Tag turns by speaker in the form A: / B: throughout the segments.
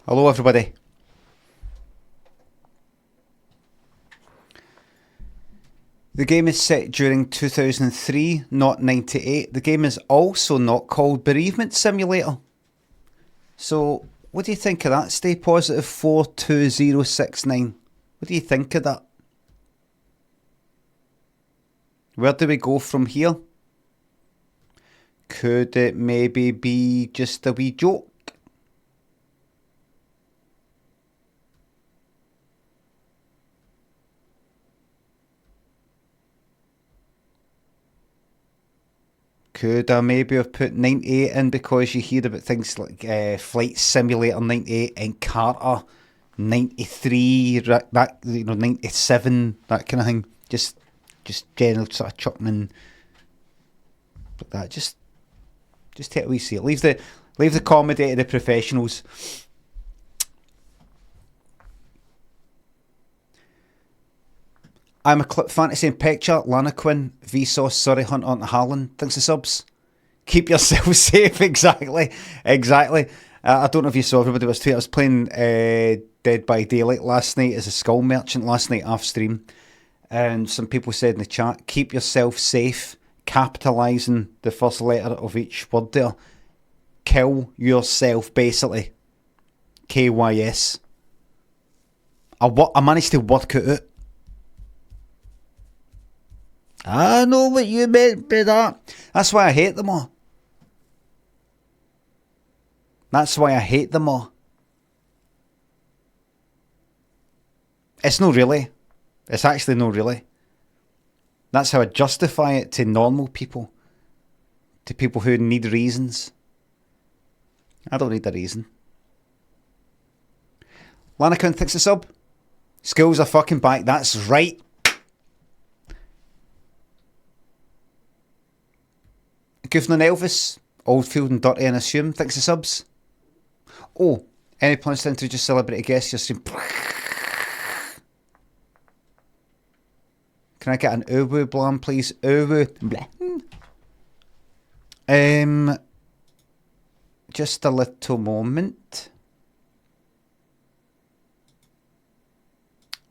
A: Hello, everybody. The game is set during 2003, not 98. The game is also not called Bereavement Simulator. So, what do you think of that? Stay positive 42069. What do you think of that? Where do we go from here? Could it maybe be just a wee joke? Could I maybe have put 98 in because you hear about things like Flight Simulator 98 and Carter 93, that 97, that kind of thing. Just general sort of chucking in like that. Just take a wee seat. Leave the comedy to the professionals. I'm a Clip Fantasy and Picture, Lana Quinn, Vsauce, Surrey Hunter on Harlan. Thanks for subs. Keep yourself safe, exactly. I don't know if you saw, everybody was tweeting. I was playing Dead by Daylight last night as a skull merchant last night off stream. And some people said in the chat, keep yourself safe, capitalising the first letter of each word there. Kill yourself, basically. KYS. I managed to work it out. I know what you meant by that. That's why I hate them all. That's why I hate them all. It's no really. It's actually no really. That's how I justify it to normal people. To people who need reasons. I don't need a reason. Lanakin thinks a sub. Schools are fucking back. That's right. Goofing on Elvis, Oldfield and Dirty and Assume, thanks for subs. Oh, any plans to introduce celebrity guests to your stream? Can I get an uwu blam, please? Uwu. Just a little moment.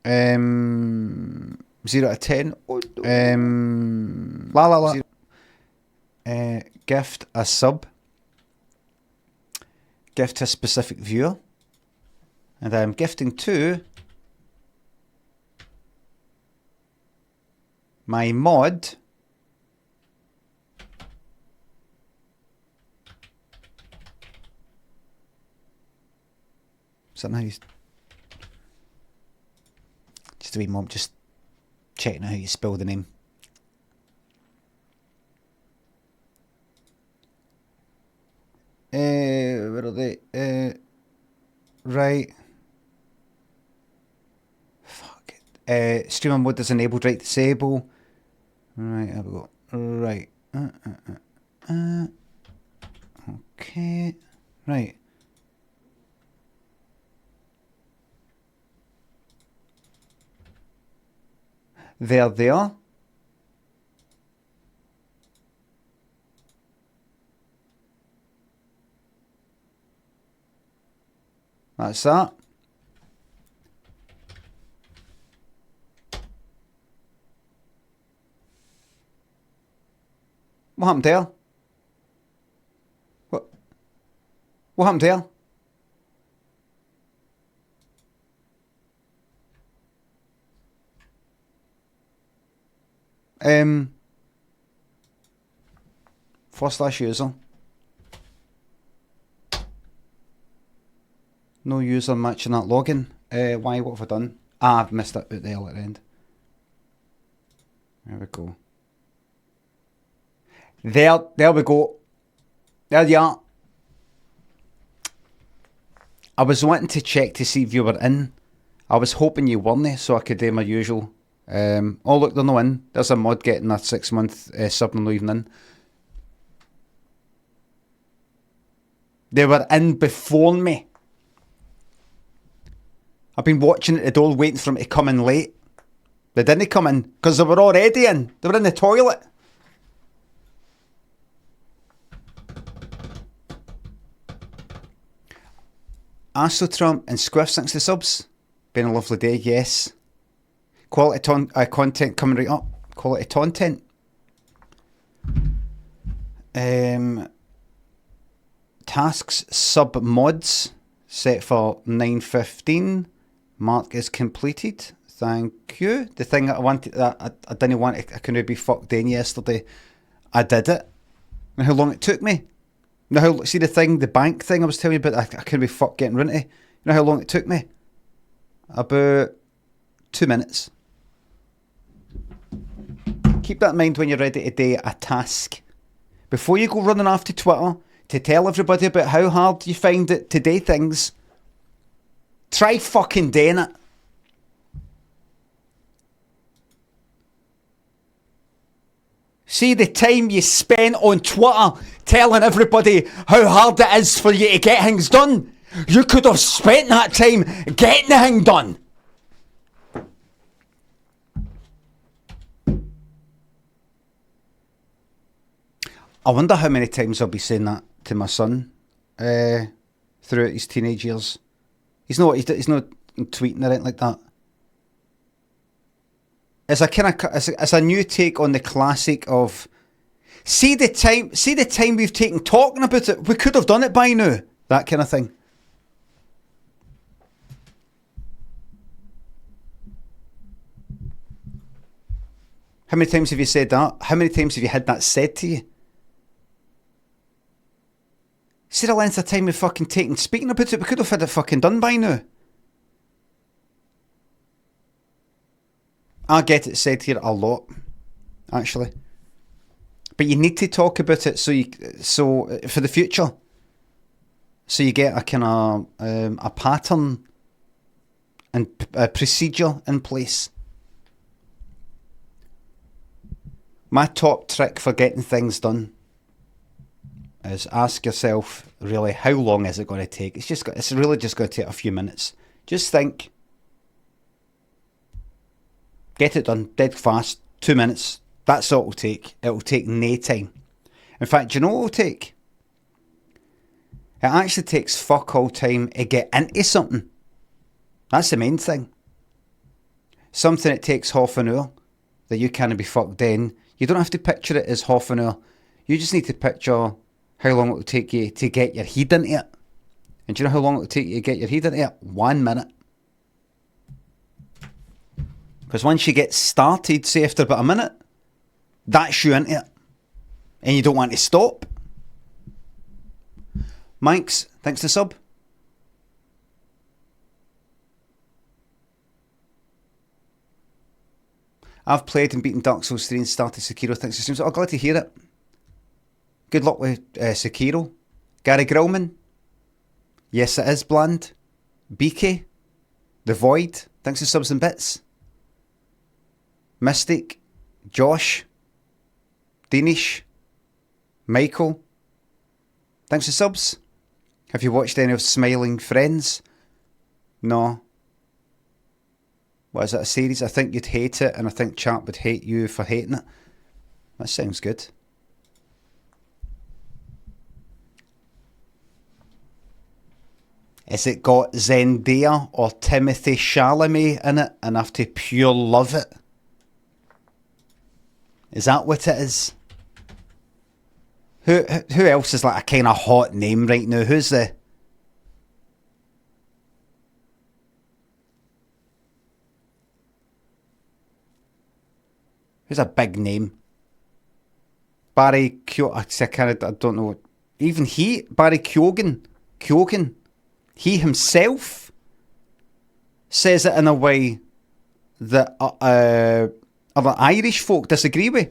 A: 0 out of 10. La la la. Gift a sub. Gift to a specific viewer. And I'm gifting to my mod. Something how you... Just a wee moment, just checking how you spell the name. Where are they? Right. Fuck it. Streamer mode is enabled, right? Disable. Right, there we go. Right. Okay. Right. There. That's that. What happened there? What happened there? /user. No user matching that login. Why? What have I done? I've missed it at the L at the end. There we go. There we go. There you are. I was wanting to check to see if you were in. I was hoping you weren't, so I could do my usual. Oh look, they're not in. There's a mod getting a 6-month sub and leaving in. They were in before me. I've been watching it all, waiting for them to come in late. They didn't come in because they were already in. They were in the toilet. Astrotrump and Squiff, thanks to the subs. Been a lovely day, yes. Quality content coming right up. Quality content. Tasks sub mods set for 9:15. Mark is completed. Thank you. The thing that I wanted, that I didn't want, I couldn't be fucked in yesterday. I did it. And how long it took me? You know how, see the thing, the bank thing I was telling you about, I couldn't be fucked getting rid of it. You know how long it took me? About 2 minutes. Keep that in mind when you're ready to do a task. Before you go running off to Twitter to tell everybody about how hard you find it to do things, try fucking doing it. See the time you spend on Twitter telling everybody how hard it is for you to get things done. You could have spent that time getting the thing done. I wonder how many times I'll be saying that to my son throughout his teenage years. He's not tweeting or anything like that. As a new take on the classic of see the time we've taken talking about it. We could have done it by now. That kind of thing. How many times have you said that? How many times have you had that said to you? See the length of time we've fucking taken speaking about it. We could have had it fucking done by now. I get it said here a lot, actually. But you need to talk about it so for the future. So you get a kind of a pattern and a procedure in place. My top trick for getting things done is ask yourself, really, how long is it going to take? It's really just going to take a few minutes. Just think. Get it done, dead fast, 2 minutes. That's all it'll take. It'll take no time. In fact, do you know what it'll take? It actually takes fuck all time to get into something. That's the main thing. Something that takes half an hour that you can't be fucked in. You don't have to picture it as half an hour. You just need to picture how long it will take you to get your head into it. And do you know how long it will take you to get your head into it? 1 minute. Because once you get started, say after about a minute, that's you into it. And you don't want to stop. Mike's, thanks to sub. I've played and beaten Dark Souls 3 and started Sekiro, thanks to streams. Oh, glad to hear it. Good luck with Sekiro. Gary Grillman. Yes, it is bland. BK. The Void. Thanks to subs and bits. Mystic, Josh, Danish, Michael. Thanks for subs. Have you watched any of Smiling Friends? No. What is it, a series? I think you'd hate it, and I think chat would hate you for hating it. That sounds good. Has it got Zendaya or Timothy Chalamet in it, and I have to pure love it? Is that what it is? Who else is like a kind of hot name right now? Who's a big name? Barry I don't know. Even Barry Keoghan, he himself says it in a way that other Irish folk disagree with.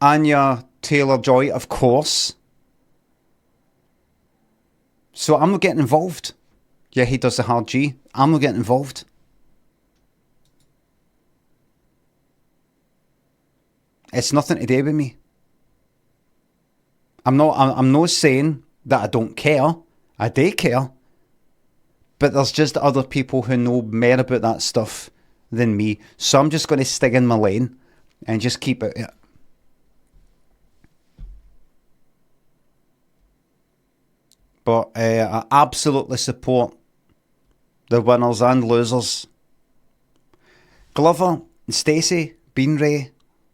A: Anya Taylor-Joy, of course. So I'm not getting involved. Yeah, he does the hard G. I'm not getting involved. It's nothing to do with me. I'm not saying that I don't care. I do care. But there's just other people who know more about that stuff than me. So I'm just going to stick in my lane and just keep it. But I absolutely support the winners and losers. Glover and Stacey, Beanray,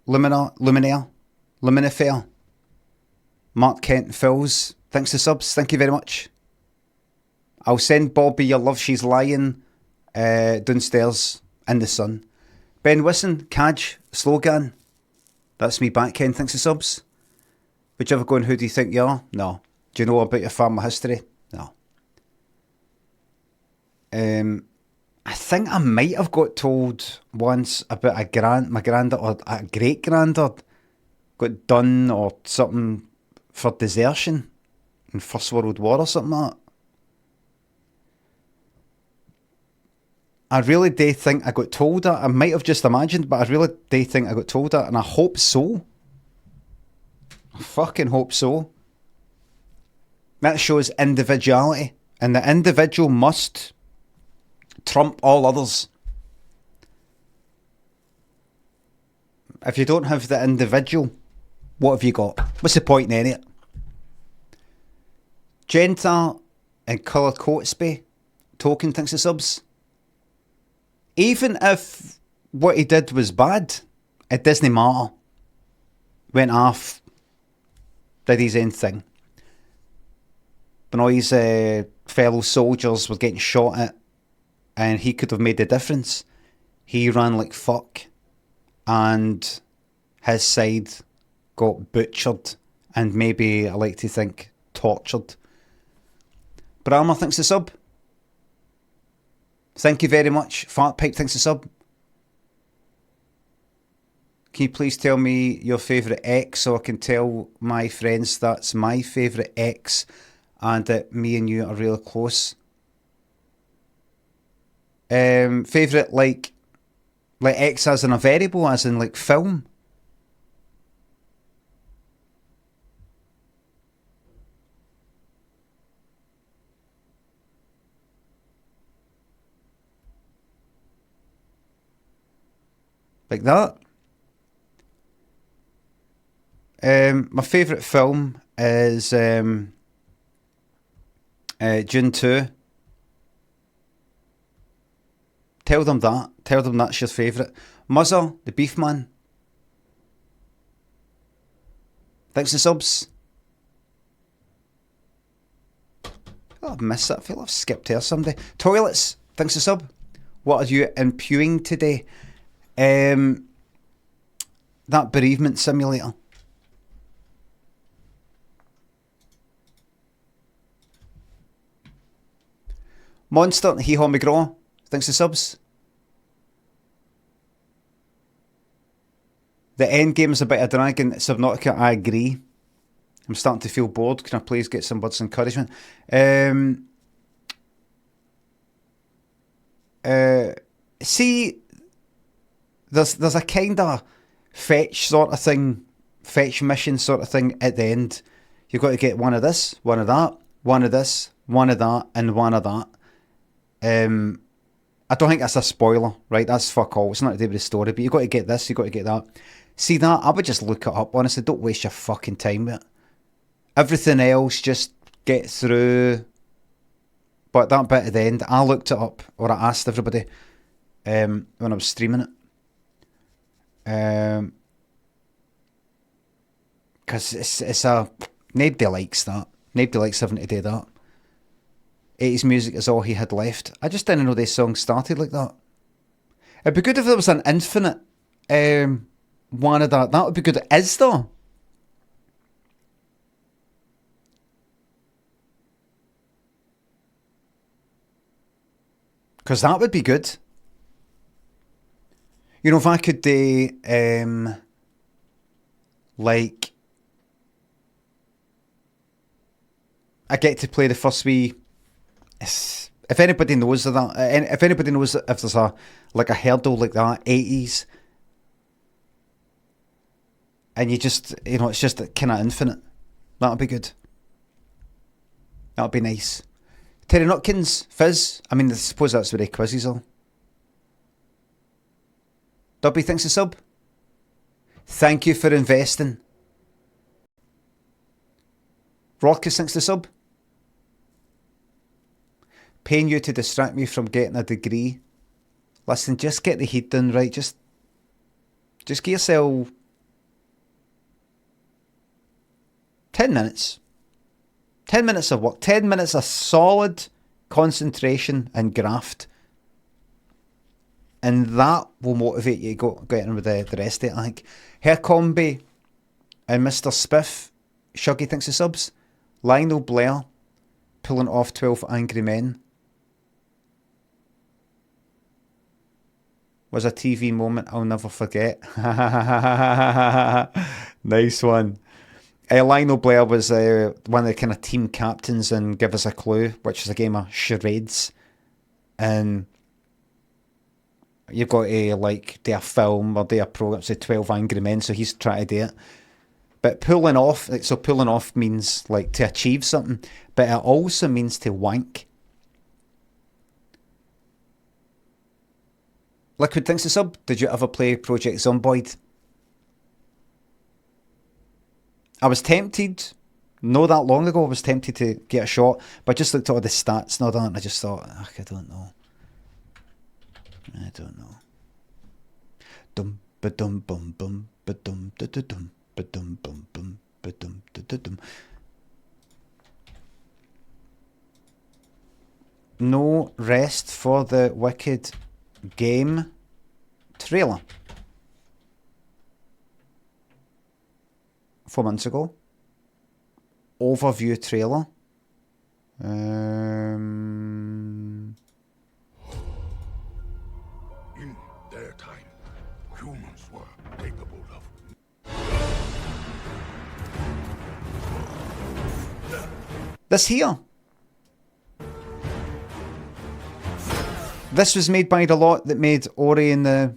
A: Luminaire, Luminifair, Mark Kent and Phils. Thanks for subs. Thank you very much. I'll send Bobby your love. She's lying downstairs in the sun. Ben Wisson, Kaj, Slogan. That's me back, Ken. Thanks for subs. Would you ever go and who do you think you are? No. Do you know about your family history? No. I think I might have got told once about my granddad or a great granddad got done or something for desertion in First World War or something like that. I really do think I got told that. I might have just imagined, but I really do think I got told that, and I hope so. I fucking hope so. That shows individuality, and the individual must trump all others. If you don't have the individual, what have you got? What's the point in it? Genta and Coloured Coatsby, Token thinks of subs. Even if what he did was bad, it doesn't matter. Went off, did his own thing. When all his fellow soldiers were getting shot at, and he could have made the difference, he ran like fuck, and his side got butchered, and maybe, I like to think, tortured. Brahma thinks the sub. Thank you very much. Fartpipe thinks the sub. Can you please tell me your favourite X so I can tell my friends that's my favourite X and that me and you are really close? Favourite like X as in a variable, as in like film? Like that? My favourite film is June 2. Tell them that. Tell them that's your favourite. Muzzer, the beef man. Thanks for subs. Oh, I've missed that. I feel I've skipped here someday. Toilets, thanks for sub. What are you impuing today? That bereavement simulator. Monster, Hee Haw McGraw, thanks for subs. The end game's about a dragon, Subnautica, I agree. I'm starting to feel bored. Can I please get some words of encouragement? See, there's a kind of fetch sort of thing, fetch mission sort of thing at the end. You've got to get one of this, one of that, one of this, one of that, and one of that. I don't think that's a spoiler, right? That's fuck all. It's not to do with the story, but you've got to get this, you've got to get that. See that? I would just look it up, honestly. Don't waste your fucking time with it. Everything else, just get through. But that bit at the end, I looked it up, or I asked everybody when I was streaming it. Because it's a... Nobody likes that. Nobody likes having to do that. 80s music is all he had left. I just didn't know this song started like that. It'd be good if there was an infinite one of that. That would be good. Is there? Because that would be good. You know, if I could do, like, I get to play the first wee... If anybody knows of that, if anybody knows if there's a hurdle like that, 80s, and you just, you know, it's just kind of infinite, that'd be good. That'd be nice. Terry Nutkins, Fizz, I mean, I suppose that's where the quizzes are. Dubby thinks a sub. Thank you for investing. Rorkus thinks the sub. paying you to distract me from getting a degree. Listen, just get the heat done, right? Just give yourself 10 minutes. 10 minutes of work. 10 minutes of solid concentration and graft. And that will motivate you to get on with the rest of it, I think. Herr Combi and Mr. Spiff, Shuggy thinks of subs. Lionel Blair pulling off 12 Angry Men was a TV moment I'll never forget. Nice one. Lionel Blair was one of the kind of team captains in Give Us a Clue, which is a game of charades. And you've got to like do a film or do a program, say 12 Angry Men, so he's trying to do it. But pulling off, so pulling off means like to achieve something, but it also means to wank. Liquid thinks of sub, did you ever play Project Zomboid? I was tempted, not that long ago, I was tempted to get a shot, but I just looked at all the stats and all that, and I just thought, I don't know. Dum ba dum bum bum ba dum da da dum ba dum bum bum ba dum da da dum. No rest for the Wicked game trailer. 4 months ago. Overview trailer.
B: In their time, humans were capable of.
A: This here. This was made by the lot that made Ori and the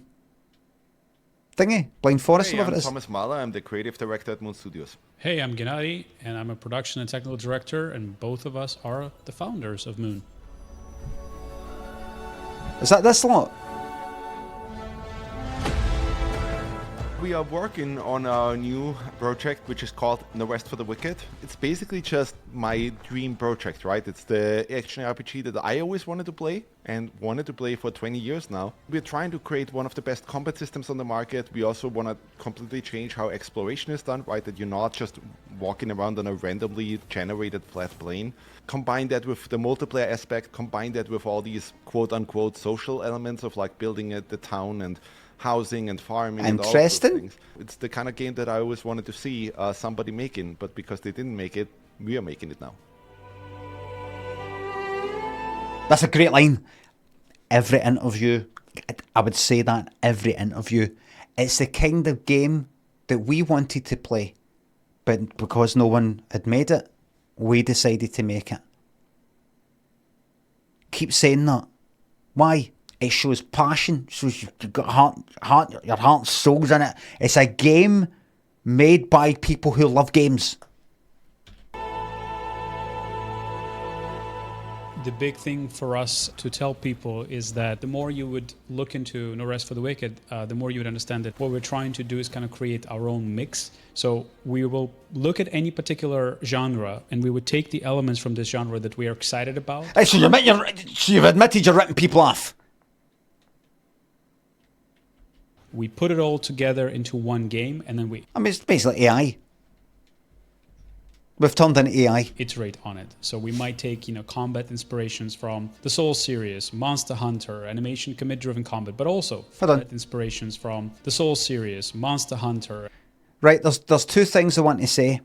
A: thingy, Blind Forest, whatever it is.
C: I'm Thomas Mahler, I'm the creative director at Moon Studios.
D: Hey, I'm Gennady, and I'm a production and technical director, and both of us are the founders of Moon.
A: Is that this lot?
C: We are working on our new project, which is called No Rest for the Wicked. It's basically just my dream project, right? It's the action RPG that I always wanted to play and wanted to play for 20 years now. We're trying to create one of the best combat systems on the market. We also want to completely change how exploration is done, right? That you're not just walking around on a randomly generated flat plane. Combine that with the multiplayer aspect, combine that with all these quote-unquote social elements of like building the town and housing and farming and all those things. It's the kind of game that I always wanted to see somebody making, but because they didn't make it, we are making it now.
A: That's a great line. Every interview, I would say that every interview. It's the kind of game that we wanted to play, but because no one had made it, we decided to make it. Keep saying that. Why? It shows passion, shows you've got your heart and soul's in it. It's a game made by people who love games.
D: The big thing for us to tell people is that the more you would look into No Rest for the Wicked, the more you would understand that what we're trying to do is kind of create our own mix. So we will look at any particular genre and we would take the elements from this genre that we are excited about.
A: Hey, so you've admitted you're ripping people off.
D: We put it all together into one game, and then we...
A: I mean, it's basically AI. We've turned into AI.
D: Iterate on it. So we might take, combat inspirations from the Souls series, Monster Hunter, animation commit-driven combat, but also combat inspirations from the Souls series, Monster Hunter.
A: Right, there's two things I want to say.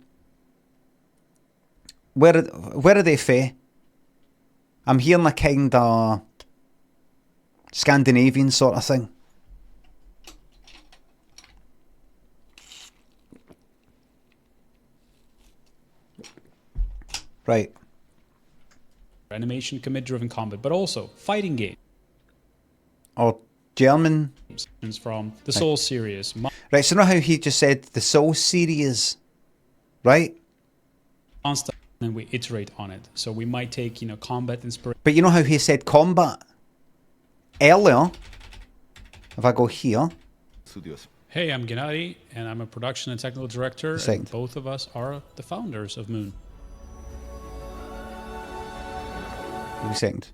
A: Where are they fae? I'm hearing a kind of Scandinavian sort of thing. Right.
D: Animation commit-driven combat, but also fighting game.
A: Or German.
D: From the Souls series.
A: Right, so you know how he just said the Souls series, right?
D: Monster, and we iterate on it. So we might take, combat inspiration.
A: But you know how he said combat? Earlier, if I go here.
C: Studios.
D: Hey, I'm Gennady, and I'm a production and technical director, and both of us are the founders of Moon.
A: Give me a second.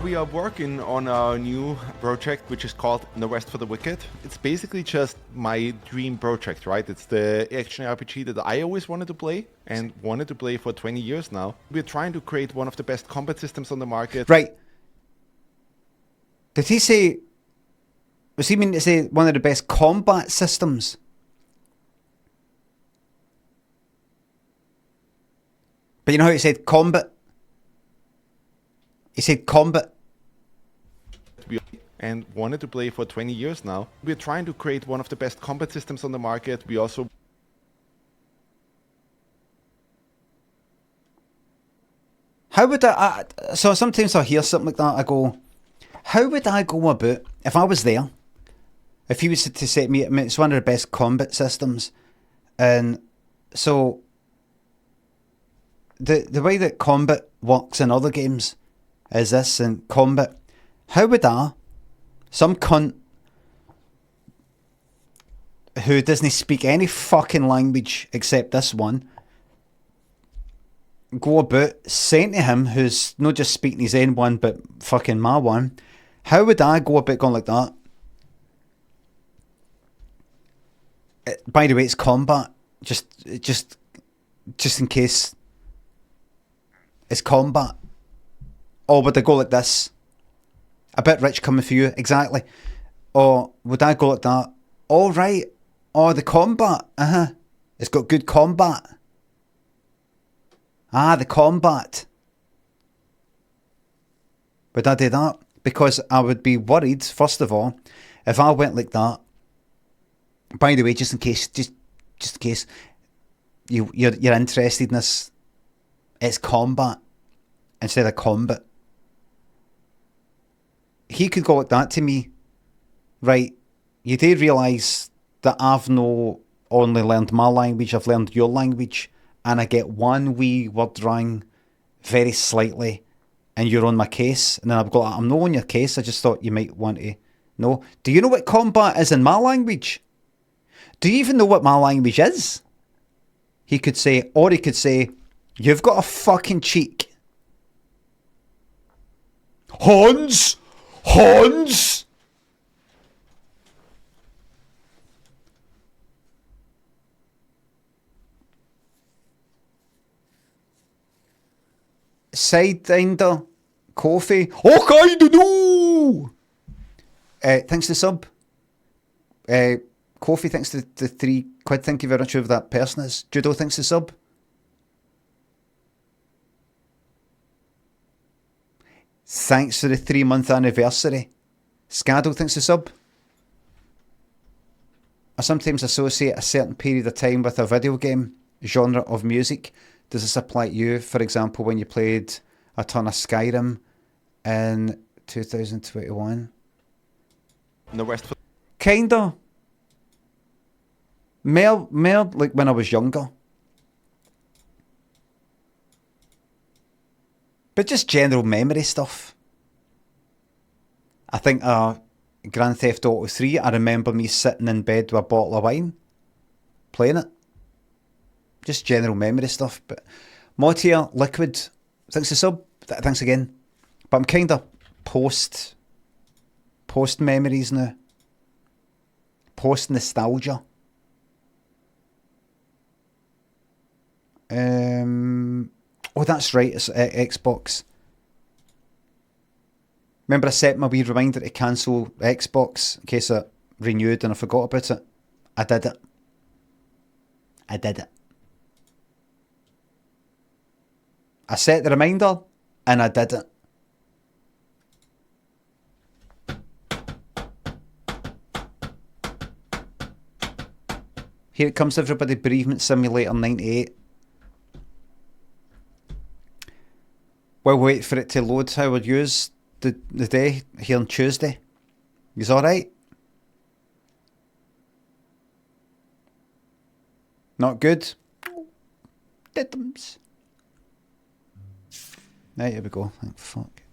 C: We are working on a new project which is called No Rest for the Wicked. It's basically just my dream project, right? It's the action RPG that I always wanted to play and wanted to play for 20 years now. We're trying to create one of the best combat systems on the market.
A: Right. Did he say... Was he meaning to say one of the best combat systems? But you know how he said combat? He said combat.
C: And wanted to play for 20 years now. We're trying to create one of the best combat systems on the market. We also...
A: How would I... So sometimes I hear something like that, I go... How would I go about, if I was there, if he was to say to me, I mean, it's one of the best combat systems, and so the way that combat works in other games is this, in combat, how would I, some cunt who doesn't speak any fucking language except this one, go about saying to him, who's not just speaking his own one, but fucking my one, how would I go about going like that? By the way, it's combat. Just in case. It's combat. Or would I go like this? A bit rich coming for you, exactly. Or would I go like that? All right. Oh, the combat. It's got good combat. Ah, the combat. Would I do that? Because I would be worried, first of all, if I went like that. By the way, just in case you're interested in this, it's combat instead of combat. He could go like that to me, right? You do realise that I've no only learned my language, I've learned your language, and I get one wee word wrong very slightly, and you're on my case, and then I've got, I'm not on your case, I just thought you might want to know. Do you know what combat is in my language? Do you even know what my language is? He could say, or he could say, you've got a fucking cheek. Hans! Sidewinder, Kofi. Okay, do. Thanks to the sub. Kofi, thanks to the £3. Thank you very much, whoever that person is. Judo, thanks to sub. Thanks for the 3-month anniversary. Scado, thanks to sub. I sometimes associate a certain period of time with a video game genre of music. Does this apply to you? For example, when you played a ton of Skyrim in 2021?
C: No rest for...
A: Kinda. More like when I was younger. But just general memory stuff. I think Grand Theft Auto 3, I remember me sitting in bed with a bottle of wine, playing it. Just general memory stuff. But Motier, Liquid, thanks to sub. Thanks again. But I'm kind of post memories now. Post nostalgia. Oh, that's right, it's Xbox. Remember I set my wee reminder to cancel Xbox in case I renewed and I forgot about it? I did it. I set the reminder and I did it. Here it comes, everybody. Bereavement Simulator 98. We'll wait for it to load. How would you use the day here on Tuesday? He's alright? Not good? Diddums. Right, here we go. Thank fuck.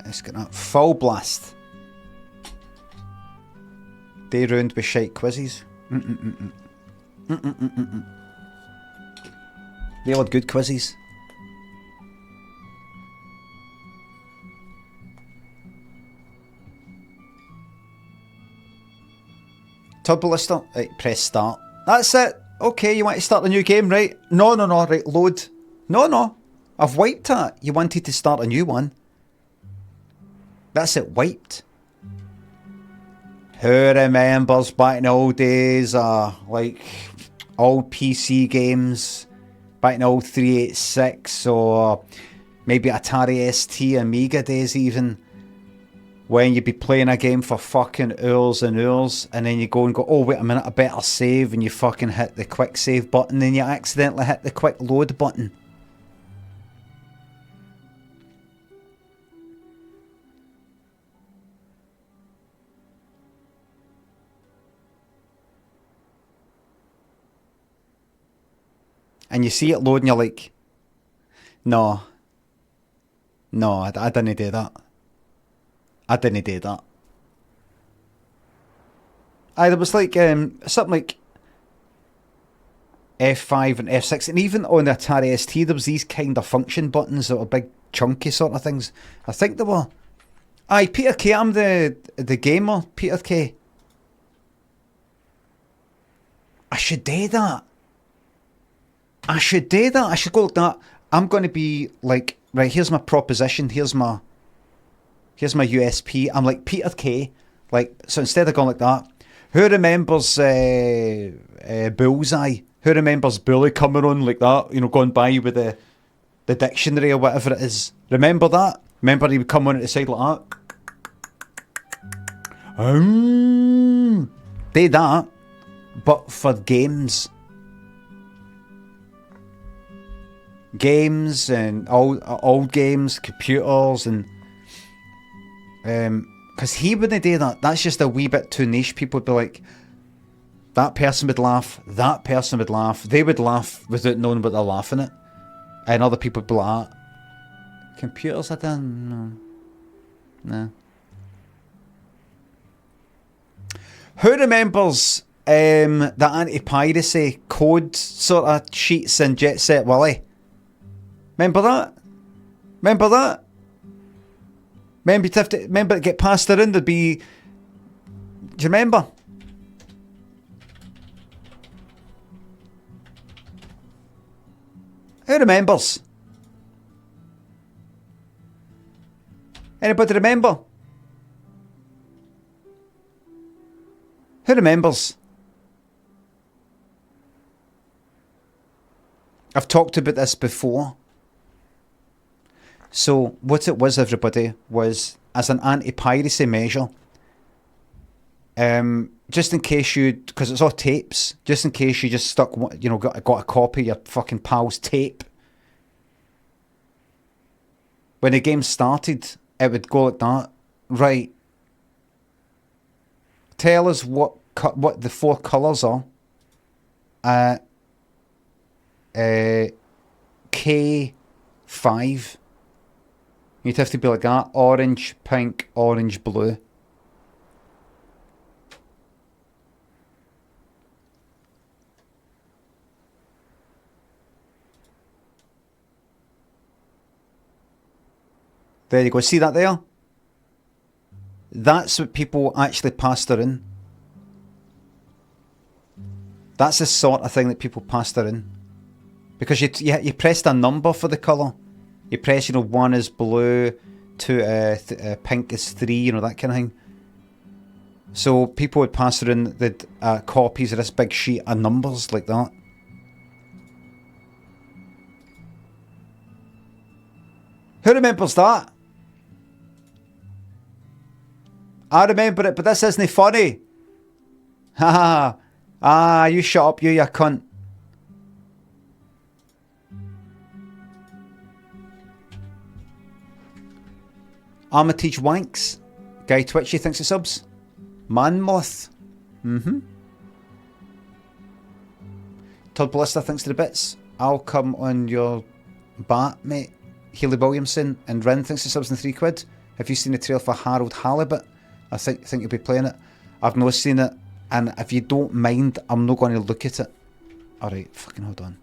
A: Let's get that. Full blast. Day ruined with shite quizzes. They all had good quizzes. Turbo Lister, right, press start. That's it. Okay, you want to start a new game, right? No, right, load. No, I've wiped that. You wanted to start a new one. That's it, wiped. Who remembers back in the old days, like old PC games, back in the old 386 or maybe Atari ST, Amiga days even, when you'd be playing a game for fucking hours and hours, and then you go and go, oh wait a minute, I better save, and you fucking hit the quick save button, and you accidentally hit the quick load button. And you see it load and you're like, no, I didn't do that. I didn't do that. There was like something like F5 and F6, and even on the Atari ST there was these kind of function buttons that were big chunky sort of things. I think they were. Aye, Peter K, I'm the gamer, Peter K. I should do that. I should go like that. I'm going to be like, right, here's my proposition, here's my USP. I'm like Peter K. Like, so instead of going like that, who remembers Bullseye? Who remembers Bully coming on like that? You know, going by with the dictionary or whatever it is. Remember that? Remember he would come on at the side like that? Did that, but for games. Games and old games, computers, and because he wouldn't do that. That's just a wee bit too niche. People would be like, that person would laugh, that person would laugh. They would laugh without knowing what they're laughing at, and other people would be like, computers, I don't know. Who remembers the anti-piracy code sort of sheets in Jet Set Willy? Remember that? Remember to get passed around, there'd be... Do you remember? Who remembers? Anybody remember? Who remembers? I've talked about this before. So what it was, everybody, was as an anti-piracy measure, just in case you, because it's all tapes, just in case you just stuck, you know, got a copy of your fucking pal's tape. When the game started, it would go like that. Right. Tell us what the 4 colours are. K5. You'd have to be like that. Orange, pink, orange, blue. There you go. See that there? That's what people actually passed her in. That's the sort of thing that people passed her in. Because you pressed a number for the colour. You press, 1 is blue, 2 pink is 3, that kind of thing. So people would pass her in the copies of this big sheet of numbers like that. Who remembers that? I remember it, but this isn't funny. Ha ha. You shut up, you cunt. Armitage Wanks. Guy Twitchy thinks it subs. Manmoth. Todd Blister thinks to the bits. I'll come on your bat, mate. Healy Williamson and Rin thinks it subs in £3. Have you seen the trailer for Harold Halibut? I think you'll be playing it. I've not seen it, and if you don't mind, I'm not going to look at it. Alright, fucking hold on.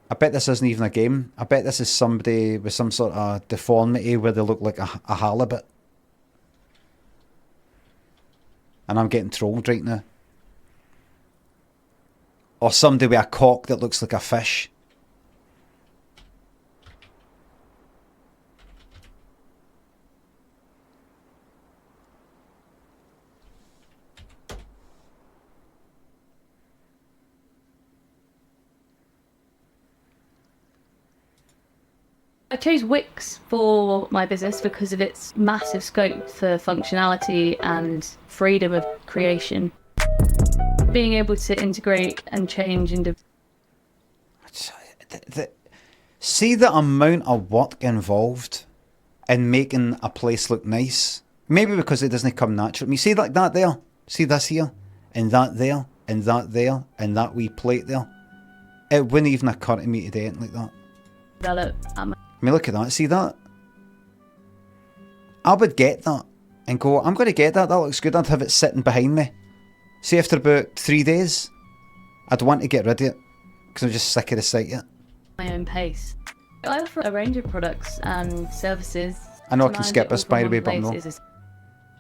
A: I bet this isn't even a game. I bet this is somebody with some sort of deformity where they look like a halibut. and I'm getting trolled right now. Or somebody with a cock that looks like a fish.
E: I chose Wix for my business because of its massive scope for functionality and freedom of creation. Being able to integrate and change into...
A: See the amount of work involved in making a place look nice? Maybe because it doesn't come natural. I mean, see like that there? See this here? And that there? And that there? And that wee plate there? It wouldn't even occur to me to do it like that.
E: develop.
A: I mean, look at that. See that? I would get that and go, I'm going to get that. That looks good. I'd have it sitting behind me. See, after about 3 days, I'd want to get rid of it because I'm just sick of the sight of it.
E: My own pace. I offer a range of products and services.
A: I know I
E: To
A: can
E: manage
A: skip
E: it
A: this,
E: all
A: by the
E: from
A: way,
E: one
A: but I'm
E: place
A: not.
E: is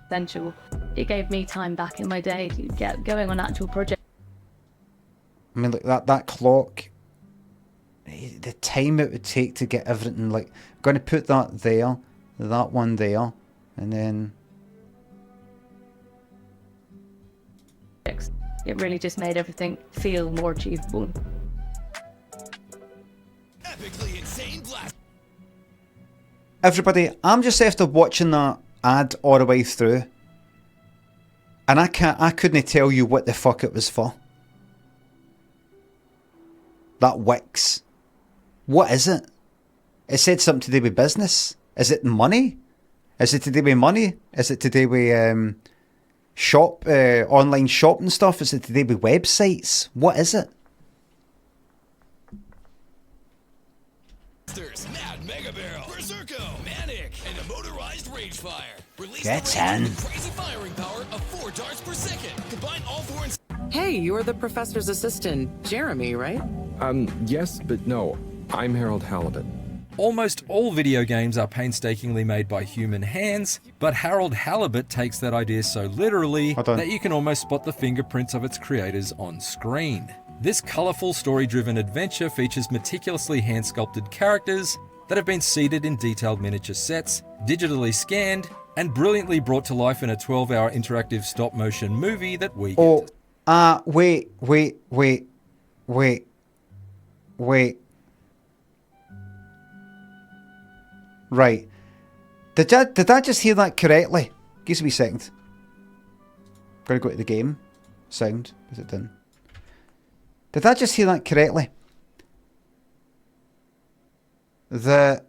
E: essential. It gave me time back in my day to get going on actual projects.
A: I mean, look, that clock, the time it would take to get everything, like, I'm going to put that there, that one there, and then...
E: It really just made everything feel more achievable.
F: Epically insane blast.
A: Everybody, I'm just after watching that ad all the way through, and I couldn't tell you what the fuck it was for. That Wix. What is it? It said something to do with business. Is it money? Is it to do with money? Is it to do with online shopping stuff? Is it to do with websites? What is it?
F: Mad Mega Barrel, Berserko, Manic, and a motorized Rage Fire. Release
A: Get
F: the range
A: in.
F: with the crazy firing power of 4 darts per second. Combine all 4 and...
G: Hey, you're the professor's assistant, Jeremy, right?
H: Yes, but no. I'm Harold Halibut.
I: Almost all video games are painstakingly made by human hands, but Harold Halibut takes that idea so literally
A: Hold on.
I: that you can almost spot the fingerprints of its creators on screen. This colourful, story-driven adventure features meticulously hand-sculpted characters that have been seated in detailed miniature sets, digitally scanned, and brilliantly brought to life in a 12-hour interactive stop-motion movie that we get
A: Oh,
I: to
A: wait. Right. Did I just hear that correctly? Give me a second. I'm going to go to the game. Sound. Is it done? Did I just hear that correctly? They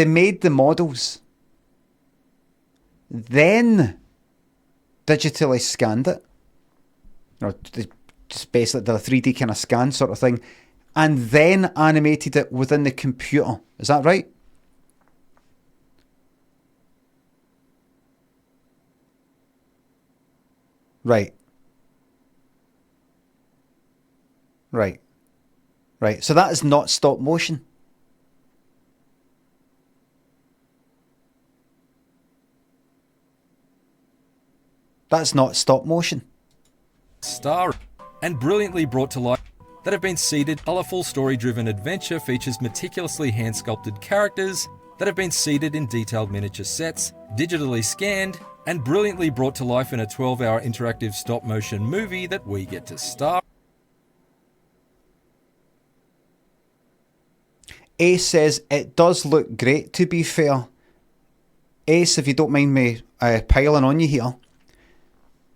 A: made the models, then digitally scanned it. Or just basically did a 3D kind of scan sort of thing, and then animated it within the computer. Is that right? Right. So that is not stop motion. That's not stop motion.
I: star and brilliantly brought to life that have been seeded. Colourful, story-driven adventure features meticulously hand-sculpted characters that have been seeded in detailed miniature sets, digitally scanned, and brilliantly brought to life in a 12-hour interactive stop-motion movie that we get to star.
A: Ace says, it does look great, to be fair. Ace, if you don't mind me piling on you here,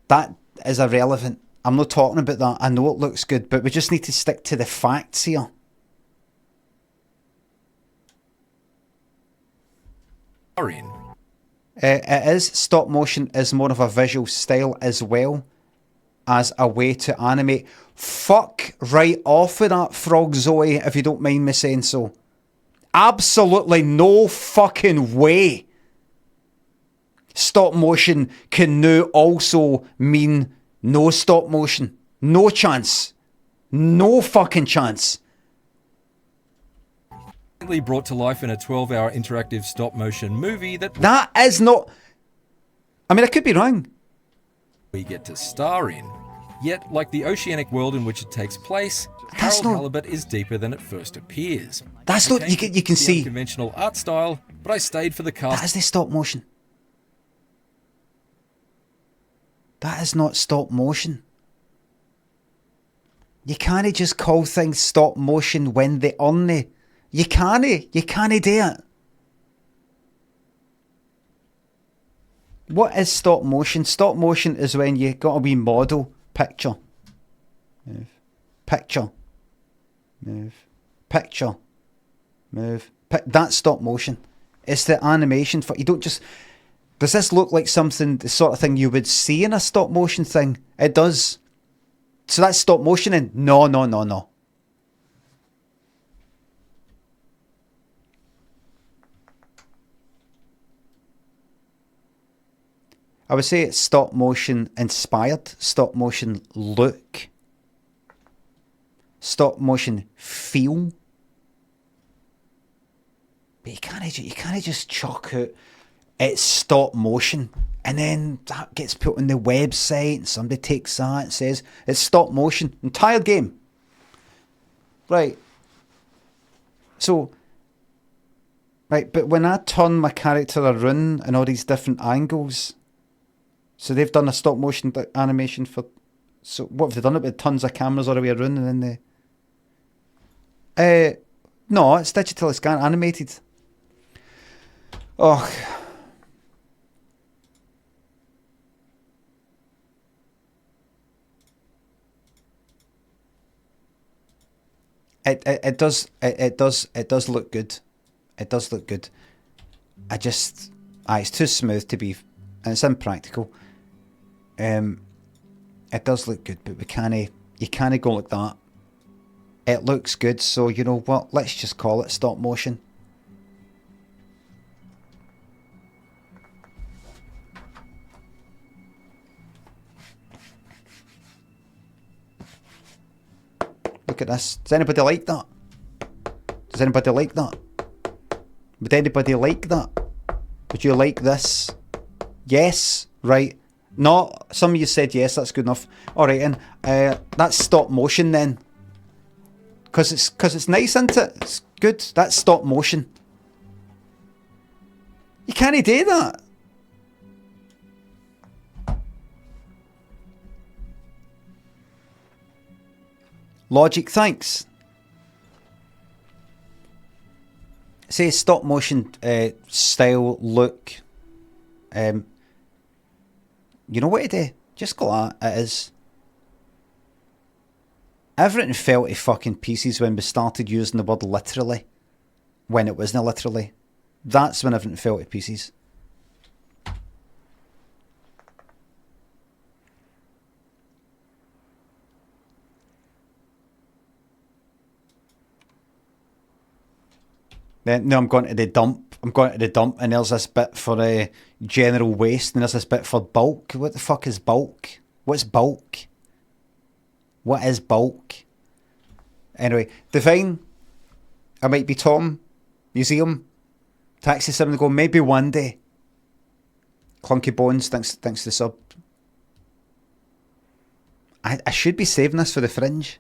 A: that is irrelevant. I'm not talking about that. I know it looks good, but we just need to stick to the facts here. It is. Stop motion is more of a visual style as well as a way to animate. Fuck right off with that, Frog Zoe, if you don't mind me saying so. Absolutely no fucking way. Stop motion can now also mean no stop motion. No chance. No fucking chance.
I: brought to life in a 12-hour interactive stop-motion movie that
A: That is not... I mean, I could be wrong.
I: we get to star in. Yet, like the oceanic world in which it takes place,
A: That's
I: Harold
A: not-
I: Halibut is deeper than it first appears.
A: That's
I: I
A: not... You
I: came
A: can
I: for the
A: see...
I: unconventional art style, but I stayed for the cast.
A: That is the stop motion. That is not stop motion. You can't just call things stop motion when they aren't they. You can't do it. What is stop motion? Stop motion is when you got a wee model picture. Move. Picture. Move. Picture. Move. That's stop motion. It's the animation for... You don't just... Does this look like something, the sort of thing you would see in a stop motion thing? It does. So that's stop motion and no. I would say it's stop motion inspired, stop motion look, stop motion feel. But you can't just chalk out it's stop motion and then that gets put on the website and somebody takes that and says it's stop motion. Entire game. Right. So, right, but when I turn my character around in all these different angles, so they've done a stop motion animation for, so what have they done it with tons of cameras all the way around and then they... no, it's digital, it's animated. Oh... It does look good. It does look good. It's too smooth to be, and it's impractical. It does look good, but you can't go like that. It looks good, so you know what? Let's just call it stop motion. Look at this. Does anybody like that? Does anybody like that? Would anybody like that? Would you like this? Yes? Right. No, some of you said yes, that's good enough. Alright then, that's stop motion then. Cause it's nice, isn't it? It's good. That's stop motion. You can't do that. Logic, thanks. Say stop motion style look. You know what to do? Just go at it is. Everything fell to fucking pieces when we started using the word literally. When it wasn't literally. That's when everything fell to pieces. Then no, I'm going to the dump. And there's this bit for general waste, and there's this bit for bulk. What the fuck is bulk? What's bulk? What is bulk? Anyway, Divine. I might be Tom. Museum. Taxi 7 to go. Maybe one day. Clunky Bones. Thanks to the sub. I should be saving this for the Fringe.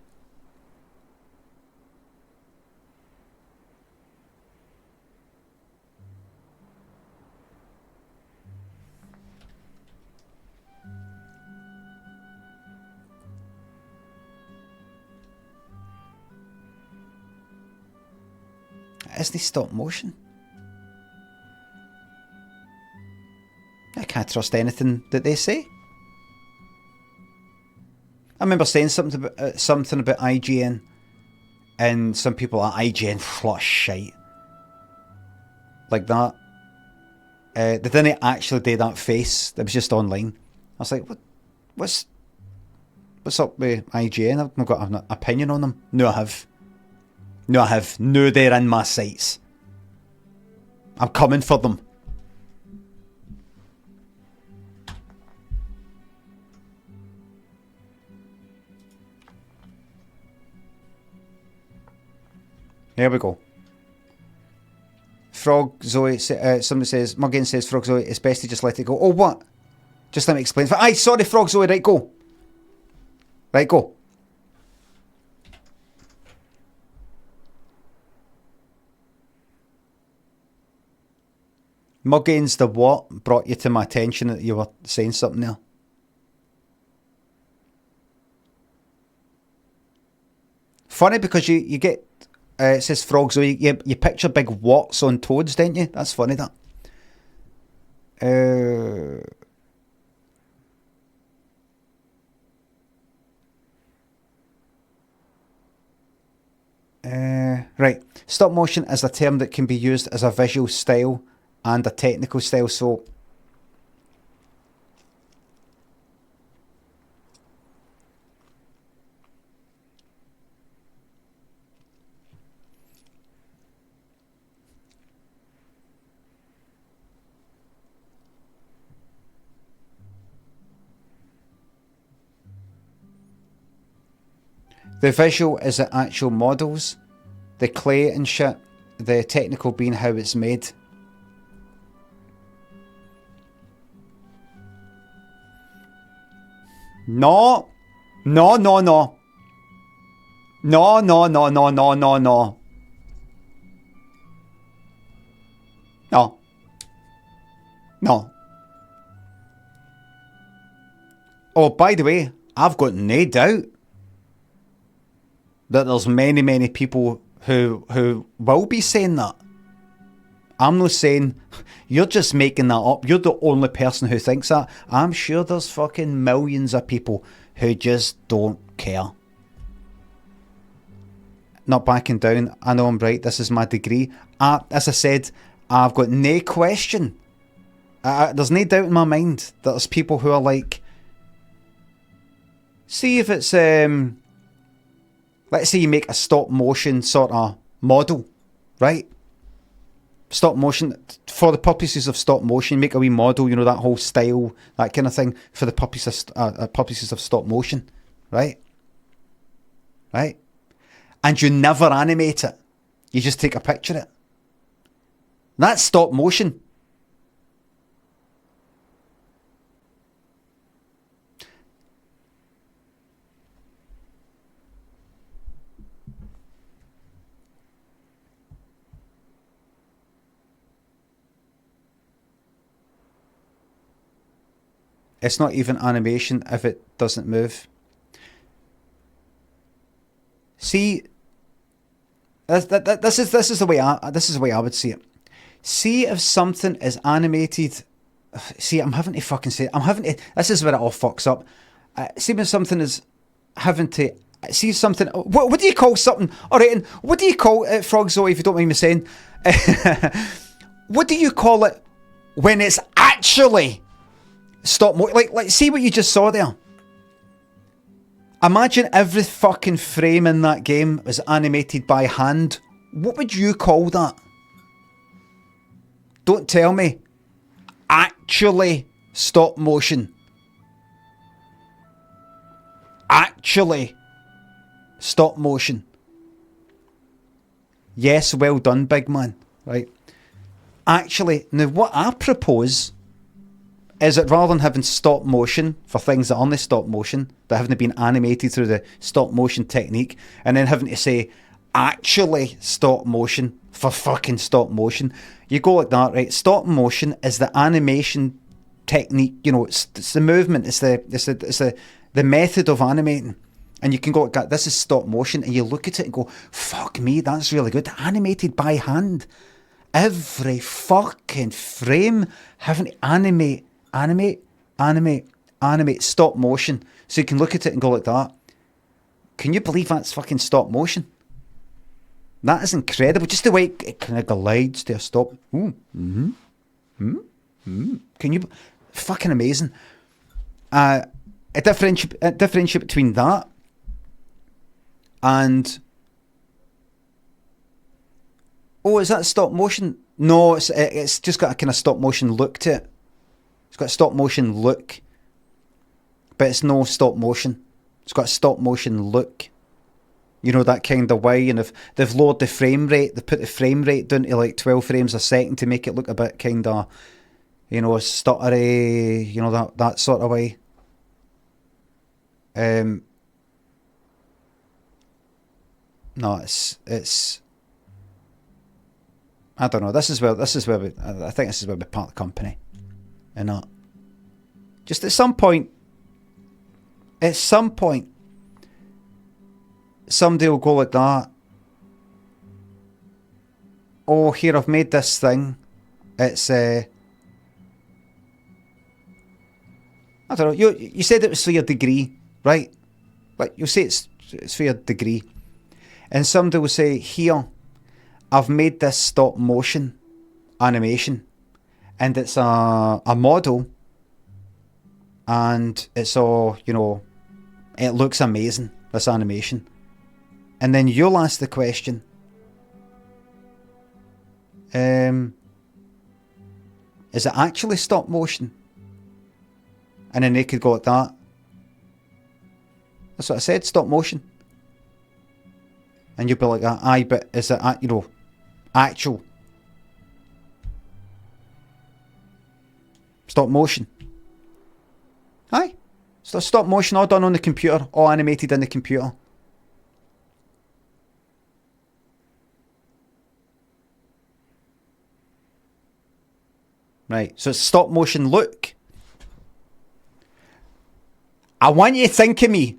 A: Isn't he stop motion? I can't trust anything that they say. I remember saying something about IGN, and some people are IGN flush shite like that. They didn't actually do that face. It was just online. I was like, what's up with IGN? I've not got an opinion on them. No, I have. No, they're in my sights. I'm coming for them. There we go. Frog Zoe, somebody says, Muggin says, Frog Zoe, it's best to just let it go. Oh, what? Just let me explain. Aye, sorry, Frog Zoe, right, go. Right, go. Muggain's the what brought you to my attention that you were saying something there? Funny because you get, it says frogs, so you picture big warts on toads, don't you? That's funny, that. Right. Stop motion is a term that can be used as a visual style and a technical style, so the visual is the actual models, the clay and shit, the technical being how it's made. No. No, no, no. No, no, no, no, no, no, no. No. No. Oh, by the way, I've got no doubt that there's many, many people who will be saying that. I'm not saying you're just making that up. You're the only person who thinks that. I'm sure there's fucking millions of people who just don't care. Not backing down. I know I'm right. This is my degree. As I said, I've got no question. There's no doubt in my mind that there's people who are like, see if it's let's say you make a stop motion sort of model, right? Stop motion, for the purposes of stop motion, make a wee model, you know, that whole style, that kind of thing, for the purposes of stop motion, right? Right? And you never animate it. You just take a picture of it. That's stop motion. It's not even animation if it doesn't move. See, this is the way I would see it. See if something is animated. See, I'm having to fucking say it. This is where it all fucks up. See if something is having to. See something. What do you call something? All right, and what do you call it, Frog Zoe? If you don't mind me saying, what do you call it when it's actually stop motion? Like, see what you just saw there. Imagine every fucking frame in that game was animated by hand. What would you call that? Don't tell me. Actually stop motion. Actually stop motion. Yes, well done, big man. Right. Actually, now what I propose is that rather than having stop motion for things that aren't stop motion, that haven't been animated through the stop motion technique, and then having to say actually stop motion for fucking stop motion, you go like that, right? Stop motion is the animation technique, you know, it's the movement, it's the method of animating. And you can go like that, this is stop motion, and you look at it and go, fuck me, that's really good. Animated by hand. Every fucking frame having to animate, stop motion. So you can look at it and go like that. Can you believe that's fucking stop motion? That is incredible. Just the way it kind of glides to a stop. Can you... Fucking amazing. A differentiate between that and... Oh, is that stop motion? No, it's just got a kind of stop motion look to it. It's got a stop motion look, but it's no stop motion. It's got a stop motion look. You know, that kind of way. And if they've lowered the frame rate, they've put the frame rate down to like 12 frames a second to make it look a bit kind of, you know, stuttery, you know, that sort of way. No, it's I don't know. This is where we, I think this is where we part the company. And not just at some point, somebody will go like that. Oh, here, I've made this thing. It's I don't know. You said it was for your degree, right? Like, you say it's for your degree, and somebody will say, here, I've made this stop motion animation, and it's a model, and it's all, you know, it looks amazing, this animation. And then you'll ask the question, is it actually stop motion? And then they could go like that. That's what I said, stop motion. And you'll be like, aye, but is it, you know, actual stop motion? Aye. So stop motion, all done on the computer, all animated in the computer. Right, so it's stop motion look. I want you to think of me.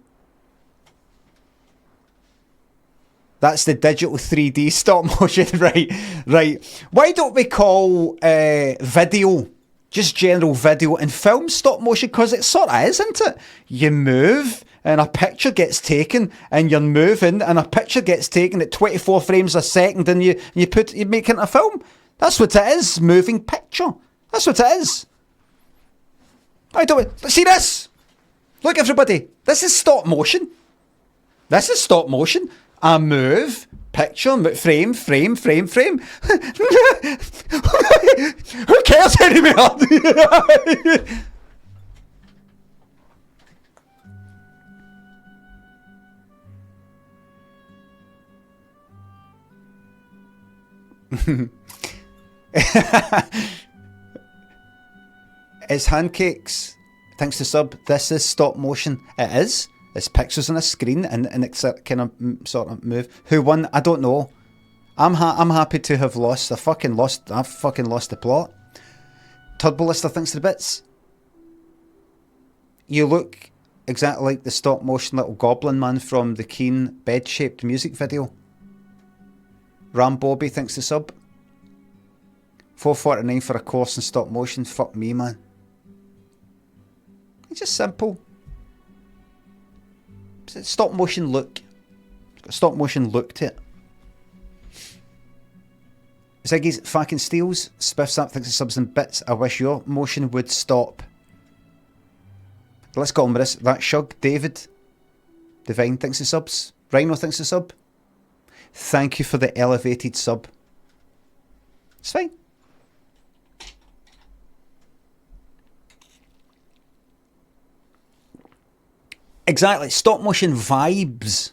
A: That's the digital 3D stop motion, right. Why don't we call video, just general video and film stop motion? Because it sort of is, isn't it? You move and a picture gets taken, and you're moving and a picture gets taken at 24 frames a second, and you make it into a film. That's what it is, moving picture. That's what it is. Why don't we see this? Look, everybody, this is stop motion. This is stop motion. I move, picture, frame. Who cares anymore? It's Handcakes. Thanks to sub. This is stop motion. It is. It's pixels on a screen, and it's kind of sort of move. Who won? I don't know. I'm happy to have lost. I've fucking lost the plot. Turbolister thinks the bits. You look exactly like the stop motion little goblin man from the Keen bed shaped music video. Ram Bobby thinks the sub. 449 for a course in stop motion. Fuck me, man. It's just simple. It's stop motion look. It's got a stop motion look to it. Ziggy's fucking steals. Spiffs up thinks of subs and bits. I wish your motion would stop. Let's go on with this. That Shug, David. Divine thinks of subs. Rhino thinks of sub. Thank you for the elevated sub. It's fine. Exactly, stop motion vibes.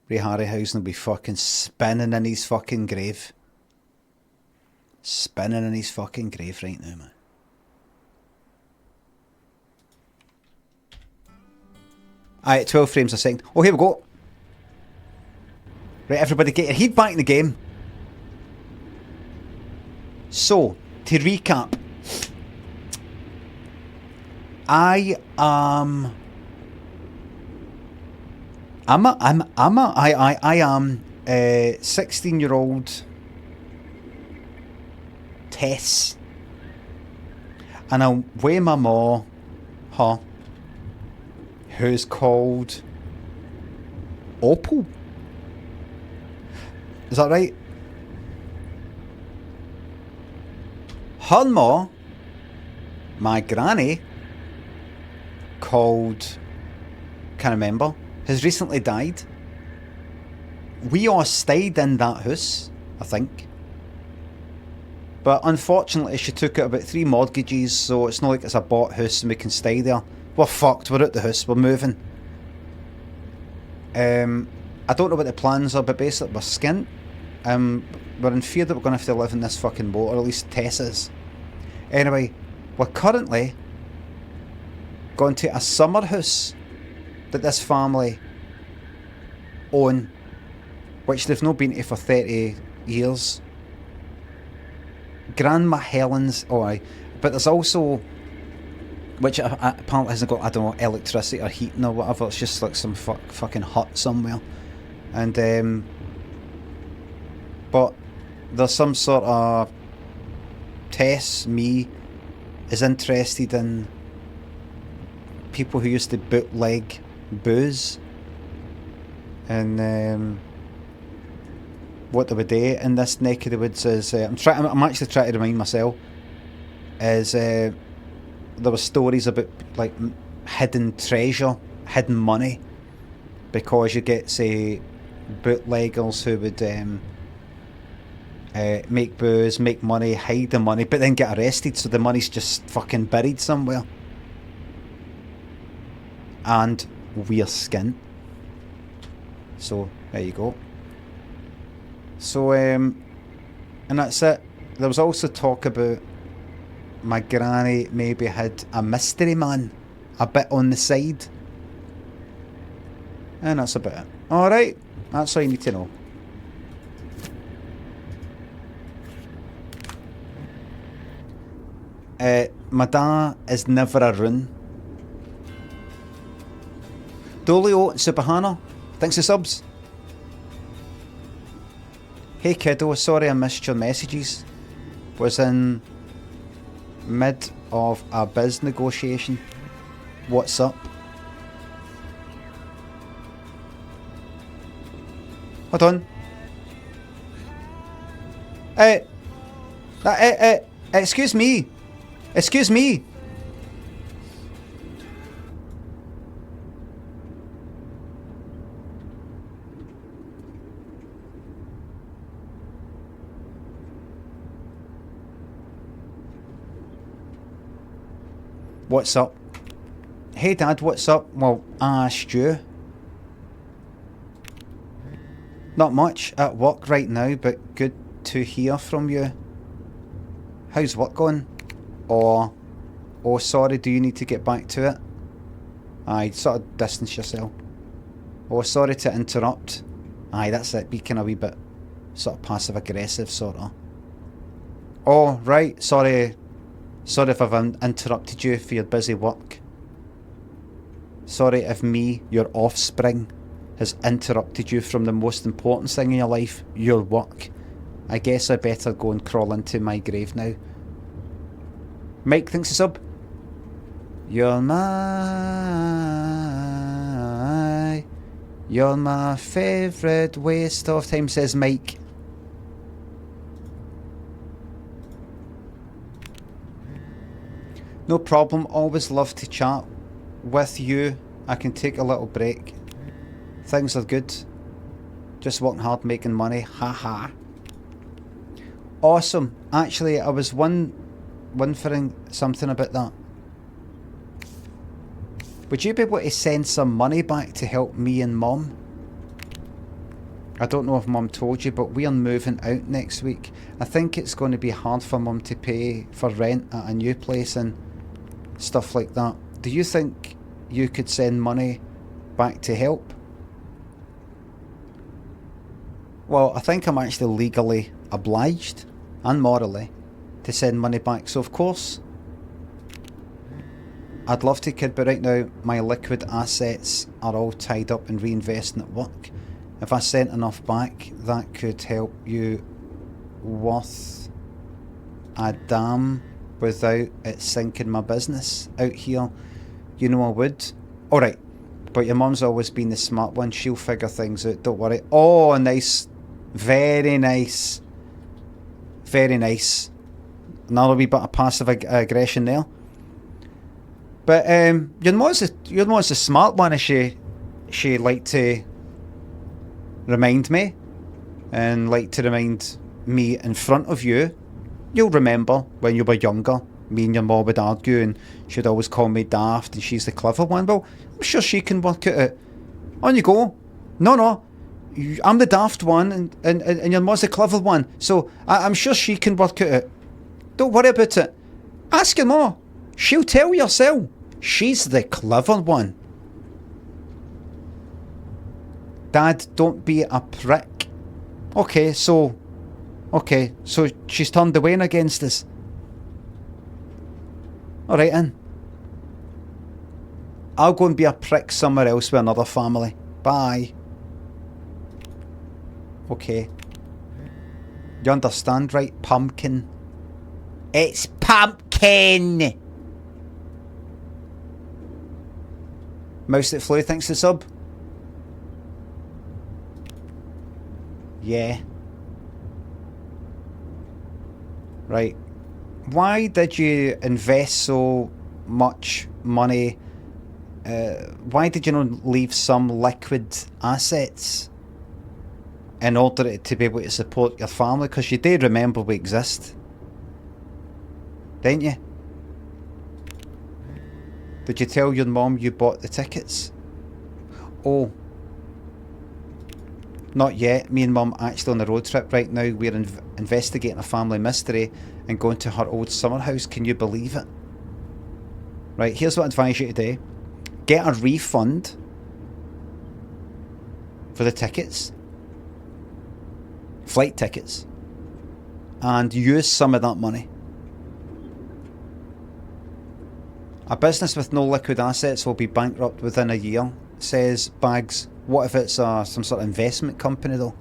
A: Ray Harryhausen will be fucking spinning in his fucking grave. Spinning in his fucking grave right now, man. Aye, at 12 frames a second. Oh, here we go. Right, everybody get your head back in the game. So, to recap. I am 16-year-old Tess. And I'm with my ma, who's called Opal. Is that right? Her ma, my granny, called, can't remember, has recently died. We all stayed in that house, I think. But unfortunately, she took out about 3 mortgages, so it's not like it's a bought house and we can stay there. We're fucked. We're out the house. We're moving. I don't know what the plans are, but basically we're skint. We're in fear that we're going to have to live in this fucking boat, or at least Tess is. Anyway, we're currently going to a summer house that this family own, which they've not been to for 30 years. Grandma Helen's, oh aye, but there's also, which apparently hasn't got, I don't know, electricity or heating or whatever, it's just like some fucking hut somewhere. And, but there's some sort of, Tess, me, is interested in people who used to bootleg booze. And, what they would do in this neck of the woods is, I'm actually trying to remind myself, is there were stories about like hidden treasure, hidden money, because you get, say, bootleggers who would make booze, make money, hide the money, but then get arrested, so the money's just fucking buried somewhere. And we're skint. So there you go. So, and that's it. There was also talk about my granny maybe had a mystery man a bit on the side. And that's about it. Alright, that's all you need to know. My dad is never a run. Dolio Subhana, thanks for subs. Hey kiddo, sorry I missed your messages. Was in mid of a biz negotiation. What's up? Hold on. Excuse me. Excuse me. What's up? Hey Dad, what's up? Well, I asked you. Not much at work right now, but good to hear from you. How's work going? Or, oh sorry, do you need to get back to it? Aye, sort of distance yourself. Oh, sorry to interrupt. Aye, that's it, be kind of a wee bit sort of passive aggressive sort of. Oh, right, sorry. Sorry if I've interrupted you for your busy work. Sorry if me, your offspring, has interrupted you from the most important thing in your life, your work. I guess I better go and crawl into my grave now. Mike, thanks a sub. You're my favourite waste of time, says Mike. No problem, always love to chat with you. I can take a little break. Things are good. Just working hard, making money. Haha. Awesome. Actually, I was wondering something about that. Would you be able to send some money back to help me and Mum? I don't know if Mum told you, but we are moving out next week. I think it's going to be hard for Mum to pay for rent at a new place and stuff like that. Do you think you could send money back to help? Well, I think I'm actually legally obliged and morally to send money back, so of course I'd love to, kid, but right now my liquid assets are all tied up in reinvesting at work. If I sent enough back, that could help you worth a damn without it sinking my business out here. You know I would. Alright, but your mum's always been the smart one. She'll figure things out, don't worry. Oh, nice. Very nice. Very nice. Another wee bit of passive aggression there. But your mum's the smart one, as she liked to remind me, and like to remind me in front of you You'll remember when you were younger, me and your mom would argue and she'd always call me daft and she's the clever one. Well, I'm sure she can work it out. On you go. No. I'm the daft one and your mom's the clever one. So I'm sure she can work it out. Don't worry about it. Ask your mom. She'll tell yourself. She's the clever one. Dad, don't be a prick. Okay, so she's turned the Wayne against us. Alright then. I'll go and be a prick somewhere else with another family. Bye. Okay. You understand, right? Pumpkin. It's pumpkin! Mouse that flew, thanks to sub. Yeah. Right. Why did you invest so much money? Why did you not leave some liquid assets in order to be able to support your family? Because you did remember we exist. Didn't you? Did you tell your mom you bought the tickets? Oh. Not yet. Me and mum actually on a road trip right now. We're investigating a family mystery and going to her old summer house. Can you believe it? Right, here's what I advise you to do. Get a refund for the tickets. Flight tickets. And use some of that money. A business with no liquid assets will be bankrupt within a year, says Bags. What if it's some sort of investment company though?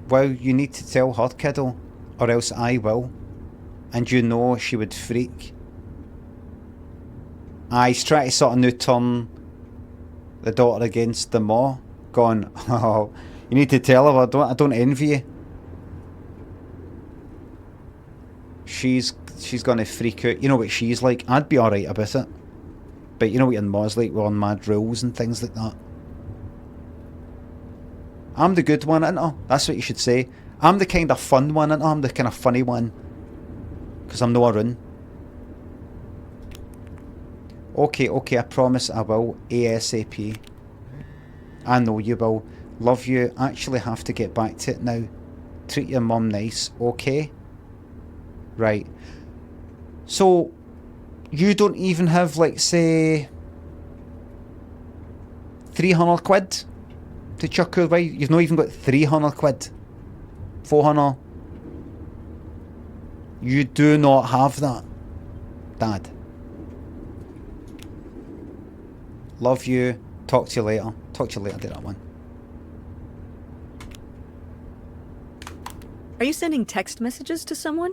A: Well, you need to tell her, kiddo, or else I will. And you know she would freak. He's trying to sort of new turn the daughter against the ma. Going, oh, you need to tell her, I don't envy you. She's gonna freak out. You know what she's like. I'd be alright about it. But you know what your ma's like, we're on mad rules and things like that. I'm the good one, ain't I? That's what you should say. I'm the kind of fun one, ain't I? I'm the kind of funny one. Because I'm not around. Okay, I promise I will. ASAP. I know you will. Love you. Actually have to get back to it now. Treat your mum nice, okay? Right. So, you don't even have, like, say, 300 quid to chuck away? You've not even got 300 quid? 400? You do not have that, Dad. Love you. Talk to you later. Talk to you later, do that one.
J: Are you sending text messages to someone?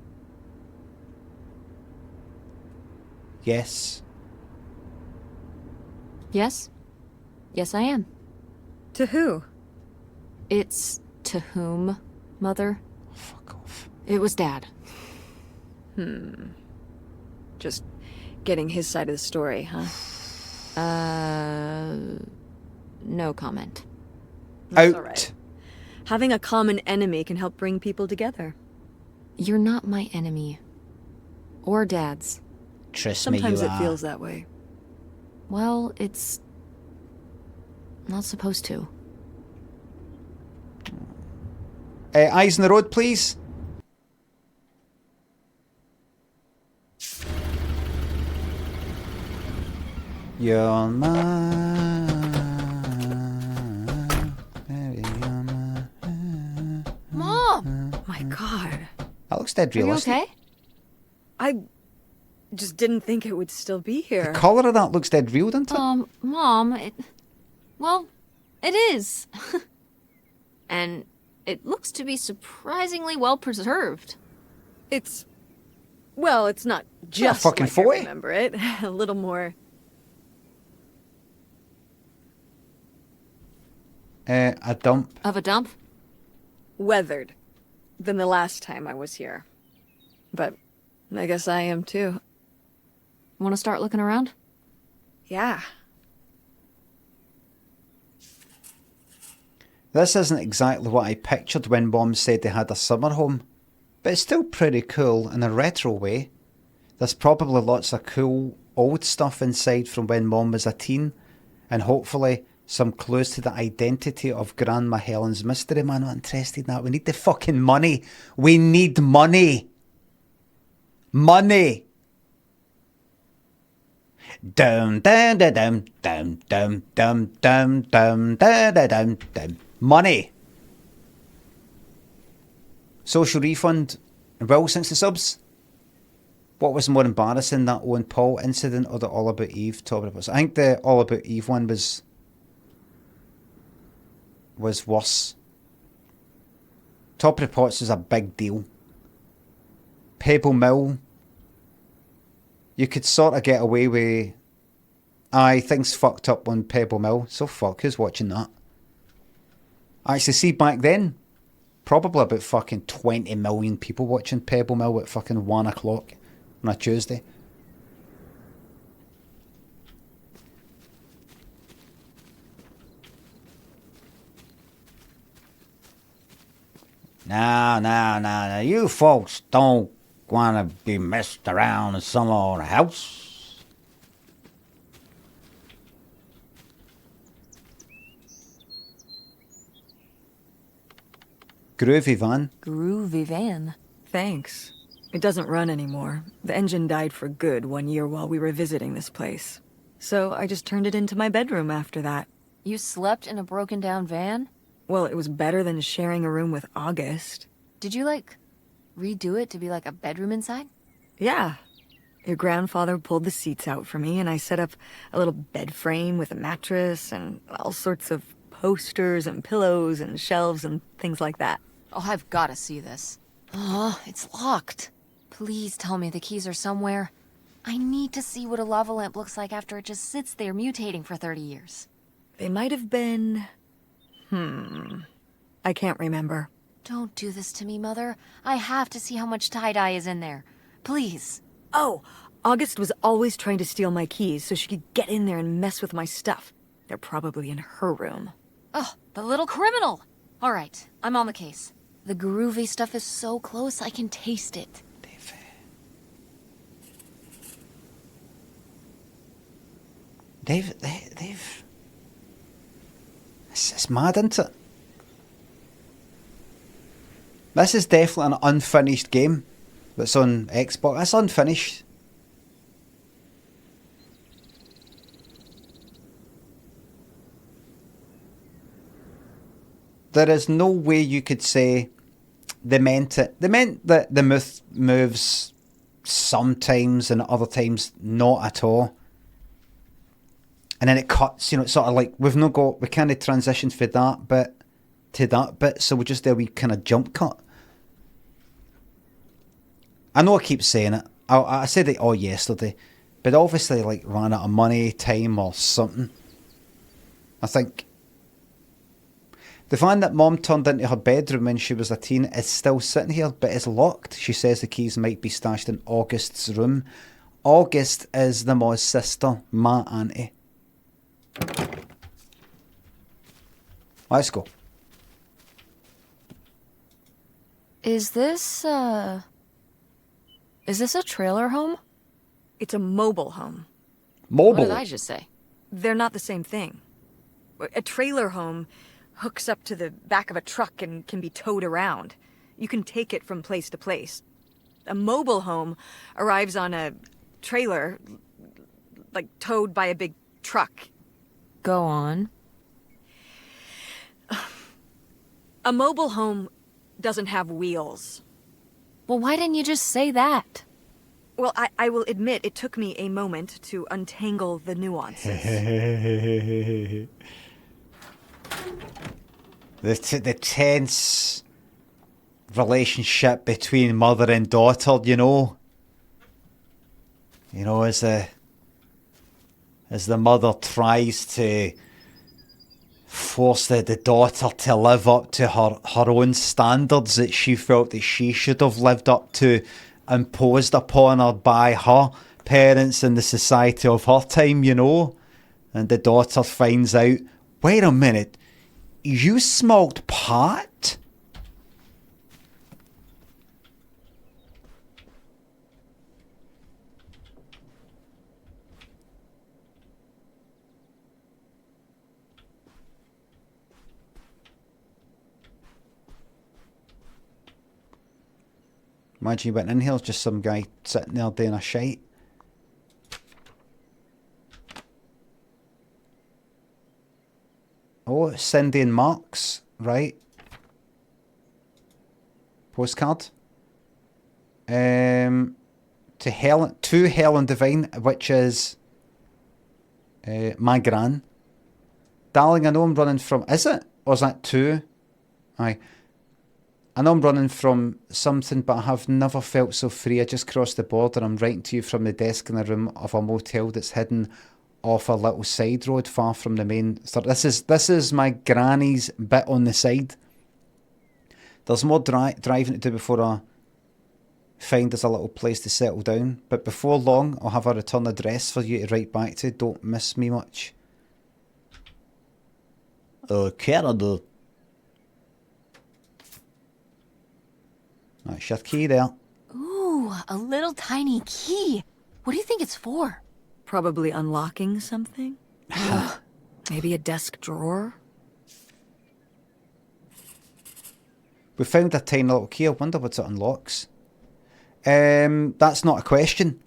A: Yes.
K: Yes? Yes, I am.
J: To who?
K: It's to whom, Mother?
A: Oh, fuck off.
K: It was Dad.
J: Just getting his side of the story, huh?
K: No comment.
J: That's
A: Out.
J: all right. Having a common enemy can help bring people together.
K: You're not my enemy. Or Dad's.
A: Trust me,
J: Sometimes
A: you
J: it
A: are.
J: feels that way.
K: Well, it's not supposed to.
A: Eyes on the road, please. You're mine. Baby, you're mine.
K: Mom!
J: My God.
A: That looks dead
K: Are you
A: realistic.
K: okay?
J: I just didn't think it would still be here.
A: The colour of that looks dead real, doesn't it?
K: Mom, well, it is. And it looks to be surprisingly well preserved.
J: Well, it's not just
A: fucking
J: like
A: 40.
J: I remember it. A little more.
A: A dump.
K: Of a dump?
J: Weathered than the last time I was here. But I guess I am too.
K: Want to start looking around?
J: Yeah.
A: This isn't exactly what I pictured when Mom said they had a summer home, but it's still pretty cool in a retro way. There's probably lots of cool old stuff inside from when Mom was a teen, and hopefully some clues to the identity of Grandma Helen's mystery. Man, I'm not interested in that. We need the fucking money. We need money. Money. Dum dum dum dum dum dum dum dum dum dum dum. Money. Social refund. Will, since the subs. What was more embarrassing, that Owen Paul incident or the All About Eve top reports? I think the All About Eve one was worse. Top reports is a big deal. Pebble Mill, you could sort of get away with, aye, things fucked up on Pebble Mill, so fuck, who's watching that? Actually, see, back then, probably about fucking 20 million people watching Pebble Mill at fucking 1 o'clock on a Tuesday. No. You folks don't want to be messed around in some old house. Groovy van.
J: Groovy van. Thanks. It doesn't run anymore. The engine died for good 1 year while we were visiting this place. So I just turned it into my bedroom after that.
K: You slept in a broken down van?
J: Well, it was better than sharing a room with August.
K: Did you, like, redo it to be like a bedroom inside?
J: Yeah. Your grandfather pulled the seats out for me, and I set up a little bed frame with a mattress and all sorts of posters and pillows and shelves and things like that.
K: Oh, I've got to see this. Oh, it's locked. Please tell me the keys are somewhere. I need to see what a lava lamp looks like after it just sits there mutating for 30 years.
J: They might have been... I can't remember.
K: Don't do this to me, Mother. I have to see how much tie-dye is in there. Please.
J: Oh, August was always trying to steal my keys so she could get in there and mess with my stuff. They're probably in her room.
K: Oh, the little criminal! All right, I'm on the case. The groovy stuff is so close, I can taste it.
A: They've... It's mad, isn't it? This is definitely an unfinished game that's on Xbox. It's unfinished. There is no way you could say they meant it. They meant that the myth moves sometimes and other times not at all. And then it cuts, you know, it's sort of like we kind of transitioned from that bit to that bit, so we just do a wee kind of jump cut. I know I keep saying it. I said it all yesterday, but obviously like ran out of money, time or something. I think the van that Mom turned into her bedroom when she was a teen is still sitting here, but it's locked. She says the keys might be stashed in August's room. August is the Ma's sister, my auntie. Let's go.
K: Is this a trailer home?
J: It's a mobile home.
A: Mobile?
K: What did I just say?
J: They're not the same thing. A trailer home hooks up to the back of a truck and can be towed around. You can take it from place to place. A mobile home arrives on a trailer, like towed by a big truck.
K: Go on.
J: A mobile home doesn't have wheels.
K: Well, why didn't you just say that?
J: Well, I will admit it took me a moment to untangle the nuances.
A: The tense relationship between mother and daughter, you know. You know, as the mother tries to force the daughter to live up to her own standards that she felt that she should have lived up to, imposed upon her by her parents and the society of her time, you know. And the daughter finds out, wait a minute, You smoked pot? Imagine you went in here, it's just some guy sitting there doing a shite. Oh, Cindy and Mark's, right? Postcard. To Helen Devine, which is my gran. Darling, I know I'm running from... Is it? Or is that to? Aye. I know I'm running from something, but I have never felt so free. I just crossed the border. I'm writing to you from the desk in a room of a motel that's hidden off a little side road far from the main. So this is my granny's bit on the side. There's more driving to do before I find us a little place to settle down. But before long, I'll have a return address for you to write back to. Don't miss me much. Canada. That's your key there.
K: Ooh, a little tiny key. What do you think it's for?
J: Probably unlocking something? Maybe a desk drawer?
A: We found a tiny little key. I wonder what it unlocks. That's not a question.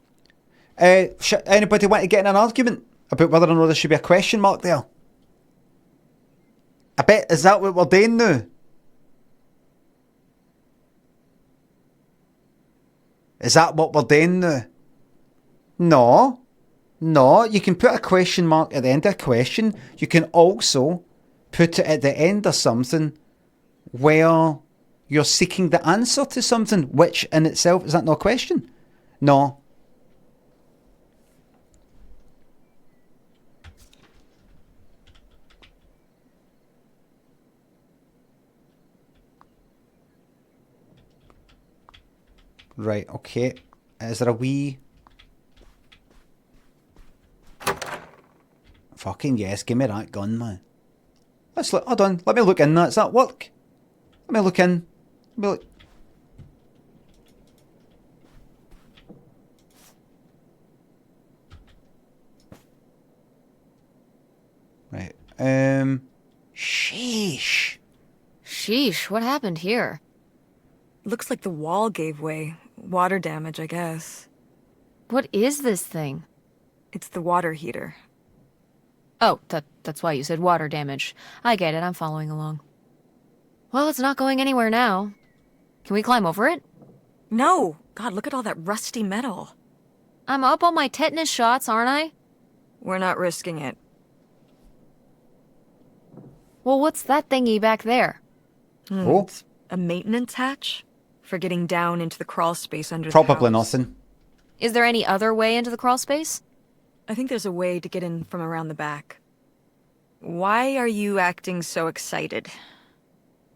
A: Anybody want to get in an argument about whether or not there should be a question mark there? I bet, is that what we're doing now? Is that what we're doing now? No. No, you can put a question mark at the end of a question. You can also put it at the end of something where you're seeking the answer to something, which in itself, is that not a question? No. Right, okay. Is there a wee... Fucking yes, give me that gun, man. Let's look, hold on, let me look in that. Does that work? Let me look in. Let me look. Right, sheesh.
K: Sheesh, what happened here?
J: Looks like the wall gave way. Water damage, I guess.
K: What is this thing?
J: It's the water heater.
K: Oh, that's why you said water damage. I get it, I'm following along. Well, it's not going anywhere now. Can we climb over it?
J: No! God, look at all that rusty metal.
K: I'm up on my tetanus shots, aren't I?
J: We're not risking it.
K: Well, what's that thingy back there?
A: Oh.
J: It's a maintenance hatch? For getting down into the crawl space under the
A: Probably
J: house.
A: nothing.
K: Is there any other way into the crawl space?
J: I think there's a way to get in from around the back. Why are you acting so excited?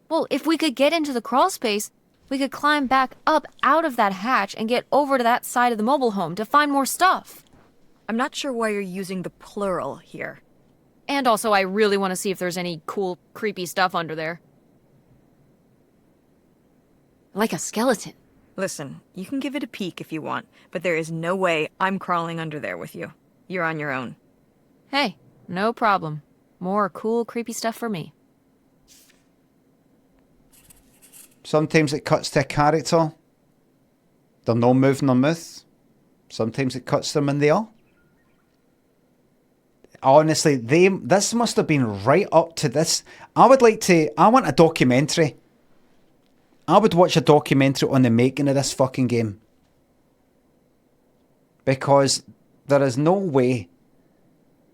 K: Well, if we could get into the crawl space, we could climb back up out of that hatch and get over to that side of the mobile home to find more stuff.
J: I'm not sure why you're using the plural here.
K: And also, I really want to see if there's any cool, creepy stuff under there. Like a skeleton.
J: Listen, you can give it a peek if you want, but there is no way I'm crawling under there with you. You're on your own.
K: Hey, no problem. More cool, creepy stuff for me.
A: Sometimes it cuts to a character. They're not moving their mouth. Sometimes it cuts them in the are. Honestly, this must have been right up to this. I want a documentary. I would watch a documentary on the making of this fucking game. Because there is no way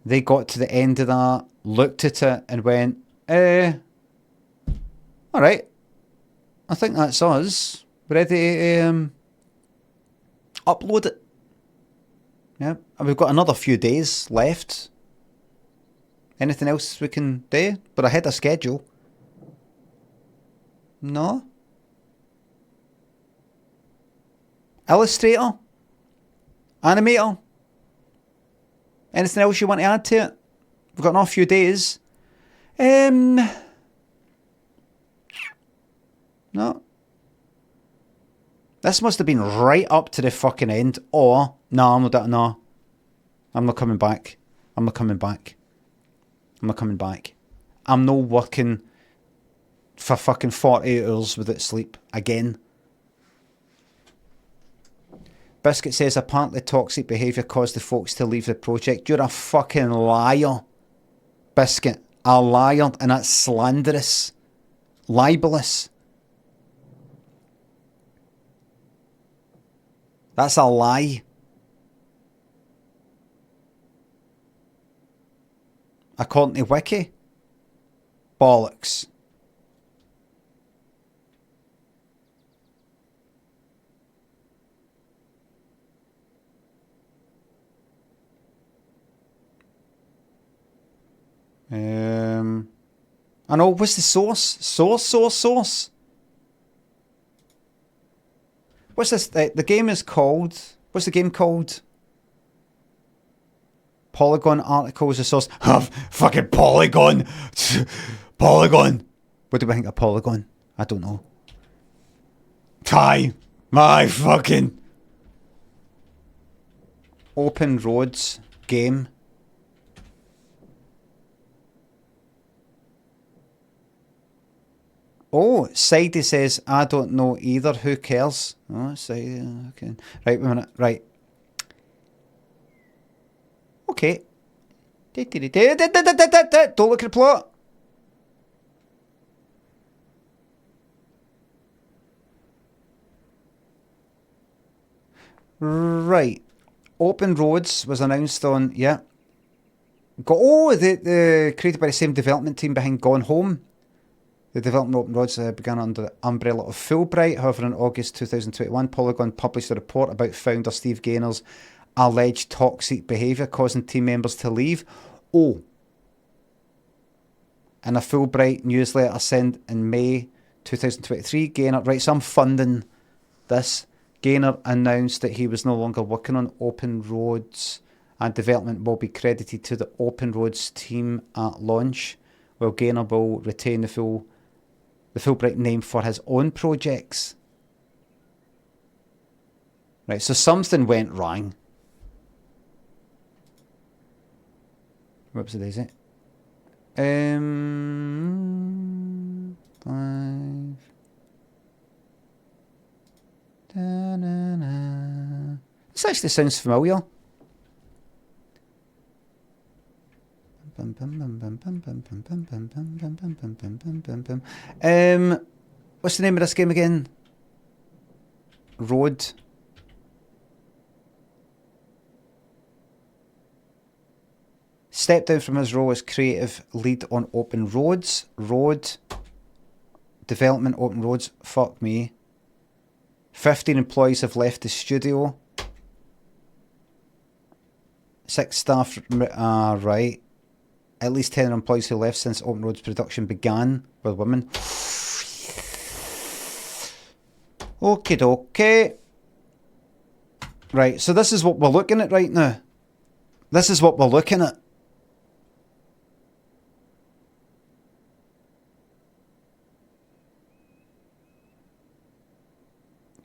A: they got to the end of that, looked at it and went, alright, I think that's us. We're ready to upload it. Yeah, and we've got another few days left. Anything else we can do? But ahead of schedule. No? Illustrator? Animator? Anything else you want to add to it? We've got another few days. No. This must have been right up to the fucking end. Or, no, I'm not coming back. I'm not coming back. I'm not working for fucking 48 hours without sleep again. Biscuit says apparently toxic behaviour caused the folks to leave the project. You're a fucking liar, Biscuit. A liar, and that's slanderous. Libelous. That's a lie. According to Wiki. Bollocks. I know, what's the source? Source? What's this? The game is called... What's the game called? Polygon article is a source. Fucking Polygon! Polygon! What do we think of Polygon? I don't know. My fucking... Open Roads game. Oh, Sidey says, I don't know either. Who cares? Oh, Sidey, okay. Right, wait a minute. Right. Okay. Don't look at the plot. Right. Open Roads was announced on, yeah. The created by the same development team behind Gone Home. The development of Open Roads began under the umbrella of Fulbright. However, in August 2021, Polygon published a report about founder Steve Gaynor's alleged toxic behaviour causing team members to leave. In a Fulbright newsletter sent in May 2023, Gaynor, right, so I'm funding this. Gaynor announced that he was no longer working on Open Roads and development will be credited to the Open Roads team at launch, while Gaynor will retain the Fulbright name for his own projects. Right, so something went wrong. Whoops, it is it. 5. This actually sounds familiar. What's the name of this game again? Road. Stepped down from his role as creative lead on Open Roads. Road. Development Open Roads. Fuck me. 15 employees have left the studio. 6 staff. Right. At least 10 employees who left since Open Roads production began with women. Okie dokie. Right, so this is what we're looking at right now. This is what we're looking at.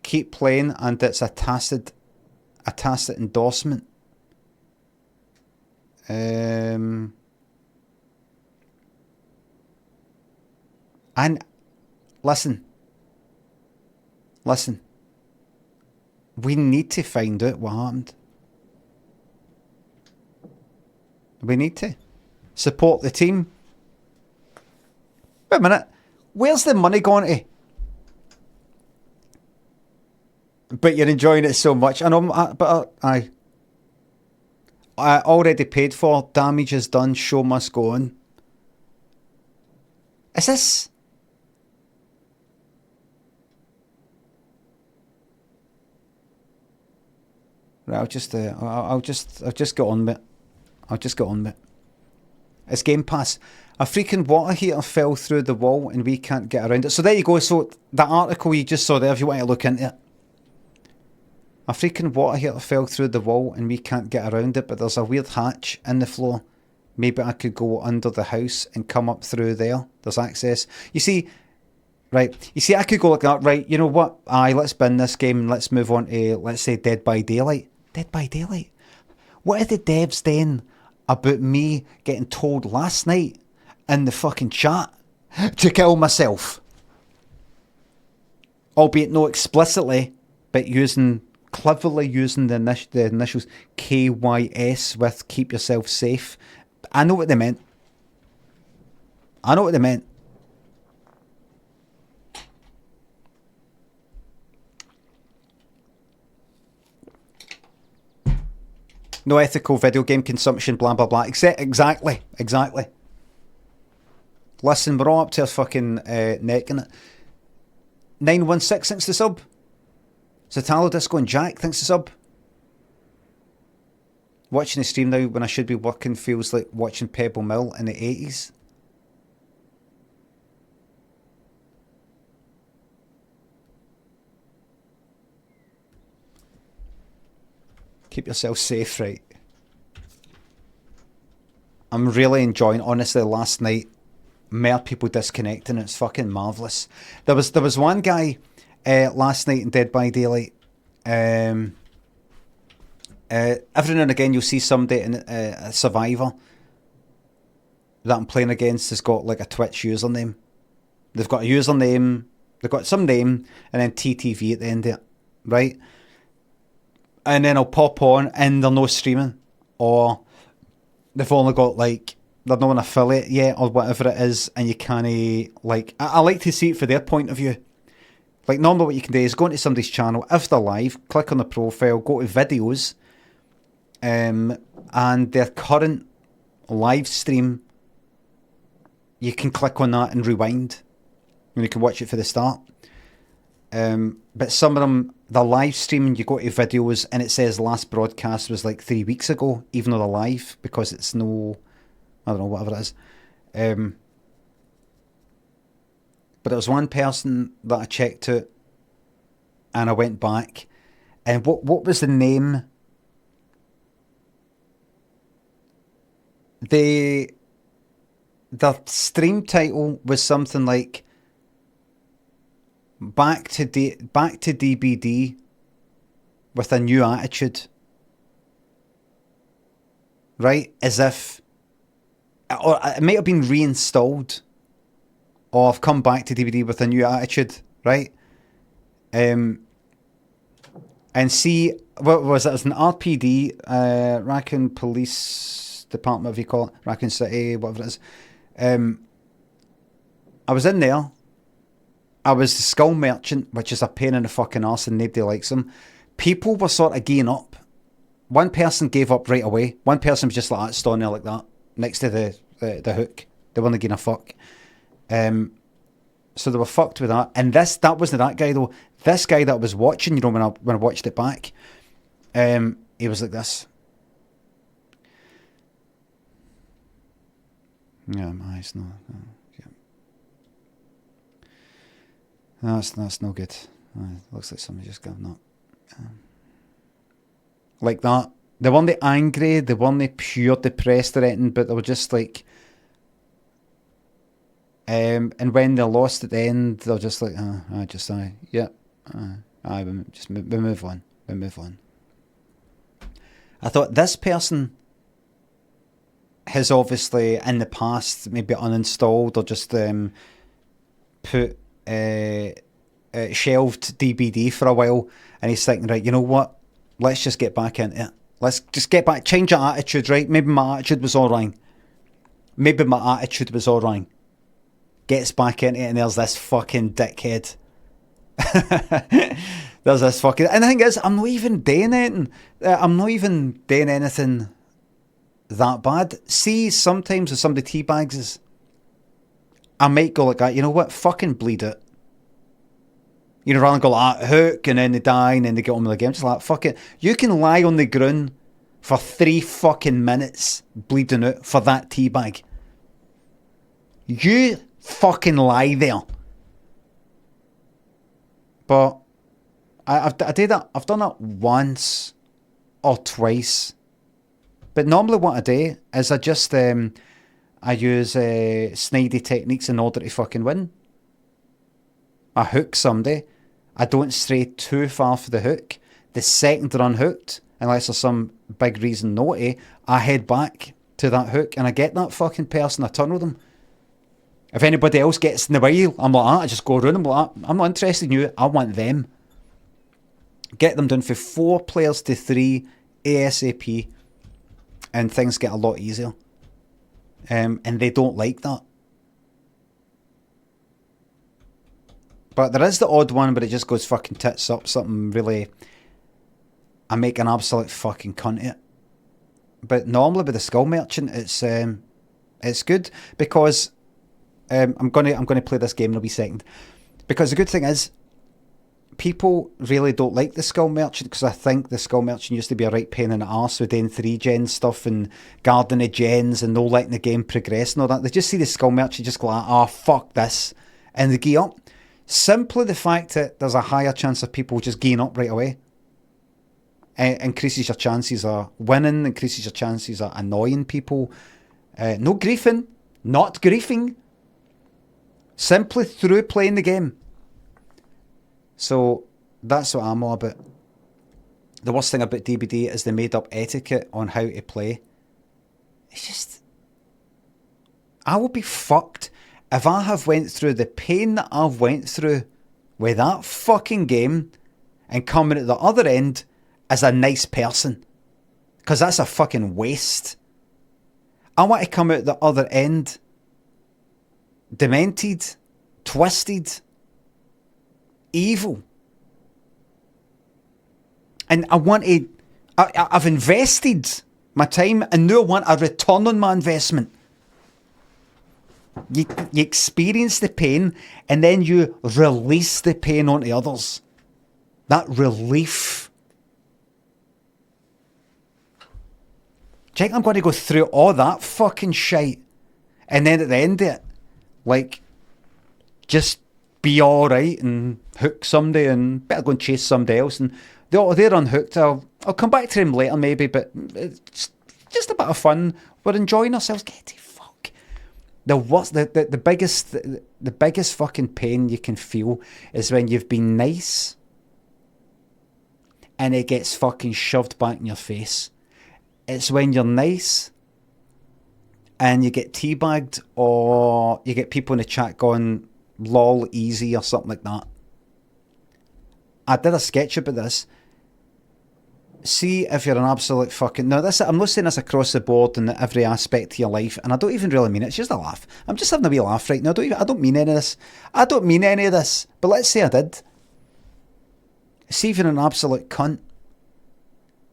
A: Keep playing, and it's a tacit endorsement. And listen, we need to find out what happened. We need to support the team. Wait a minute, where's the money going to? But you're enjoying it so much. I know, I already paid for. Damage is done. Show must go on. Is this? Right, I'll just get on with it. I'll just get on with it. It's Game Pass. A freaking water heater fell through the wall and we can't get around it. So there you go. So that article you just saw there, if you want to look into it. A freaking water heater fell through the wall and we can't get around it, but there's a weird hatch in the floor. Maybe I could go under the house and come up through there. There's access. You see, Right. You see, I could go like that, right, you know what? Aye, let's bin this game and let's move on to, let's say, Dead by Daylight. Dead by Daylight? What are the devs then about me getting told last night in the fucking chat to kill myself? Albeit not explicitly, but cleverly using the initials KYS with keep yourself safe. I know what they meant. No ethical video game consumption, blah, blah, blah. Exactly. Listen, we're all up to our fucking neck in it. 916 thanks to sub. Zatalo Disco and Jack thanks to sub. Watching the stream now when I should be working feels like watching Pebble Mill in the 80s. Keep yourself safe, right? I'm really enjoying, honestly, last night, more people disconnecting. It's fucking marvellous. There was one guy last night in Dead by Daylight. Every now and again you'll see somebody in a survivor that I'm playing against has got like a Twitch username. They've got a username, they've got some name, and then TTV at the end of it, right? And then I'll pop on and they're no streaming, or they've only got like, they're not an affiliate yet or whatever it is, and you can't, like, I like to see it for their point of view. Like, normally what you can do is go into somebody's channel, if they're live, click on the profile, go to videos, and their current live stream, you can click on that and rewind, and you can watch it for the start. But some of them, they're live streaming, you go to videos and it says last broadcast was like 3 weeks ago, even though they're live, because it's no, I don't know, whatever it is. But there was one person that I checked out and I went back, and what was the name? The stream title was something like back to DBD with a new attitude, right? As if, or it might have been reinstalled, or I've come back to DBD with a new attitude, right? And see, what was it? It was an RPD, Raccoon Police Department, if you call it, Raccoon City, whatever it is. I was in there. I was the skull merchant, which is a pain in the fucking arse and nobody likes him. People were sort of giving up. One person gave up right away. One person was just like that, standing there like that, next to the hook. They weren't giving a fuck. So they were fucked with that. And that wasn't that guy though. This guy that I was watching, you know, when I watched it back, he was like this. Yeah, my eyes, no. That's no good. Looks like somebody just got up. Like that. They weren't angry, they weren't pure depressed or anything, but they were just like, and when they lost at the end, they were just like, we move on. I thought this person has obviously in the past maybe uninstalled or just put shelved DBD for a while, and he's thinking, right, you know what, let's just get back into it, let's just get back, change our attitude, right? Maybe my attitude was all wrong, gets back into it, and there's this fucking dickhead. There's this fucking, and the thing is, I'm not even doing anything that bad. See, sometimes if somebody teabags us, I might go like that, you know what, fucking bleed it. You know, rather than go like that, hook, and then they die, and then they get on with the game. Just like, fuck it. You can lie on the ground for 3 fucking minutes bleeding out for that teabag. You fucking lie there. But I did that. I've done that once or twice. But normally what I do is I just I use snidey techniques in order to fucking win. I hook somebody, I don't stray too far for the hook. The second they're unhooked, unless there's some big reason naughty, I head back to that hook and I get that fucking person, I tunnel them. If anybody else gets in the way, I'm like, I just go around them like, I'm not interested in you, I want them. Get them down from 4 players to 3 ASAP, and things get a lot easier. And they don't like that. But there is the odd one where it just goes fucking tits up, something really, I make an absolute fucking cunt of it. But normally with the Skull Merchant, it's good because I'm gonna play this game in a wee second. Because the good thing is, people really don't like the Skull Merchant because I think the Skull Merchant used to be a right pain in the arse with doing 3-gen stuff and guarding the gens and no letting the game progress and all that. They just see the Skull Merchant just go like, oh fuck this, and they gear up. Simply the fact that there's a higher chance of people just geeing up right away increases your chances of winning, increases your chances of annoying people. No griefing, not griefing. Simply through playing the game. So that's what I'm all about. The worst thing about DBD is they made up etiquette on how to play. It's just, I will be fucked if I have went through the pain that I've went through with that fucking game and coming at the other end as a nice person. Because that's a fucking waste. I want to come out the other end demented, twisted, evil. And I want to, I've invested my time and now I want a return on my investment. You experience the pain and then you release the pain onto others. That relief. Check, I'm going to go through all that fucking shite and then at the end of it, like, just be alright and hook somebody and better go and chase somebody else and they're unhooked. I'll come back to them later maybe, but it's just a bit of fun. We're enjoying ourselves. Get to fuck. The biggest fucking pain you can feel is when you've been nice and it gets fucking shoved back in your face. It's when you're nice and you get teabagged or you get people in the chat going lol easy or something like that. I did a sketch about this. See if you're an absolute fucking... No, I'm not saying this across the board in every aspect of your life, and I don't even really mean it. It's just a laugh. I'm just having a wee laugh right now. I don't mean any of this. I don't mean any of this. But let's say I did. See if you're an absolute cunt.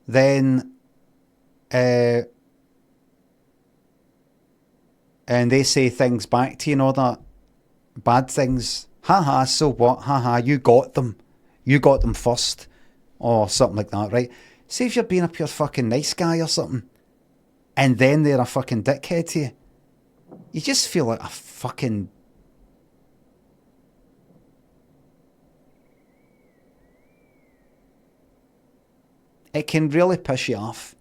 A: Then... and they say things back to you and all that. Bad things. Haha, so what? Haha, you got them. You got them first. Or something like that, right? See if you're being a pure fucking nice guy or something. And then they're a fucking dickhead to you. You just feel like a fucking... It can really piss you off.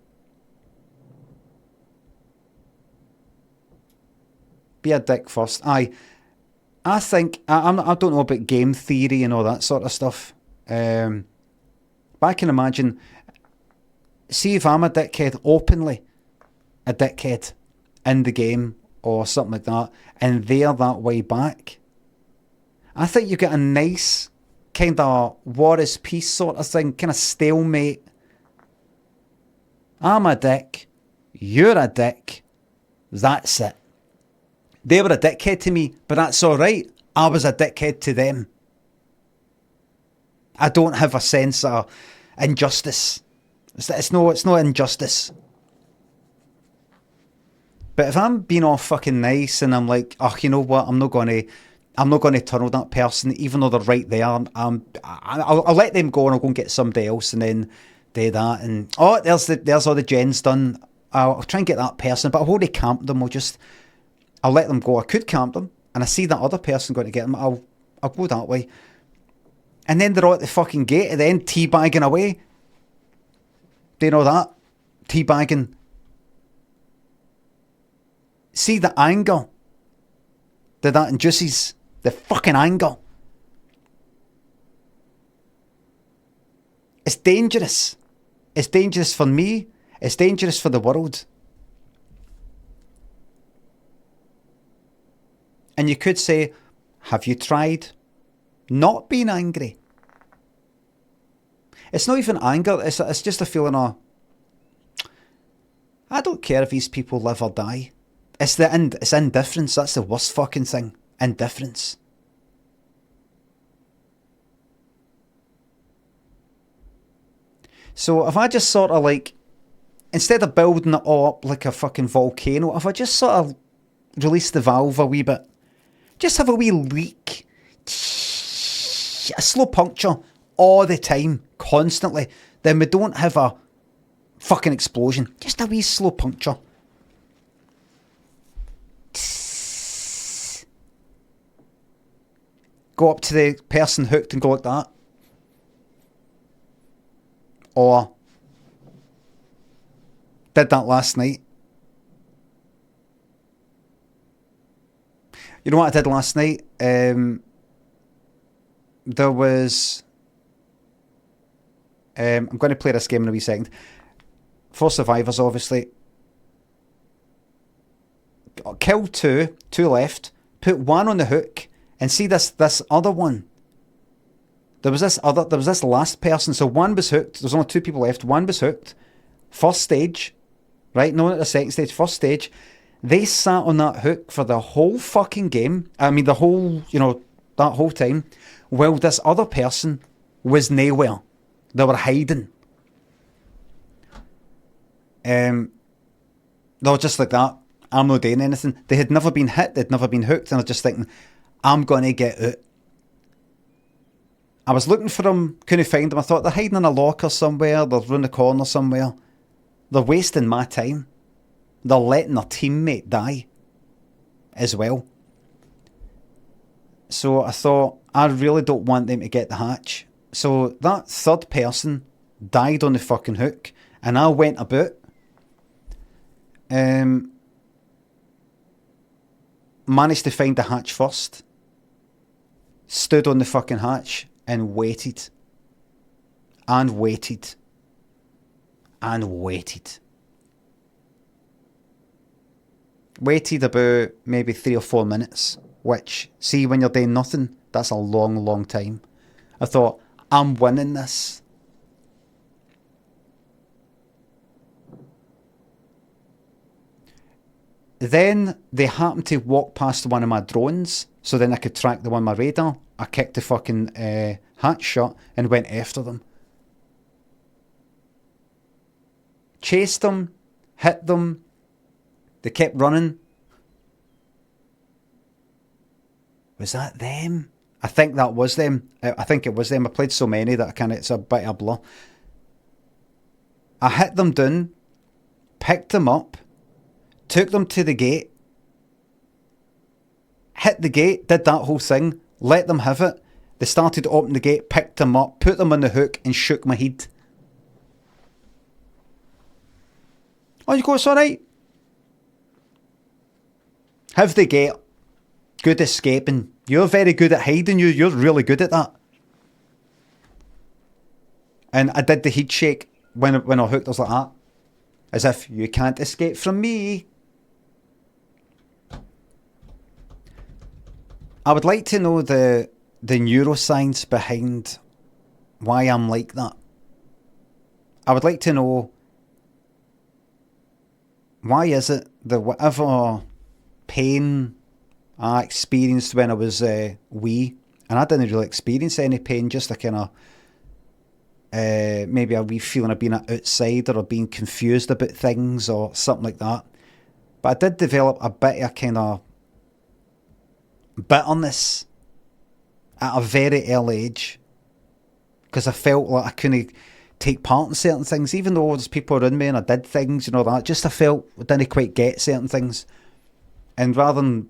A: Be a dick first. I think... I don't know about game theory and all that sort of stuff. But I can imagine... See if I'm a dickhead, openly a dickhead in the game or something like that, and they're that way back. I think you get a nice kind of war is peace sort of thing, kind of stalemate. I'm a dick, you're a dick, that's it. They were a dickhead to me, but that's alright. I was a dickhead to them. I don't have a sense of injustice. It's no injustice. But if I'm being all fucking nice and I'm like, oh, you know what, I'm not going to tunnel that person, even though they're right there. I'll let them go and I'll go and get somebody else and then do that. And there's all the gens done. I'll try and get that person, but I've already camped them. I'll let them go. I could camp them, and I see that other person going to get them. I'll go that way. And then they're all at the fucking gate at the end, teabagging away. Do you know that? Teabagging. See the anger that induces, the fucking anger. It's dangerous. It's dangerous for me. It's dangerous for the world. And you could say, have you tried not being angry? It's not even anger. It's just a feeling of, I don't care if these people live or die. It's indifference. That's the worst fucking thing. Indifference. So if I just sort of like, instead of building it all up like a fucking volcano, if I just sort of release the valve a wee bit, just have a wee leak, a slow puncture all the time, constantly, then we don't have a fucking explosion. Just a wee slow puncture. Go up to the person hooked and go like that. Or did that last night. You know what I did last night? There was... I'm going to play this game in a wee second. 4 survivors, obviously. Killed two left, put one on the hook, and see this other one. There was this last person, so one was hooked. There's only 2 people left. One was hooked. First stage, right? No, not the second stage. First stage. They sat on that hook for the whole fucking game. I mean, the whole, that whole time. While this other person was nowhere. They were hiding. They were just like that. I'm not doing anything. They had never been hit. They'd never been hooked. And they're just thinking, I'm going to get out. I was looking for them, couldn't find them. I thought they're hiding in a locker somewhere. They're around the corner somewhere. They're wasting my time. They're letting their teammate die as well. So I thought, I really don't want them to get the hatch. So that third person died on the fucking hook. And I went about. Managed to find the hatch first. Stood on the fucking hatch. And waited. And waited. And waited. Waited about maybe 3 or 4 minutes. Which, see, when you're doing nothing, that's a long, long time. I thought, I'm winning this. Then they happened to walk past one of my drones. So then I could track the one on my radar. I kicked the fucking hatch shut and went after them. Chased them, hit them. They kept running. Was that them? I think that was them. I think it was them. I played so many that it's a bit of a blur. I hit them down, picked them up, took them to the gate, hit the gate, did that whole thing, let them have it. They started to open the gate, picked them up, put them on the hook and shook my head. Oh, you go, it's alright. Have the gate. Good escaping. You're very good at hiding. You're really good at that. And I did the head shake when I hooked. I was like that. As if you can't escape from me. I would like to know the neuroscience behind why I'm like that. I would like to know, why is it that whatever pain I experienced when I was wee, and I didn't really experience any pain, just a kind of maybe a wee feeling of being an outsider or being confused about things or something like that. But I did develop a bit of kind of bitterness at a very early age, because I felt like I couldn't take part in certain things, even though there's people around me and I did things, that. Just I felt I didn't quite get certain things. And rather than,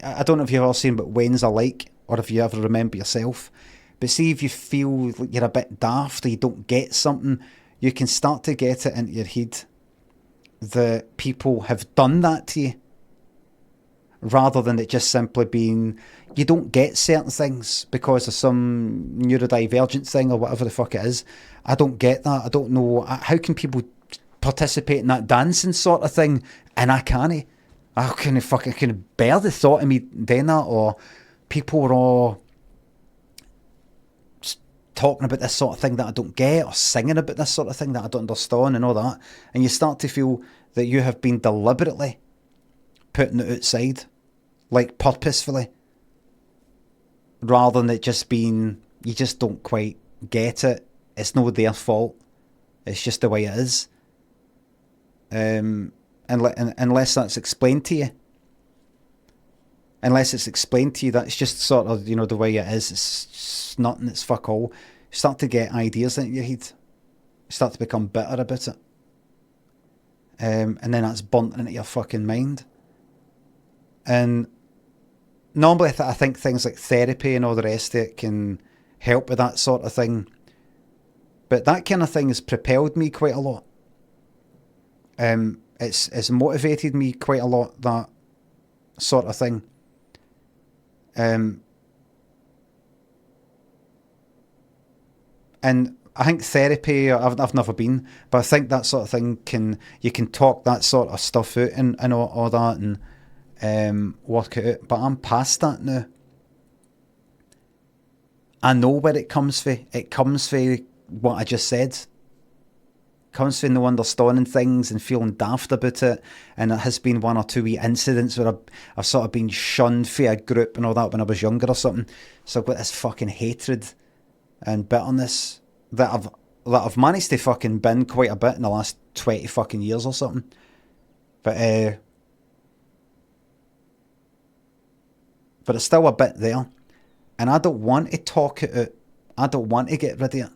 A: I don't know if you've ever seen what Wayne's are like, or if you ever remember yourself, but see if you feel like you're a bit daft or you don't get something, you can start to get it into your head that people have done that to you. rather than it just simply being you don't get certain things because of some neurodivergent thing or whatever the fuck it is. I don't get that. I don't know. How can people participate in that dancing sort of thing and I can't? I can bear the thought of me doing that, or people were all talking about this sort of thing that I don't get, or singing about this sort of thing that I don't understand and all that, and you start to feel that you have been deliberately putting it outside, like purposefully, rather than it just being, you just don't quite get it. It's not their fault. It's just the way it is. Unless that's explained to you. Unless it's explained to you, that's just sort of, you know, the way it is. It's just nothing, it's fuck all. You start to get ideas into your head. You start to become bitter about it. And then that's burnt into your fucking mind. And normally I think things like therapy and all the rest of it can help with that sort of thing. But that kind of thing has propelled me quite a lot. It's motivated me quite a lot, that sort of thing. And I think therapy, I've never been, but I think that sort of thing you can talk that sort of stuff out and all that and work it out. But I'm past that now. I know where it comes from. It comes from what I just said. Comes from no understanding things and feeling daft about it, and it has been one or two wee incidents where I've sort of been shunned for a group and all that when I was younger or something. So I've got this fucking hatred and bitterness that I've managed to fucking bin quite a bit in the last 20 fucking years or something. But it's still a bit there, and I don't want to talk it out. I don't want to get rid of it.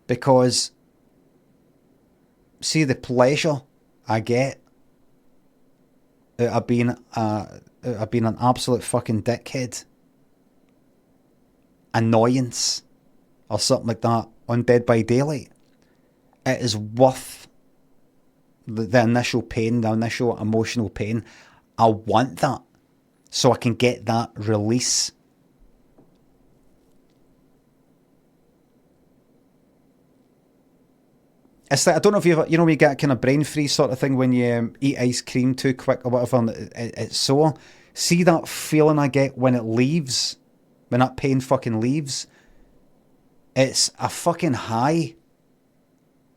A: Because, see, the pleasure I get out of being an absolute fucking dickhead, annoyance, or something like that on Dead by Daylight, it is worth the initial pain, the initial emotional pain. I want that, so I can get that release. It's like, I don't know if you've, you know, when you get kind of brain freeze sort of thing when you eat ice cream too quick or whatever, and it's sore. See that feeling I get when it leaves, when that pain fucking leaves? It's a fucking high.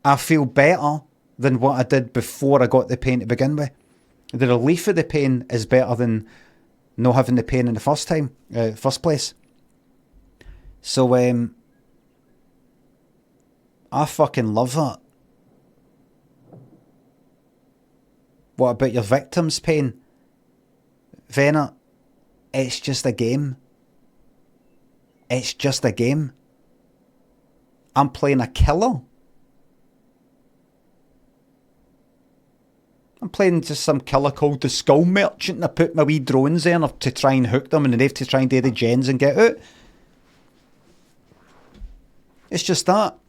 A: I feel better than what I did before I got the pain to begin with. The relief of the pain is better than not having the pain in the first place. So, I fucking love that. What about your victim's pain? Venna, it's just a game. It's just a game. I'm playing a killer. I'm playing just some killer called the Skull Merchant, and I put my wee drones in to try and hook them, and they have to try and do the gens and get out. It's just that.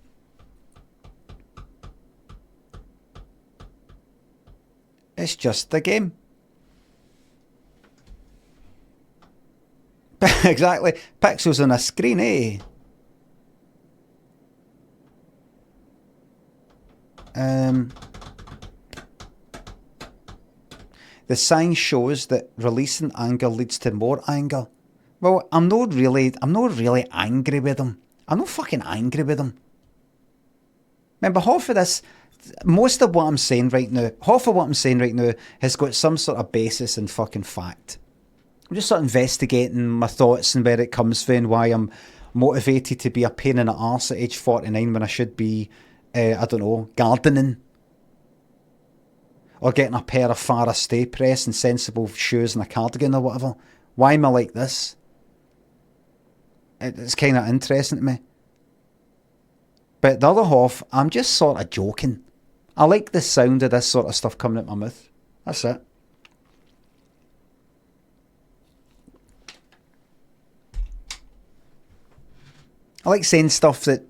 A: It's just the game. Exactly. Pixels on a screen, eh? The sign shows that releasing anger leads to more anger. Well, I'm not really angry with them. I'm not fucking angry with them. Remember, half of this, most of what I'm saying right now, has got some sort of basis in fucking fact. I'm just sort of investigating my thoughts and where it comes from and why I'm motivated to be a pain in the arse at age 49 when I should be, I don't know, gardening. Or getting a pair of Farrah Stay Press and sensible shoes and a cardigan or whatever. Why am I like this? It's kind of interesting to me. But the other half, I'm just sort of joking. I like the sound of this sort of stuff coming out my mouth. That's it. I like saying stuff that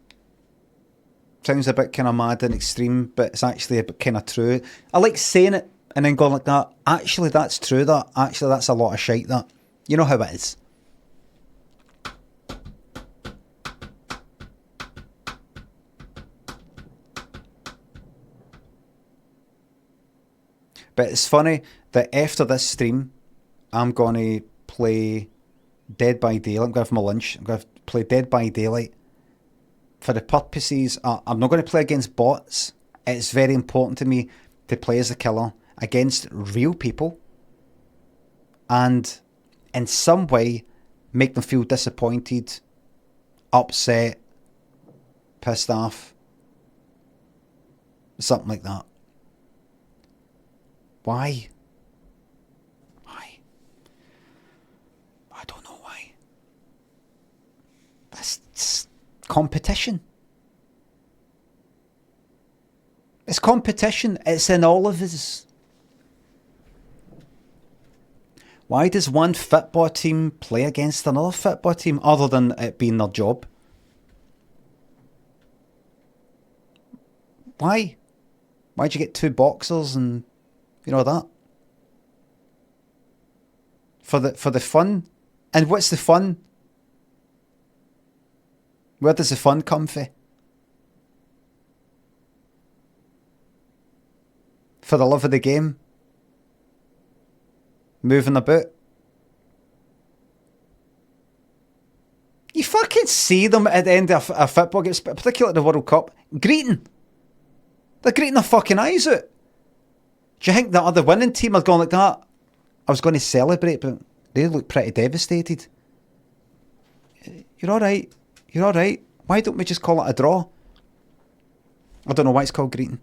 A: sounds a bit kind of mad and extreme, but it's actually a bit kind of true. I like saying it and then going like that. Actually, that's true. That actually, that's a lot of shite. That, you know how it is. But it's funny that after this stream, I'm going to play Dead by Daylight. I'm going for my lunch. I'm going to play Dead by Daylight. For the purposes, I'm not going to play against bots. It's very important to me to play as a killer against real people. And in some way, make them feel disappointed, upset, pissed off. Something like that. Why? Why? I don't know why. It's competition. It's competition. It's in all of us. Why does one football team play against another football team other than it being their job? Why? Why'd you get two boxers and you know that? For the fun. And what's the fun? Where does the fun come from? For the love of the game. Moving about. You fucking see them at the end of a football game, particularly the World Cup, greeting. They're greeting their fucking eyes out. Do you think the other winning team are going like that? I was going to celebrate, but they look pretty devastated. You're alright. You're alright. Why don't we just call it a draw? I don't know why it's called greeting.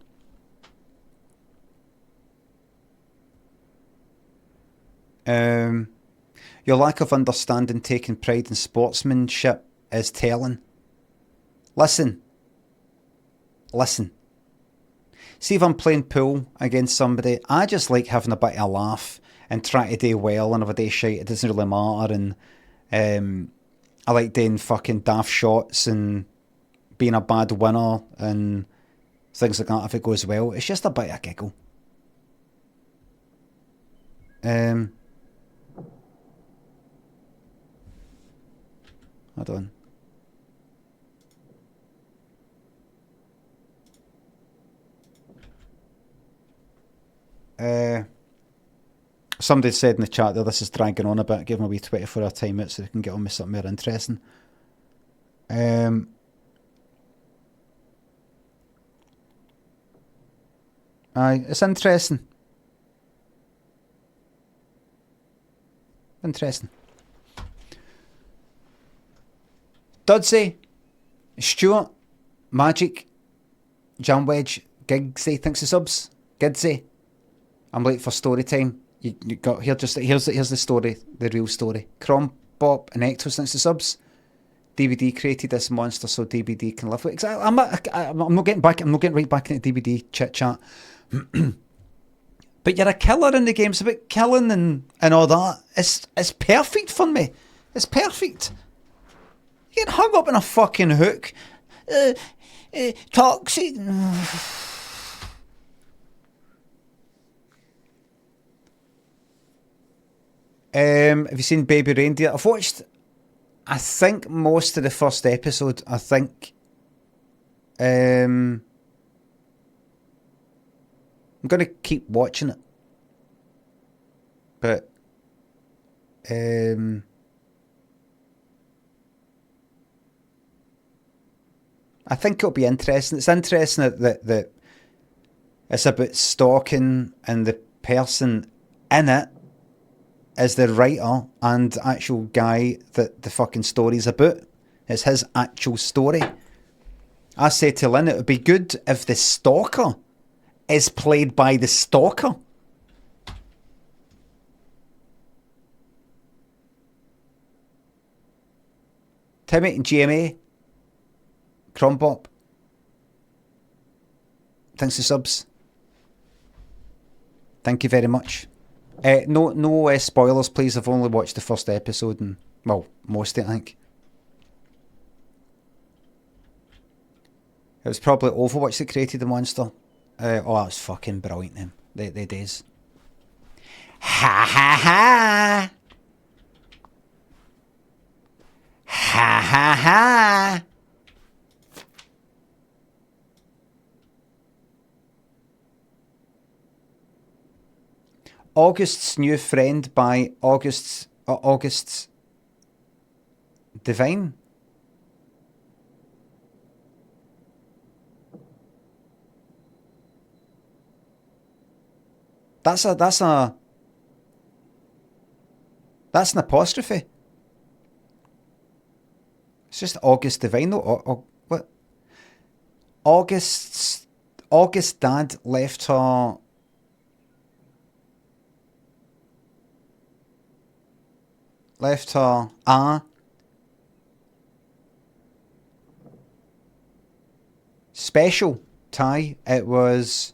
A: Your lack of understanding, taking pride in sportsmanship is telling. Listen. See, if I'm playing pool against somebody, I just like having a bit of a laugh and trying to do well, and if I do shite, it doesn't really matter, and I like doing fucking daft shots and being a bad winner and things like that if it goes well. It's just a bit of a giggle. Hold on. Somebody said in the chat that this is dragging on a bit. Give them a wee 24-hour timeout so they can get on with something more interesting. Aye, it's interesting. Interesting. Dudsy, Stuart, Magic, Jam Wedge, Gigsy, thanks for subs. Gidsy, I'm late for story time. You got here. Here's the story, the real story. Crombop and Ectos, thanks for subs. DVD created this monster so DVD can live with. Exactly. I'm not getting back. I'm not getting right back into DVD chit chat. But you're a killer in the game. It's about killing and all that. It's perfect for me. It's perfect. You get hung up in a fucking hook. Toxic. Have you seen Baby Reindeer? I've watched, I think, most of the first episode. I think. I'm going to keep watching it. But. I think it'll be interesting. It's interesting that it's about stalking and the person in it is the writer and actual guy that the fucking story's about. It's his actual story. I say to Lynn, it would be good if the stalker is played by the stalker. Timmy and GMA. Crombop. Thanks for subs. Thank you very much. No spoilers, please. I've only watched the first episode and, well, most of it, I think. It was probably Overwatch that created the monster. Oh, that was fucking brilliant, them. The days. Ha ha ha. Ha ha ha. August's New Friend by August's Divine. That's an apostrophe. It's just August Divine though. What? August's dad left her. Left her a special tie. It was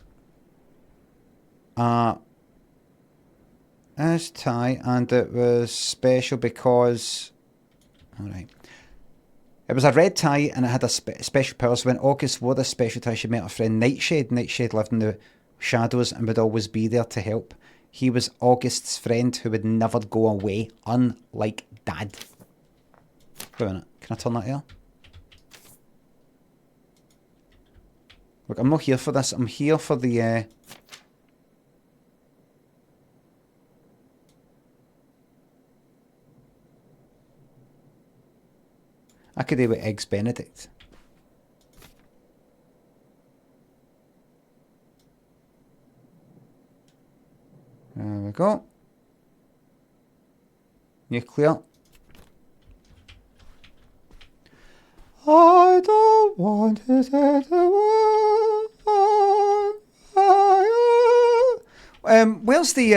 A: as tie, and it was special because, all right, it was a red tie and it had a special pearl. So when August wore this special tie, she met her friend Nightshade. Nightshade lived in the shadows and would always be there to help. He was August's friend who would never go away, unlike Dad. Wait a minute, can I turn that here? Look, I'm not here for this. I'm here for the... I could do with Eggs Benedict. There we go. Nuclear. I don't want to set the world on fire. Where's the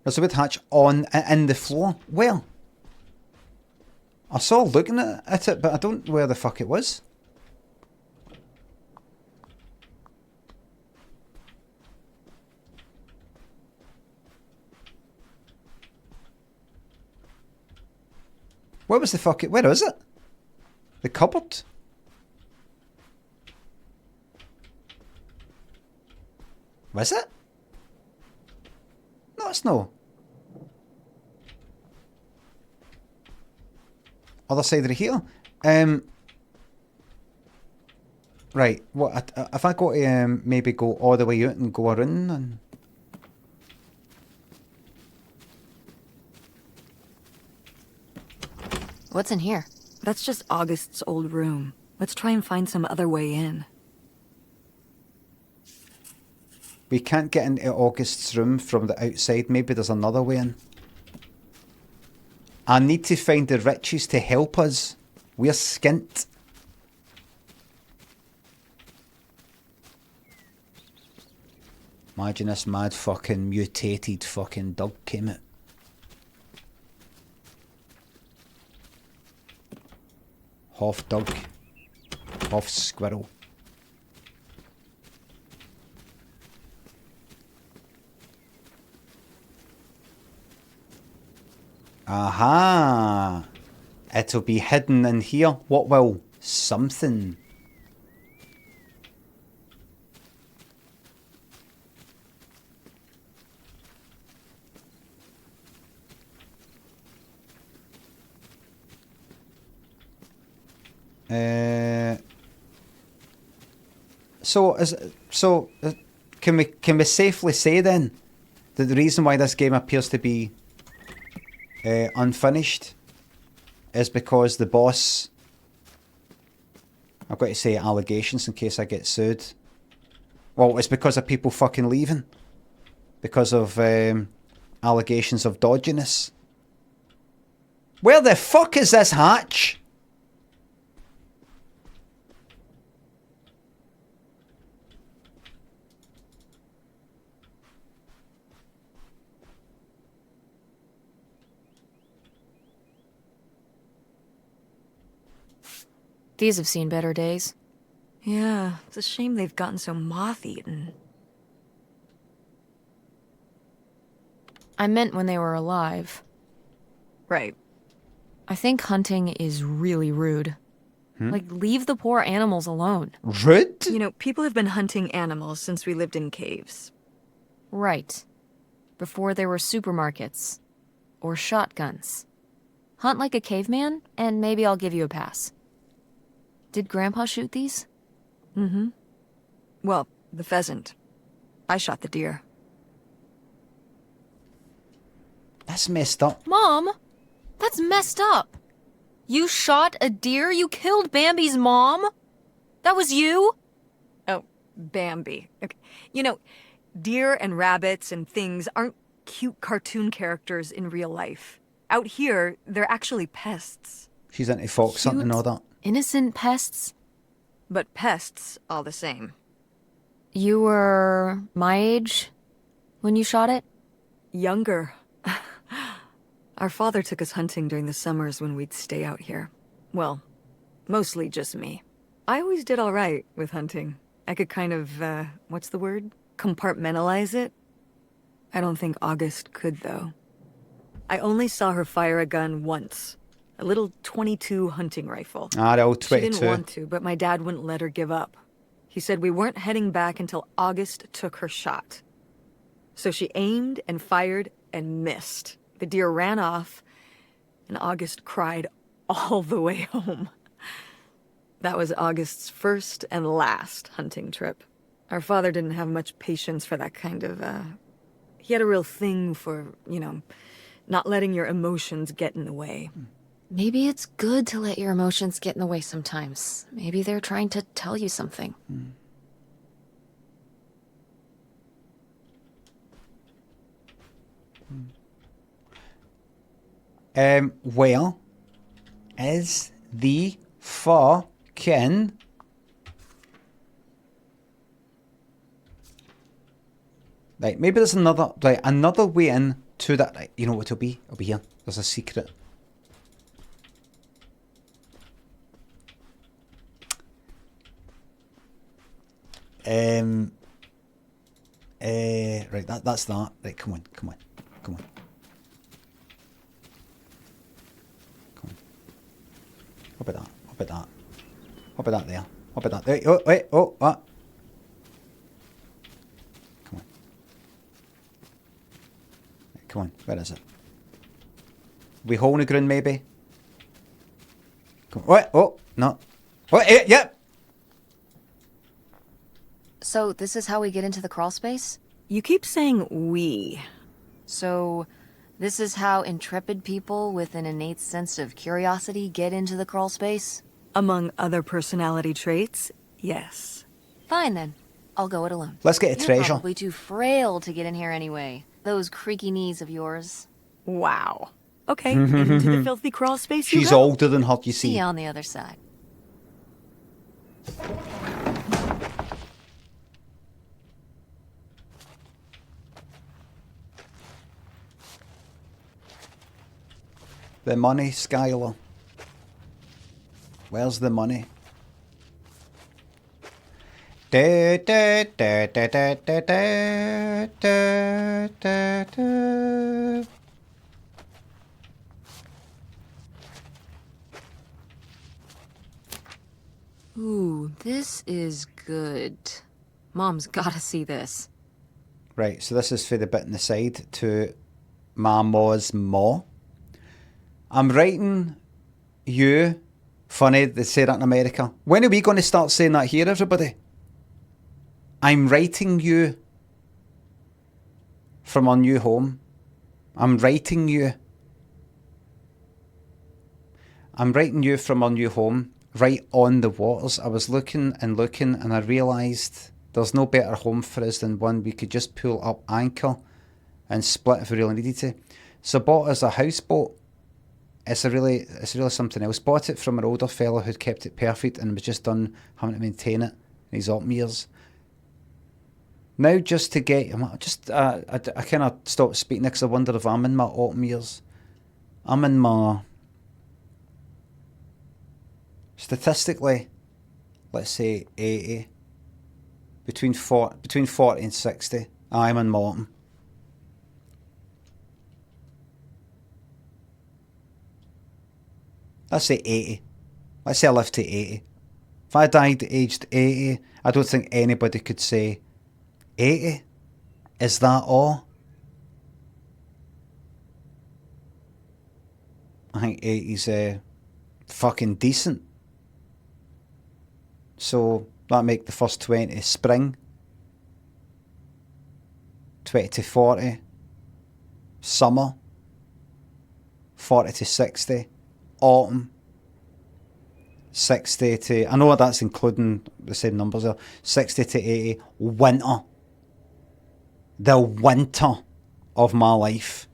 A: there's a wood hatch on in the floor. Where? I saw looking at it, but I don't know where the fuck it was. Where was the fuck it? Where is it? The cupboard? Was it? No, it's no. Other side of here. Right. What? If I go to maybe go all the way out and go around and.
K: What's in here?
J: That's just August's old room. Let's try and find some other way in.
A: We can't get into August's room from the outside. Maybe there's another way in. I need to find the riches to help us. We're skint. Imagine this mad fucking mutated fucking dog came out. Half dog, half squirrel. Aha! It'll be hidden in here. What will? Something. Can we safely say then that the reason why this game appears to be unfinished is because the boss, I've got to say allegations in case I get sued. Well, it's because of people fucking leaving. Because of allegations of dodginess. Where the fuck is this hatch?
K: These have seen better days.
J: Yeah, it's a shame they've gotten so moth-eaten.
K: I meant when they were alive.
J: Right.
K: I think hunting is really rude. Like, leave the poor animals alone.
A: Rude?
J: You know, people have been hunting animals since we lived in caves.
K: Right. Before there were supermarkets. Or shotguns. Hunt like a caveman, and maybe I'll give you a pass. Did Grandpa shoot these?
J: Mm-hmm. Well, the pheasant. I shot the deer.
A: That's messed up.
K: Mom! That's messed up! You shot a deer? You killed Bambi's mom? That was you?
J: Oh, Bambi. Okay. You know, deer and rabbits and things aren't cute cartoon characters in real life. Out here, they're actually pests.
A: She's into fox hunting and all that.
K: Innocent pests?
J: But pests all the same.
K: You were my age when you shot it?
J: Younger. Our father took us hunting during the summers when we'd stay out here. Well, mostly just me. I always did all right with hunting. I could kind of, what's the word? Compartmentalize it. I don't think August could, though. I only saw her fire a gun once. A little .22 hunting rifle.
A: Ah, the old
J: She
A: 22.
J: didn't want to, but my dad wouldn't let her give up. He said we weren't heading back until August took her shot. So she aimed and fired and missed. The deer ran off, and August cried all the way home. That was August's first and last hunting trip. Our father didn't have much patience for that kind of, He had a real thing for, you know, not letting your emotions get in the way.
K: Maybe it's good to let your emotions get in the way sometimes. Maybe they're trying to tell you something.
A: Where is the fucking... Right, maybe there's another way in to that. Right, you know what it'll be? It'll be here. There's a secret. Right, that's that. Right, come on. What about that there? What about that there? Oh, wait, oh, what? Come on, where is it? We hole in the ground, maybe? Come on. What? Oh, no. What? Yep!
K: So this is how we get into the crawl space?
J: You keep saying we.
K: So this is how intrepid people with an innate sense of curiosity get into the crawl space?
J: Among other personality traits, yes.
K: Fine then. I'll go it alone.
A: Let's get a
K: You're
A: treasure.
K: probably too frail to get in here anyway. Those creaky knees of yours.
J: Wow. Okay, into the filthy crawl space you
A: She's
J: go.
A: older than her, you
K: See
A: see.
K: you on the other side.
A: The money, Skylar. Where's the money? Da, da, da, da, da, da, da, da, da, da.
K: Ooh, this is good. Mom's gotta see this.
A: Right, so this is for the bit in the side to my ma's ma. I'm writing you, funny they say that in America. When are we going to start saying that here, everybody? I'm writing you from our new home. I'm writing you. I'm writing you from our new home, right on the waters. I was looking and I realised there's no better home for us than one we could just pull up anchor and split if we really needed to. So I bought us a houseboat. It's really something else. Bought it from an older fella who'd kept it perfect and was just done having to maintain it in his autumn years. Now just to get, I kind of stopped speaking because I wonder if I'm in my autumn years. I'm in my, statistically, let's say 80, between 40 and 60. I'm in my autumn. Let's say 80. Let's say I live to 80. If I died aged 80, I don't think anybody could say 80. Is that all? I think 80's fucking decent. So that make the first 20 spring, 20 to 40 summer, 40 to 60 autumn, 60 to, I know that's including the same numbers there, 60 to 80 winter. The winter of my life.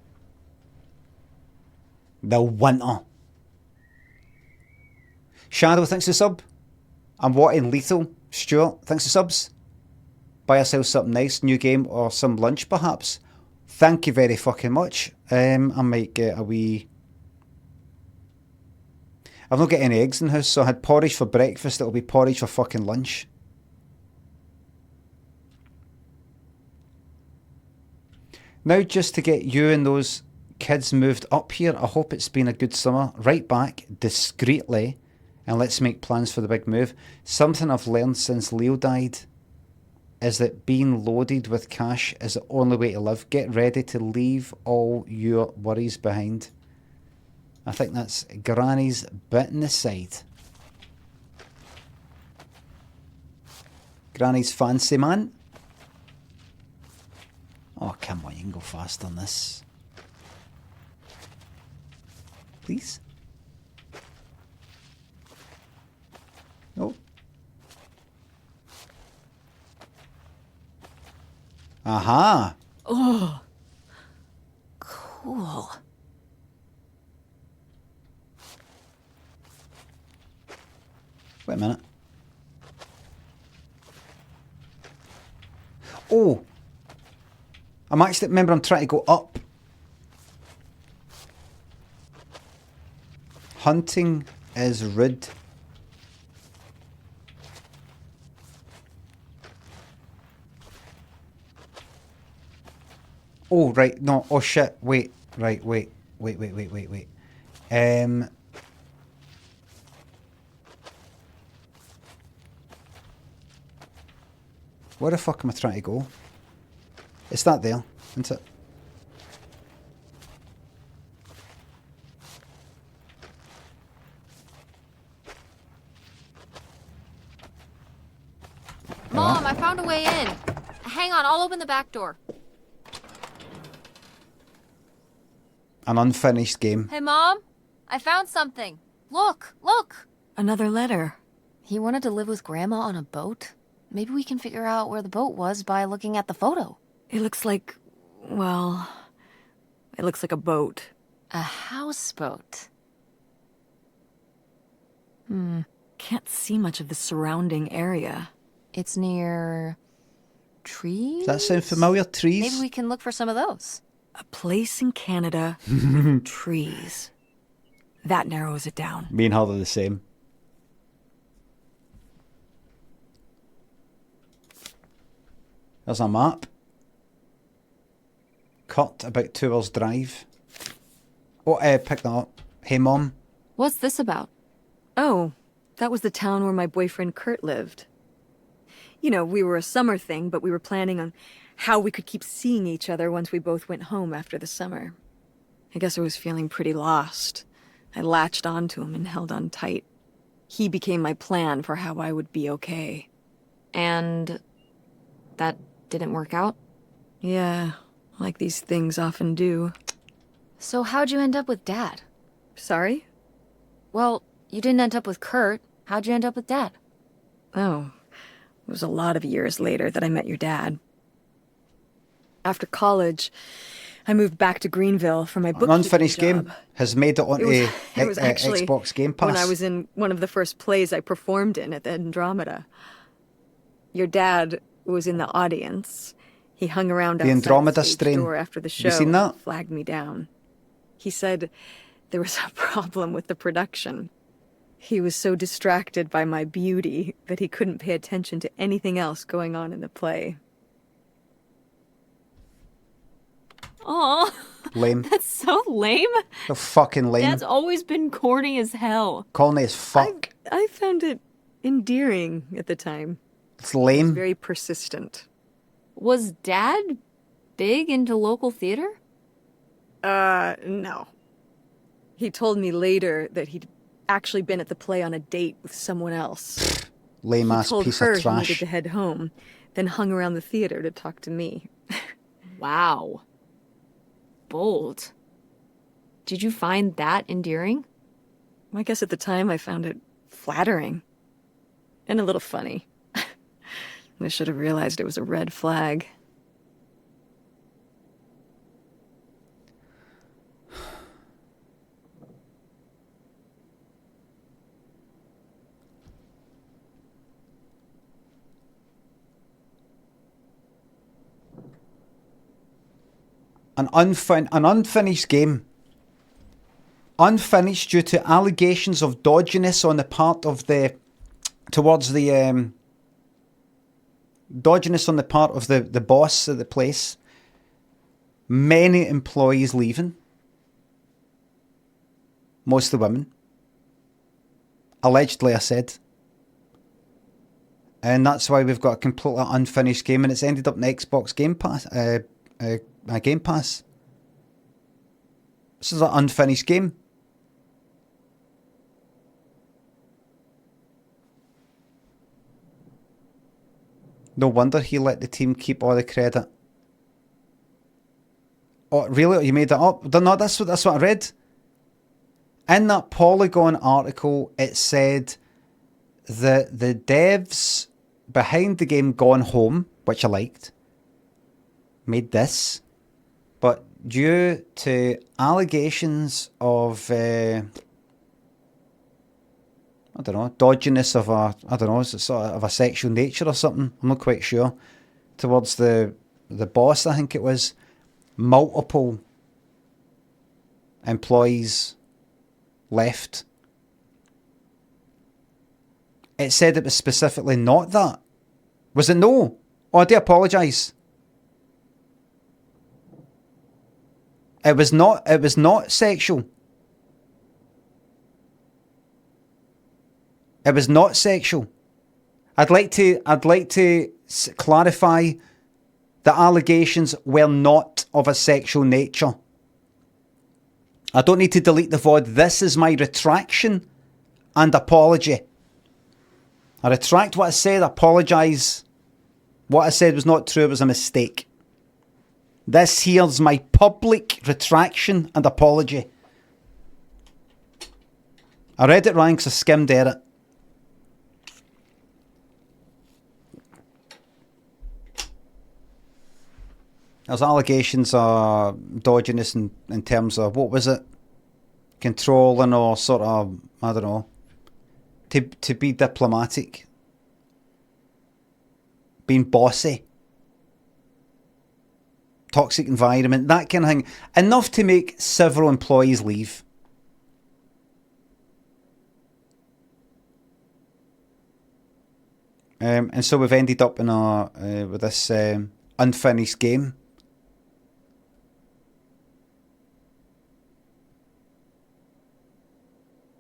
A: The winter. Shadow, thanks for sub. I'm wanting Lethal. Stuart, thanks for subs. Buy yourself something nice, new game or some lunch perhaps. Thank you very fucking much. I might get a wee... I've not got any eggs in the house, so I had porridge for breakfast. It'll be porridge for fucking lunch. Now just to get you and those kids moved up here. I hope it's been a good summer. Right back, discreetly, and let's make plans for the big move. Something I've learned since Leo died is that being loaded with cash is the only way to live. Get ready to leave all your worries behind. I think that's Granny's bit in the side. Granny's fancy man. Oh, come on, you can go fast on this. Please? No. Aha!
K: Oh. Cool.
A: Wait a minute. Oh! I'm actually, remember I'm trying to go up. Hunting is rude. Oh, right, no, oh shit, wait, right, wait. Where the fuck am I trying to go? It's that there, isn't it?
K: Mom, I found a way in. Hang on, I'll open the back door.
A: An unfinished game.
K: Hey, Mom, I found something. Look, look.
J: Another letter.
K: He wanted to live with Grandma on a boat. Maybe we can figure out where the boat was by looking at the photo.
J: It looks like, well, it looks like a boat.
K: A houseboat.
J: Can't see much of the surrounding area.
K: It's near trees?
A: Does that sound familiar? Trees?
K: Maybe we can look for some of those.
J: A place in Canada, trees. That narrows it down.
A: Me and her are the same. There's a map. Cut about 2 hours drive. Oh, pick that up. Hey, Mom.
K: What's this about?
J: Oh, that was the town where my boyfriend Kurt lived. You know, we were a summer thing, but we were planning on how we could keep seeing each other once we both went home after the summer. I guess I was feeling pretty lost. I latched onto him and held on tight. He became my plan for how I would be okay.
K: And that didn't work out?
J: Yeah, like these things often do.
K: So how'd you end up with Dad?
J: Sorry?
K: Well, you didn't end up with Kurt. How'd you end up with Dad?
J: Oh, it was a lot of years later that I met your dad. After college, I moved back to Greenville for my bookkeeping
A: An unfinished
J: job.
A: game has made it onto
J: It was actually
A: Xbox Game Pass.
J: when I was in one of the first plays I performed in at the Andromeda. Your dad was in the audience. He hung around outside
A: Andromeda
J: the stage
A: strain.
J: door after the show.
A: You seen that?
J: And flagged me down. He said there was a problem with the production. He was so distracted by my beauty that he couldn't pay attention to anything else going on in the play.
L: Aw,
A: Lame.
L: that's so lame.
A: So fucking lame.
L: Dad's always been corny as hell.
A: Corny as fuck.
J: I found it endearing at the time.
A: It's
J: It was
A: lame.
J: very persistent.
L: Was Dad big into local theater?
J: No. He told me later that he'd actually been at the play on a date with someone else.
A: Lame
J: He
A: ass
J: told
A: piece
J: her
A: of
J: he needed
A: trash.
J: to head home, then hung around the theater to talk to me.
L: Wow. Bold. Did you find that endearing?
J: I guess at the time I found it flattering. And a little funny. I should have realized it was a red flag.
A: An unfinished game. Unfinished due to allegations of dodginess on the part of the dodginess on the part of the boss of the place. Many employees leaving. Most of the women. Allegedly, I said. And that's why we've got a completely unfinished game, and it's ended up in Xbox Game Pass. Game Pass. This is an unfinished game. No wonder he let the team keep all the credit. Oh, really? You made that up? No, that's what I read. In that Polygon article, it said that the devs behind the game Gone Home, which I liked, made this, but due to allegations of I don't know, dodginess of a sexual nature or something, I'm not quite sure, towards the boss, I think it was, multiple employees left. It said it was specifically not that. Was it no? Oh, I do apologise. It was not sexual. It was not sexual. I'd like to clarify the allegations were not of a sexual nature. I don't need to delete the VOD. This is my retraction and apology. I retract what I said, apologise. What I said was not true, it was a mistake. This here's my public retraction and apology. I read it wrong because I skimmed at it. There's allegations of dodginess in terms of, what was it? Controlling or sort of, I don't know. To be diplomatic. Being bossy. Toxic environment, that kind of thing. Enough to make several employees leave. And so we've ended up in with this unfinished game.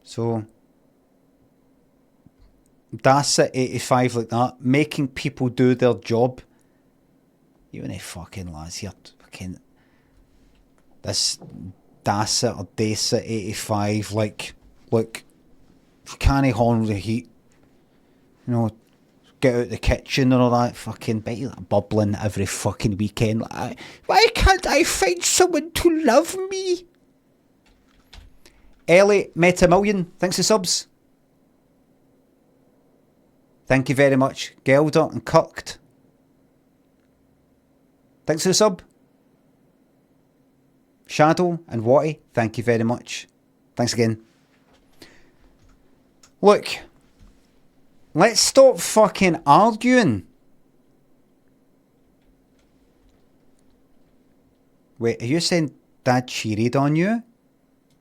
A: So that's at 85 like that, making people do their job. You and fucking lads here, fucking this Dasa or Dasa 85, like, look, if you can't handle the heat, you know, get out the kitchen and all that, fucking bet you that bubbling every fucking weekend. Like, why can't I find someone to love me? Ellie Metamillion, thanks for subs. Thank you very much. Gelder and Kirked. Thanks for the sub. Shadow and Watty, thank you very much. Thanks again. Look, let's stop fucking arguing. Wait, are you saying Dad cheated on you?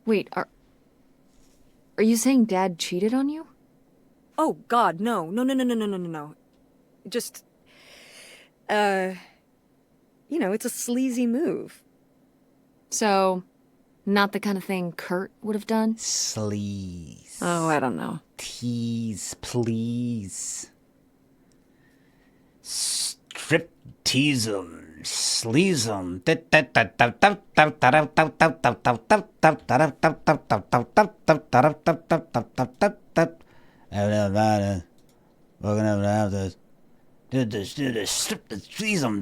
L: Wait, are you saying Dad cheated on you?
J: Oh, God, no. No. Just, you know, it's a sleazy move.
L: So, not the kind of thing Kurt would have done?
A: Sleaze.
J: Oh, I don't know.
A: Tease, please. Strip tease 'em, sleaze 'em. We're gonna have this. Do this, squeeze 'em.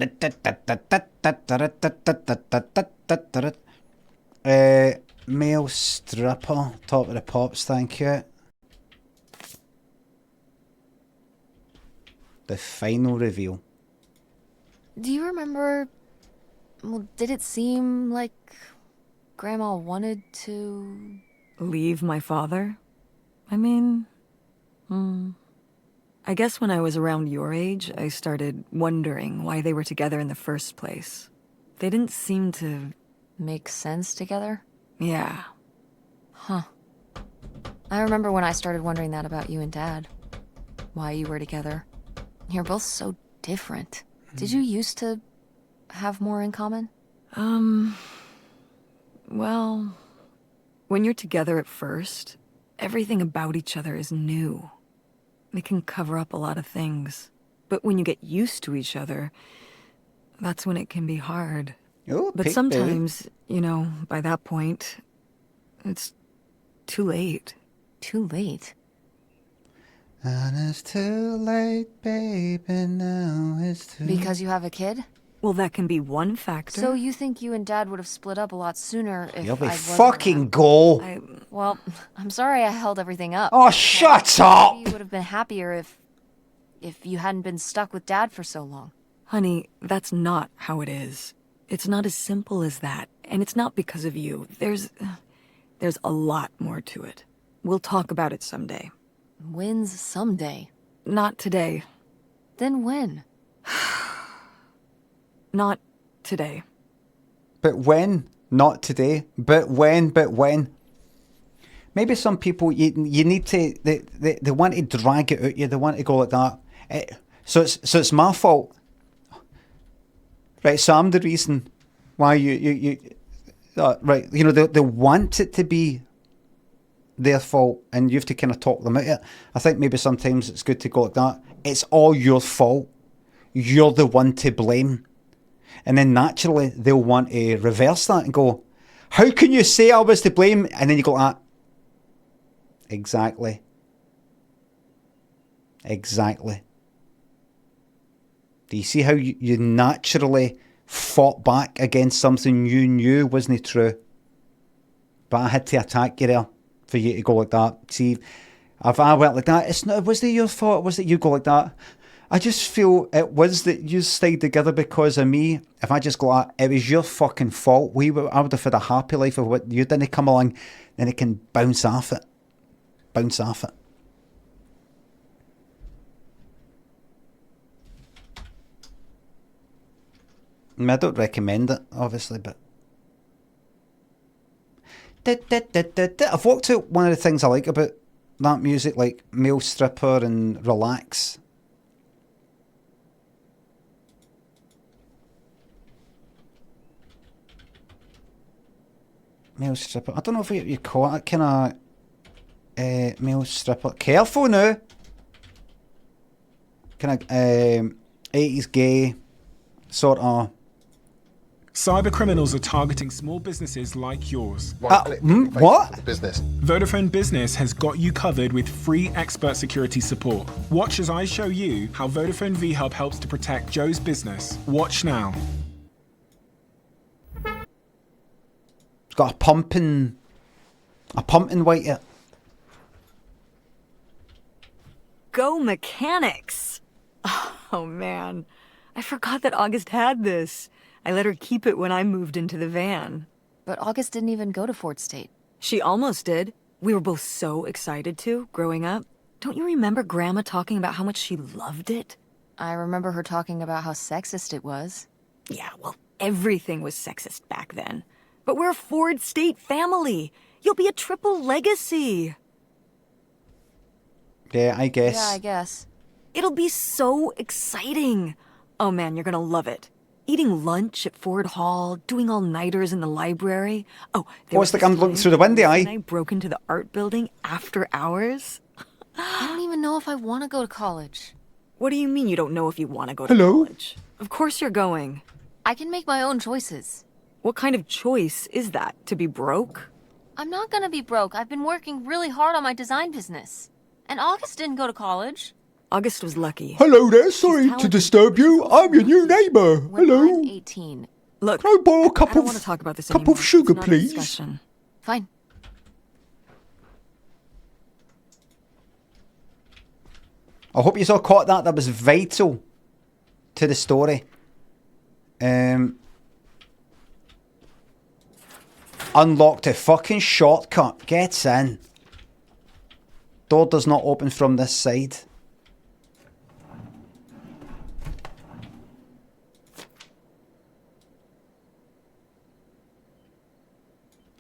A: Male stripper, top of the pops, thank you. The final reveal.
K: Do you remember... Well, did it seem like Grandma wanted to...
J: Leave my father? I mean... I guess when I was around your age, I started wondering why they were together in the first place. They didn't seem to...
K: Make sense together?
J: Yeah.
K: Huh. I remember when I started wondering that about you and Dad. Why you were together. You're both so different. Did you used to have more in common?
J: Well... When you're together at first, everything about each other is new. It can cover up a lot of things. But when you get used to each other, that's when it can be hard.
A: Oh,
J: but sometimes, you know, by that point, it's too late.
K: Too late?
A: And it's too late, baby, now it's too...
K: Because you have a kid?
J: Well, that can be one factor.
K: So you think you and Dad would have split up a lot sooner if
A: You'll be
K: I wasn't
A: fucking
K: around?
A: go.
K: Well, I'm sorry I held everything up.
A: Oh, shut up!
K: Maybe you would have been happier if you hadn't been stuck with Dad for so long.
J: Honey, that's not how it is. It's not as simple as that, and it's not because of you. There's a lot more to it. We'll talk about it someday.
K: When's someday?
J: Not today.
K: Then when?
J: Not today.
A: But when? Not today. But when? But when? Maybe some people, you need to, they want to drag it out you, they want to go like that. So it's my fault. Right, so I'm the reason why right, you know, they want it to be their fault and you have to kind of talk them out of it. I think maybe sometimes it's good to go like that. It's all your fault. You're the one to blame. And then naturally they'll want to reverse that and go, how can you say I was to blame? And then you go like that. Exactly. Exactly. Do you see how you naturally fought back against something you knew wasn't true? But I had to attack you there for you to go like that. See, if I went like that, was it your fault? Was it you go like that? I just feel it was that you stayed together because of me. If I just go like, it was your fucking fault. I would have had a happy life of what you didn't come along, then it can bounce off it. Bounce off it. I don't recommend it, obviously, but... I've worked out one of the things I like about that music, like Male Stripper and Relax. Male Stripper. I don't know if you call it kind of Male Stripper. Careful now! Kind of 80s gay sort of...
M: Cyber criminals are targeting small businesses like yours.
A: What?
M: Vodafone Business has got you covered with free expert security support. Watch as I show you how Vodafone V-Hub helps to protect Joe's business. Watch now.
A: It's got a pumping weight it.
J: Go mechanics! Oh man, I forgot that August had this. I let her keep it when I moved into the van.
K: But August didn't even go to Fort State.
J: She almost did. We were both so excited to, growing up. Don't you remember Grandma talking about how much she loved it?
K: I remember her talking about how sexist it was.
J: Yeah, well, everything was sexist back then. But we're a Ford State family. You'll be a triple legacy.
A: Yeah, I guess.
K: Yeah, I guess.
J: It'll be so exciting. Oh man, you're gonna love it. Eating lunch at Ford Hall, doing all-nighters in the library. Oh,
A: it's like I'm looking through the window,
J: and I broke into the art building after hours.
K: I don't even know if I want to go to college.
J: What do you mean you don't know if you want to go to college? Of course you're going.
K: I can make my own choices.
J: What kind of choice is that? To be broke?
K: I'm not gonna be broke. I've been working really hard on my design business. And August didn't go to college.
J: August was lucky.
N: Hello there, sorry to disturb you. I'm your new neighbour. Hello.
K: I'm 18.
J: Look,
N: can I borrow a cup
J: I don't
N: of
J: want to talk about this
N: cup
J: anymore.
N: of sugar,
J: It's not a
N: please?
J: discussion.
K: Fine.
A: I hope you all caught that. That was vital to the story. Unlocked a fucking shortcut. Gets in. Door does not open from this side.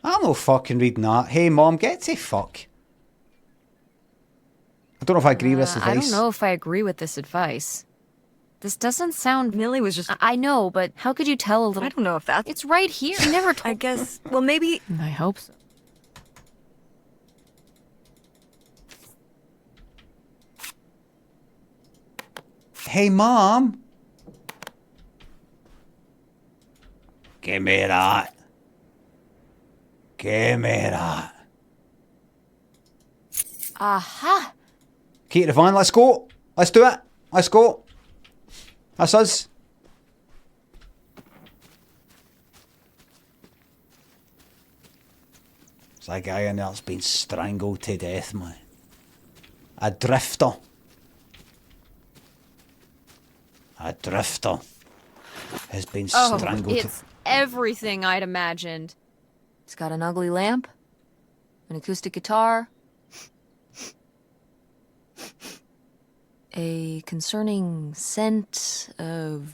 A: I'm no fucking reading that. Hey mom, get to fuck. I don't know if I agree with this advice.
K: I don't know if I agree with this advice. This doesn't sound...
J: Millie was just...
K: I know, but how could you tell a little...
J: I don't know if that's...
K: It's right here. I never told...
J: I guess... Well, maybe...
K: I hope so.
A: Hey mom. Give me that. Give me that.
K: Aha!
A: Key to the van, let's go. Let's do it. Let's go. That's us. It's that guy in there that's been strangled to death, man. A drifter. A drifter has been strangled.
K: It's everything I'd imagined. It's got an ugly lamp, an acoustic guitar, a concerning scent of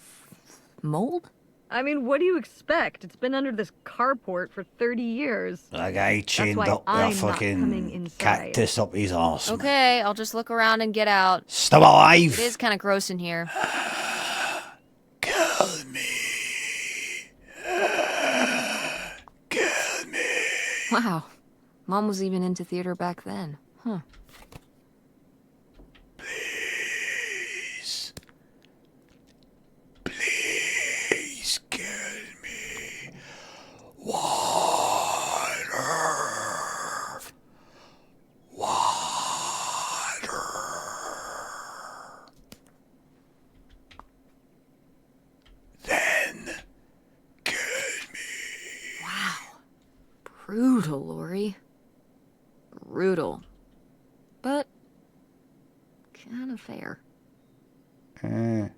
K: mold?
J: I mean, what do you expect? It's been under this carport for 30 years.
A: That guy chained
J: That's why
A: up with a
J: I'm not
A: fucking
J: coming inside.
A: cactus up his arse. man.
K: Okay, I'll just look around and get out.
A: Still alive.
K: It is kind of gross in here.
A: Kill me. Kill me.
K: Wow. Mom was even into theater back then. Huh.
A: Please. Please kill me. Water. Water. Then kill me.
K: Wow. Brutal, Lori. Brutal. But kind of fair.
A: Right.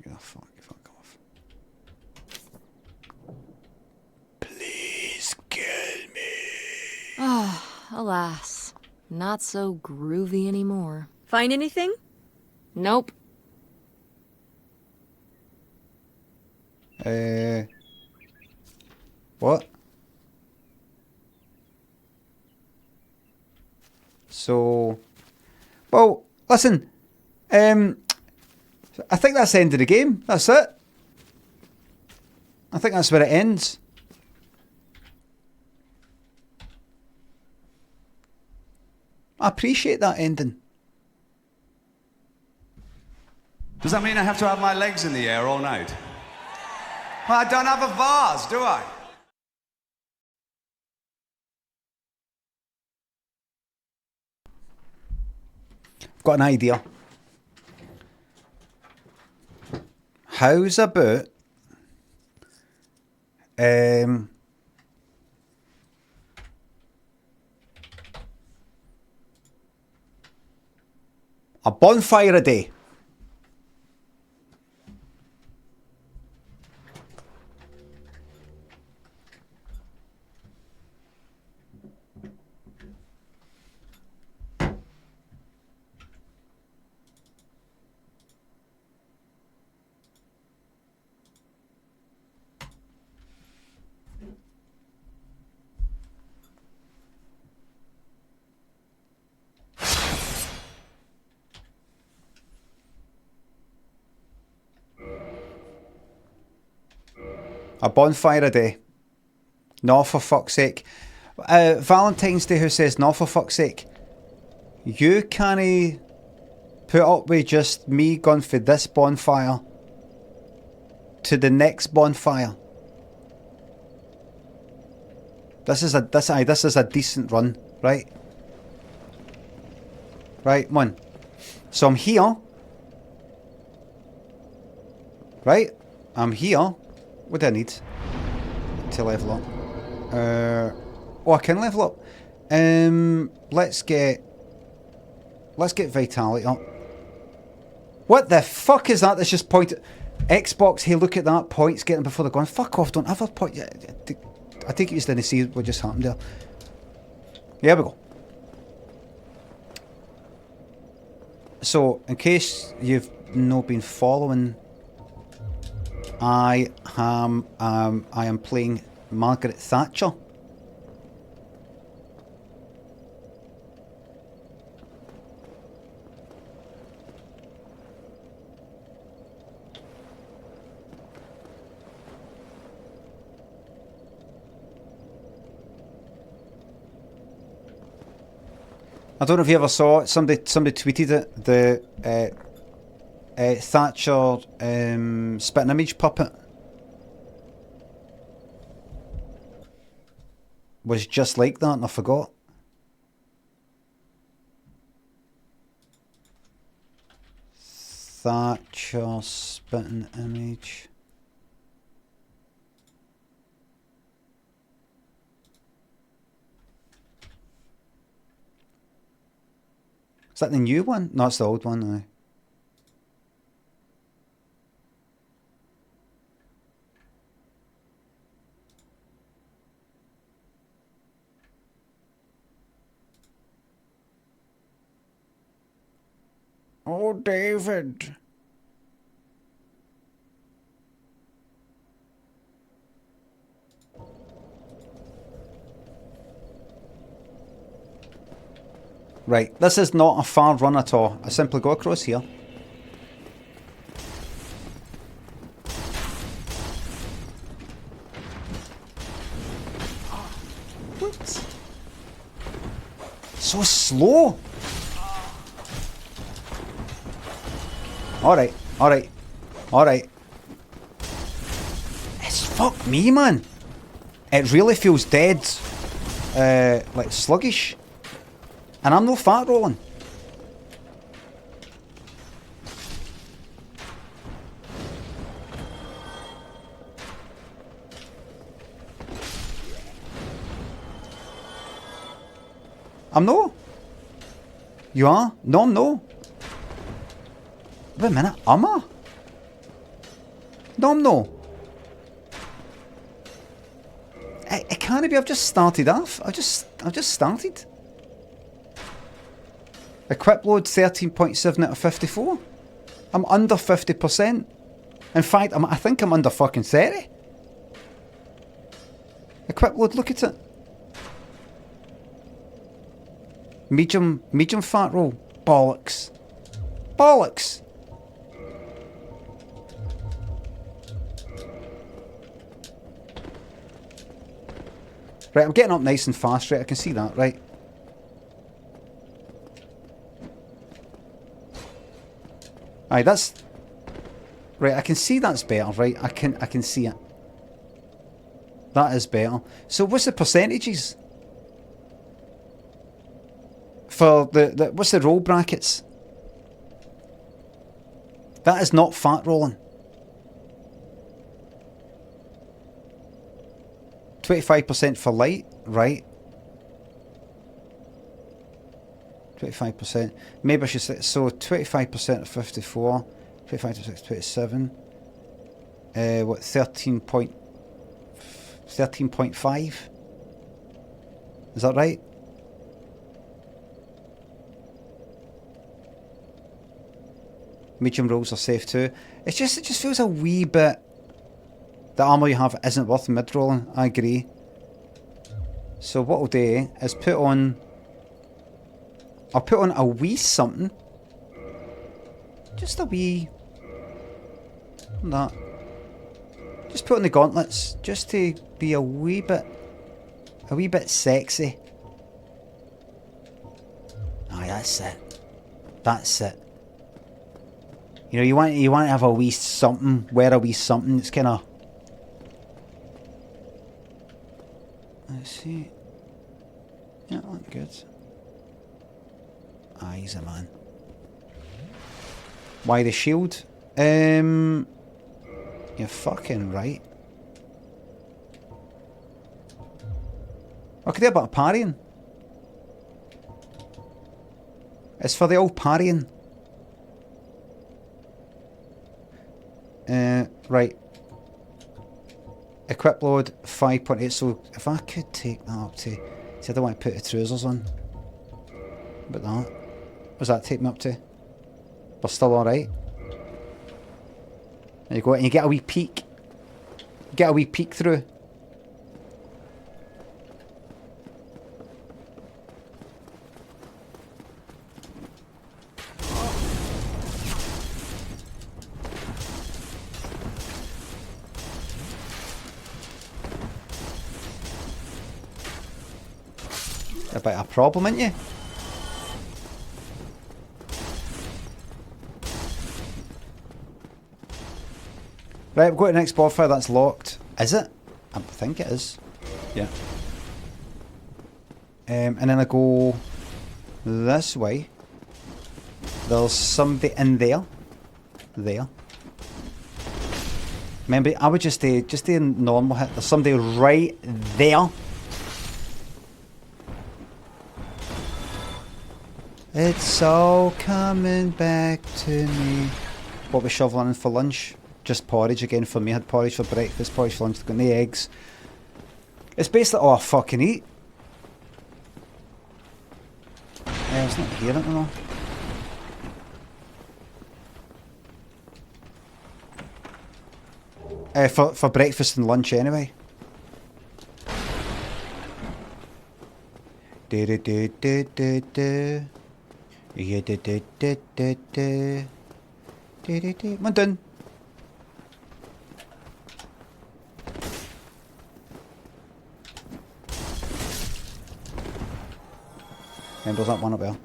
A: Yeah, fuck off. Please kill me.
K: Ah, alas. Not so groovy anymore.
J: Find anything?
K: Nope.
A: What? So, well, listen. I think that's the end of the game. That's it. I think that's where it ends. I appreciate that ending.
O: Does that mean I have to have my legs in the air all night? Well, I don't have a vase, do I?
A: I've got an idea. How's about a bonfire a day? A bonfire a day. No, for fuck's sake. Valentine's Day, who says no, for fuck's sake? You can't put up with just me going for this bonfire to the next bonfire. This is a decent run, right? Right, come on. So I'm here. Right? I'm here. What do I need to level up? Oh, I can level up. Let's get vitality up. What the fuck is that? That's just pointed. Xbox, hey, look at that. Points getting before they're gone. Fuck off, don't ever point. I think you just didn't see what just happened there. Here we go. So, in case you've not been following, I am playing Margaret Thatcher. I don't know if you ever saw it. Somebody tweeted it. The Thatcher spitting image puppet was just like that, and I forgot. Thatcher spitting image. Is that the new one? No, it's the old one now. Oh, David. Right, this is not a far run at all. I simply go across here. What? So slow. Alright, alright, alright. It's fuck me, man. It really feels dead. Like sluggish. And I'm no fat rolling. I'm no. You are? No, I'm no. Wait a minute, am I? No, I'm no. It can't be. I've just started off. I've just started. Equip load 13.7 out of 54. I'm under 50%. In fact, I think I'm under fucking 30. Equip load, look at it. Medium fat roll. Bollocks. Bollocks. Right, I'm getting up nice and fast, right? I can see that, right? Aye, that's... Right, I can see that's better, right? I can see it. That is better. So what's the percentages? For the what's the roll brackets? That is not fat rolling. 25% for light, right? 25%. Maybe I should say, so 25% of 54, 25 to 27. What, 13.5? Is that right? Medium rolls are safe too. It just feels a wee bit... The armour you have isn't worth mid-rolling, I agree. So what I'll do is put on... I'll put on a wee something. Just a wee... That. Just put on the gauntlets, just to be a wee bit sexy. Aye, that's it. That's it. You know, you want to have a wee something, wear a wee something. It's kind of. Let's see. Yeah, look good. Ah, he's a man. Why the shield? You're fucking right. I could do a bit of parrying. It's for the old parrying. Right. Equip load 5.8. So if I could take that up to. See, I don't want to put the trousers on. But that. What does that take me up to? We're still alright. There you go, and you get a wee peek. Get a wee peek through. A bit of a problem, ain't you? Right, we've got the next bonfire that's locked. Is it? I think it is. Yeah. And then I go this way. There's somebody in there. There. Remember, I would just do a normal hit. There's somebody right there. It's all coming back to me. What we shoveling in for lunch? Just porridge again for me. I had porridge for breakfast, porridge for lunch, got the eggs. It's basically all I fucking eat. Yeah, it's not here anymore. For breakfast and lunch anyway. Do do do do do do. Yeah, do do do do do. Do do do. I'm done. Remember that one up there?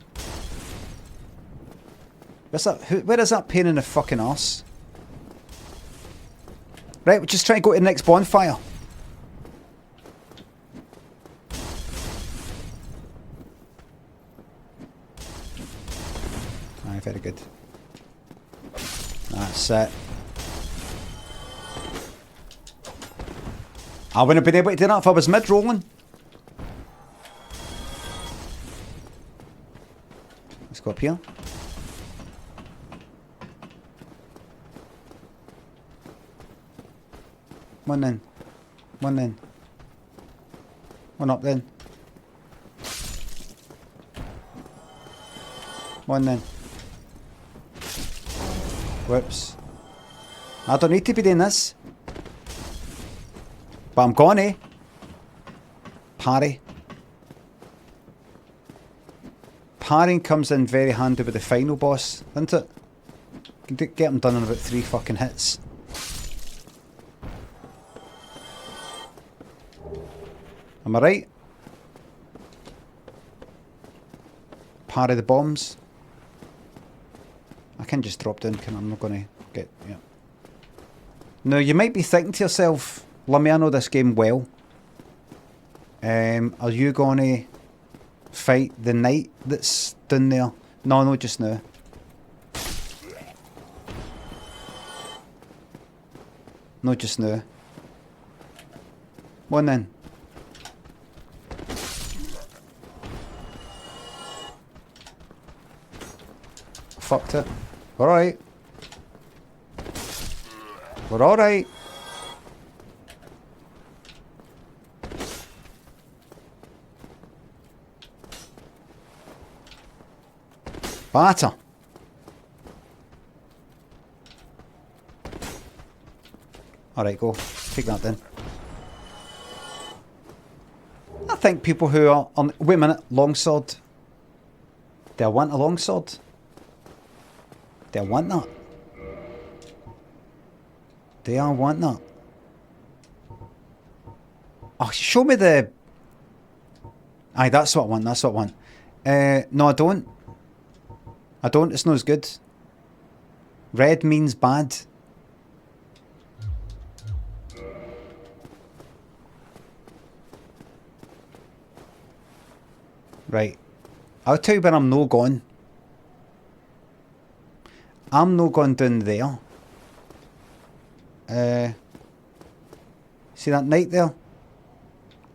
A: Where's that? Where is that pain in the fucking arse? Right, we're just trying to go to the next bonfire. Aye, very good. That's it. I wouldn't have been able to do that if I was mid-rolling. Let's go up here. One then. One then. One up then. One then. Whoops. I don't need to be doing this. But I'm gonna. Parry. Parrying comes in very handy with the final boss, doesn't it? You can get him done in about 3 fucking hits. Am I right? Parry the bombs. I can just drop down, I'm not gonna get, yeah. Now you might be thinking to yourself, Limmy, I know this game well. Are you gonna fight the knight that's down there? No, no, just now. No, just now. One then. Fucked it. We're alright. We're alright. Batter. Alright, go. Take that then. I think people who are on... Wait a minute. Longsword. Do I want a longsword? Do I want that? Do I want that? Oh, show me the... Aye, that's what I want. That's what I want. No, I don't. I don't. It's not as good. Red means bad. Right. I'll tell you where I'm no going. I'm no going down there. See that knight there?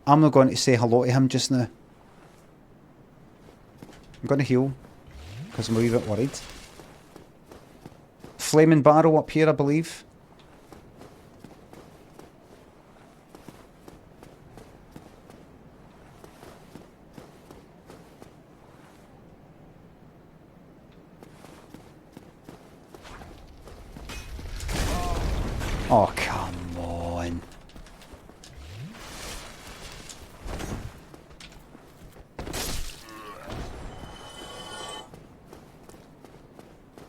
A: I'm not going to say hello to him just now. I'm going to heal, because I'm a wee bit worried. Flaming barrow up here, I believe. Oh, come on.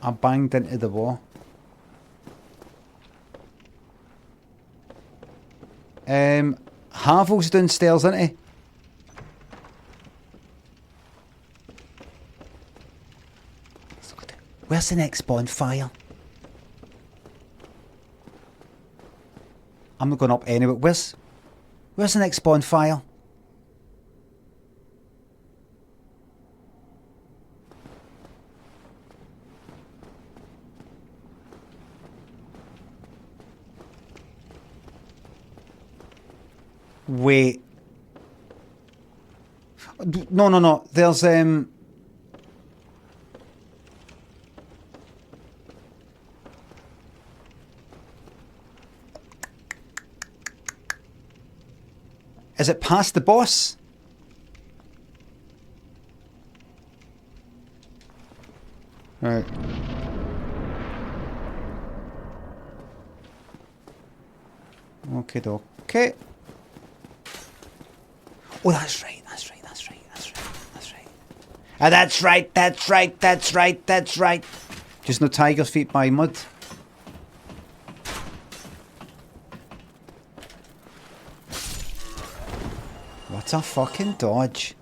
A: I banged into the wall. Harvey's downstairs, isn't he? Where's the next bonfire? I'm not going up anyway. Where's the next bonfire? Wait. No. There's Is it past the boss? Right. Okay. Oh, that's right. Ah, that's right. Just no tiger's feet by mud. What a fucking dodge.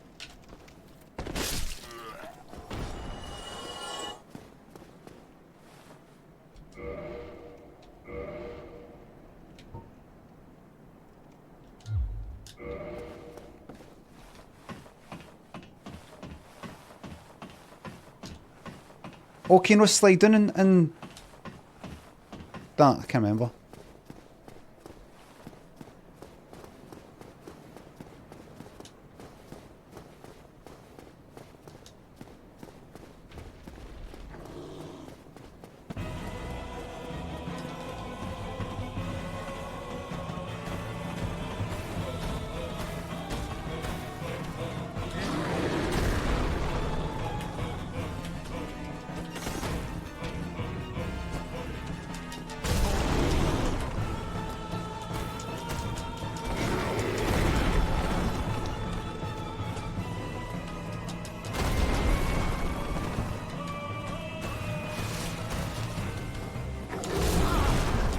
A: Okay, no slide down and that, I can't remember.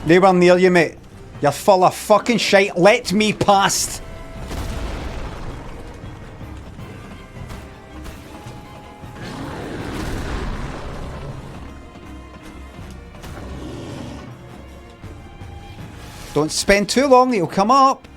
A: Nowhere near you, mate. You're full of fucking shite. Let me past. Don't spend too long, it'll come up.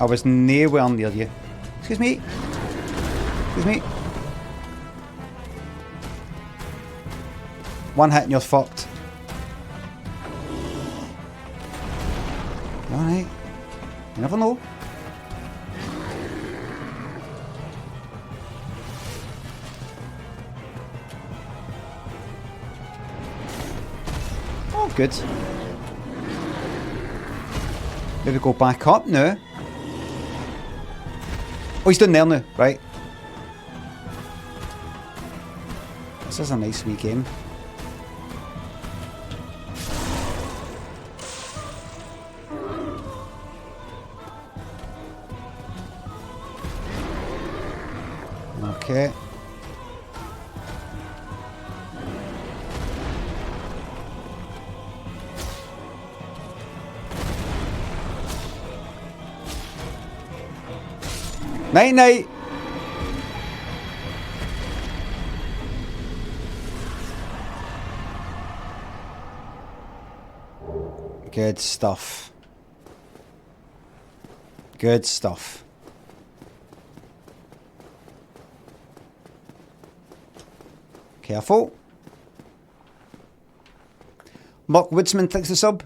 A: I was nowhere near you. Excuse me. One hit and you're fucked. Alright. You never know. Oh, good. Maybe go back up now. Oh, he's down there now, right. This is a nice wee game. Night night. Good stuff. Good stuff. Careful. Mark Woodsman thinks the sub.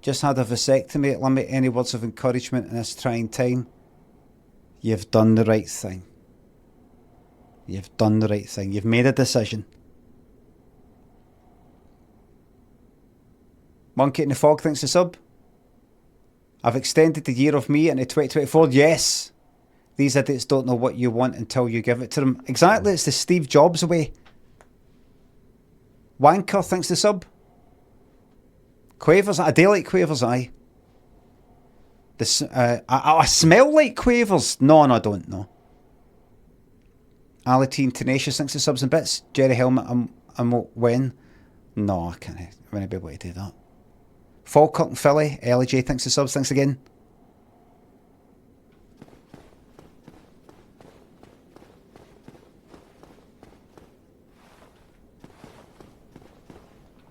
A: Just had a vasectomy at Limmy. Any words of encouragement in this trying time? You've done the right thing. You've done the right thing. You've made a decision. Monkey in the Fog thinks the sub. I've extended the year of me into 2024. Yes. These idiots don't know what you want until you give it to them. Exactly. It's the Steve Jobs way. Wanker thinks the sub. Quavers. I do like Quavers, aye. I smell like Quavers. No, I don't know. Alatine Tenacious thinks the subs and bits. Jerry Helmet, I'm when? No, I can't. I wouldn't be able to do that. Falkirk and Philly. Ellie J thinks the subs. Thanks again.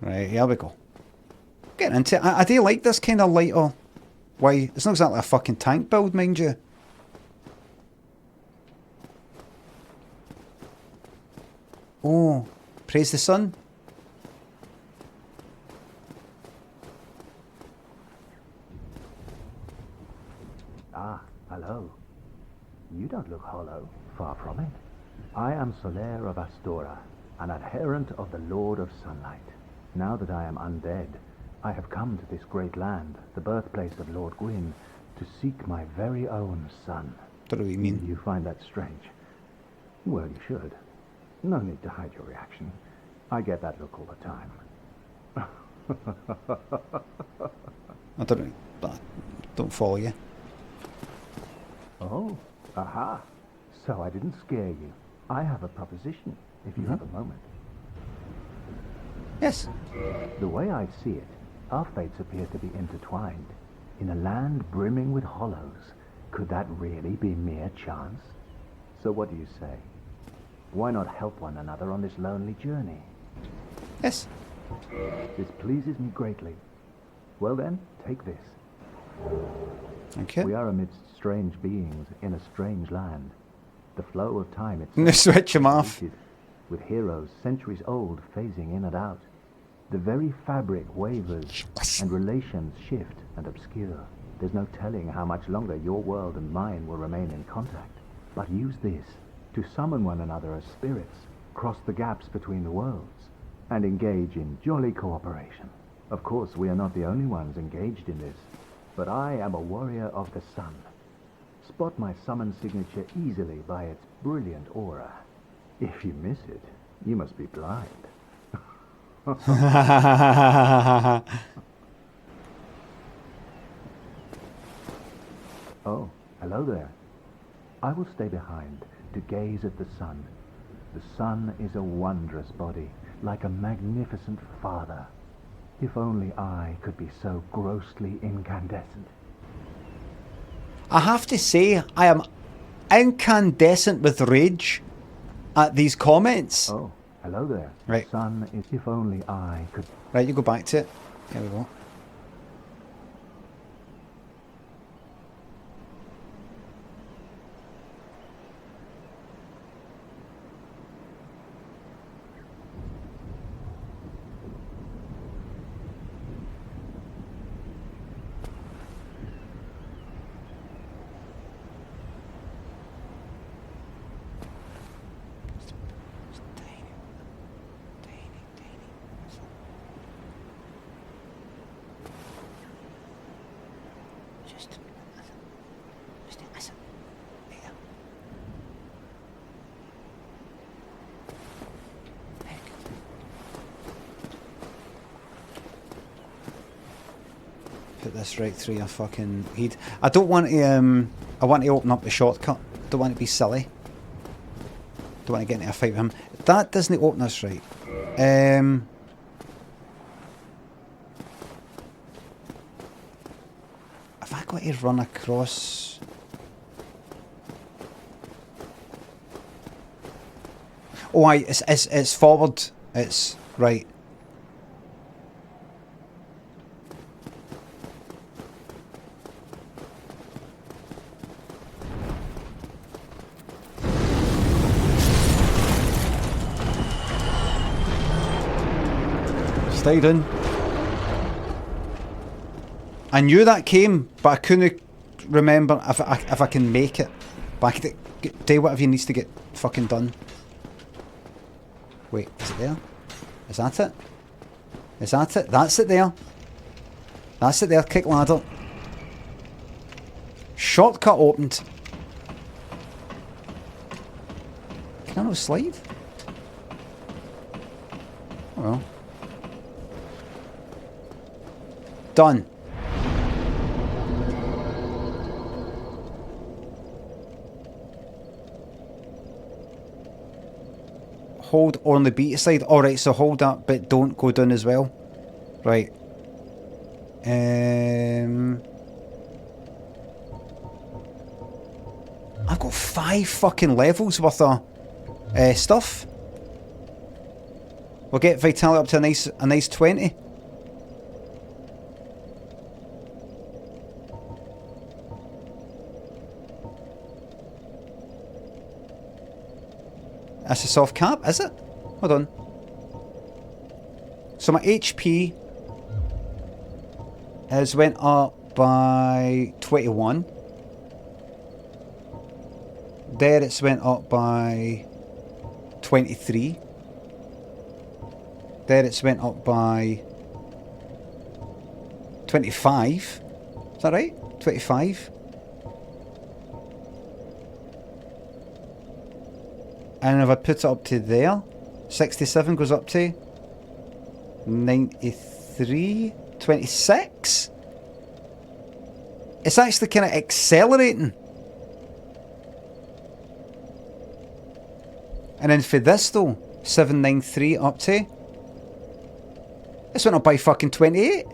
A: Right, here we go. Getting into it. I do like this kind of lighter. Why? It's not exactly a fucking tank build, mind you. Oh, praise the sun.
P: Ah, hello. You don't look hollow. Far from it. I am Solaire of Astora, an adherent of the Lord of Sunlight. Now that I am undead, I have come to this great land, the birthplace of Lord Gwyn, to seek my very own son.
A: What do you mean?
P: You find that strange? Well, you should. No need to hide your reaction. I get that look all the time.
A: I don't follow you.
P: Oh, aha. So I didn't scare you. I have a proposition, if you have a moment.
A: Yes.
P: The way I see it, our fates appear to be intertwined. In a land brimming with hollows, could that really be mere chance? So what do you say? Why not help one another on this lonely journey?
A: Yes.
P: This pleases me greatly. Well then, take this.
A: Okay.
P: We are amidst strange beings in a strange land. The flow of time
A: No,
P: itself
A: switch him off.
P: With heroes centuries old phasing in and out. The very fabric wavers and relations shift and obscure. There's no telling how much longer your world and mine will remain in contact. But use this to summon one another as spirits, cross the gaps between the worlds, and engage in jolly cooperation. Of course, we are not the only ones engaged in this, but I am a warrior of the sun. Spot my summon signature easily by its brilliant aura. If you miss it, you must be blind. Oh, hello there. I will stay behind to gaze at the sun. The sun is a wondrous body, like a magnificent father. If only I could be so grossly incandescent.
A: I have to say, I am incandescent with rage at these comments.
P: Oh, hello there.
A: Right.
P: Sun is if only I could.
A: Right, you go back to it. Here we go. Put this right through your fucking head. I don't want to, I want to open up the shortcut. Don't want to be silly. Don't want to get into a fight with him. That doesn't open us right. Have I got to run across? Oh, it's forward. It's right. Stay down. I knew that came, but I couldn't remember if I can make it. But I can do whatever needs to get fucking done. Wait, is it there? Is that it? Is that it? That's it there. That's it there. Kick ladder. Shortcut opened. Can I not slide? Oh well. Done. Hold on the beta side. Alright, so hold that bit, don't go down as well. Right. I've got 5 fucking levels worth of stuff. We'll get vitality up to a nice 20. That's a soft cap, is it? Hold on. So my HP has went up by 21. There it's went up by 23. There it's went up by 25. Is that right? 25. And if I put it up to there, 67 goes up to 93, 26. It's actually kind of accelerating. And then for this though, 793 up to, this went up by fucking 28.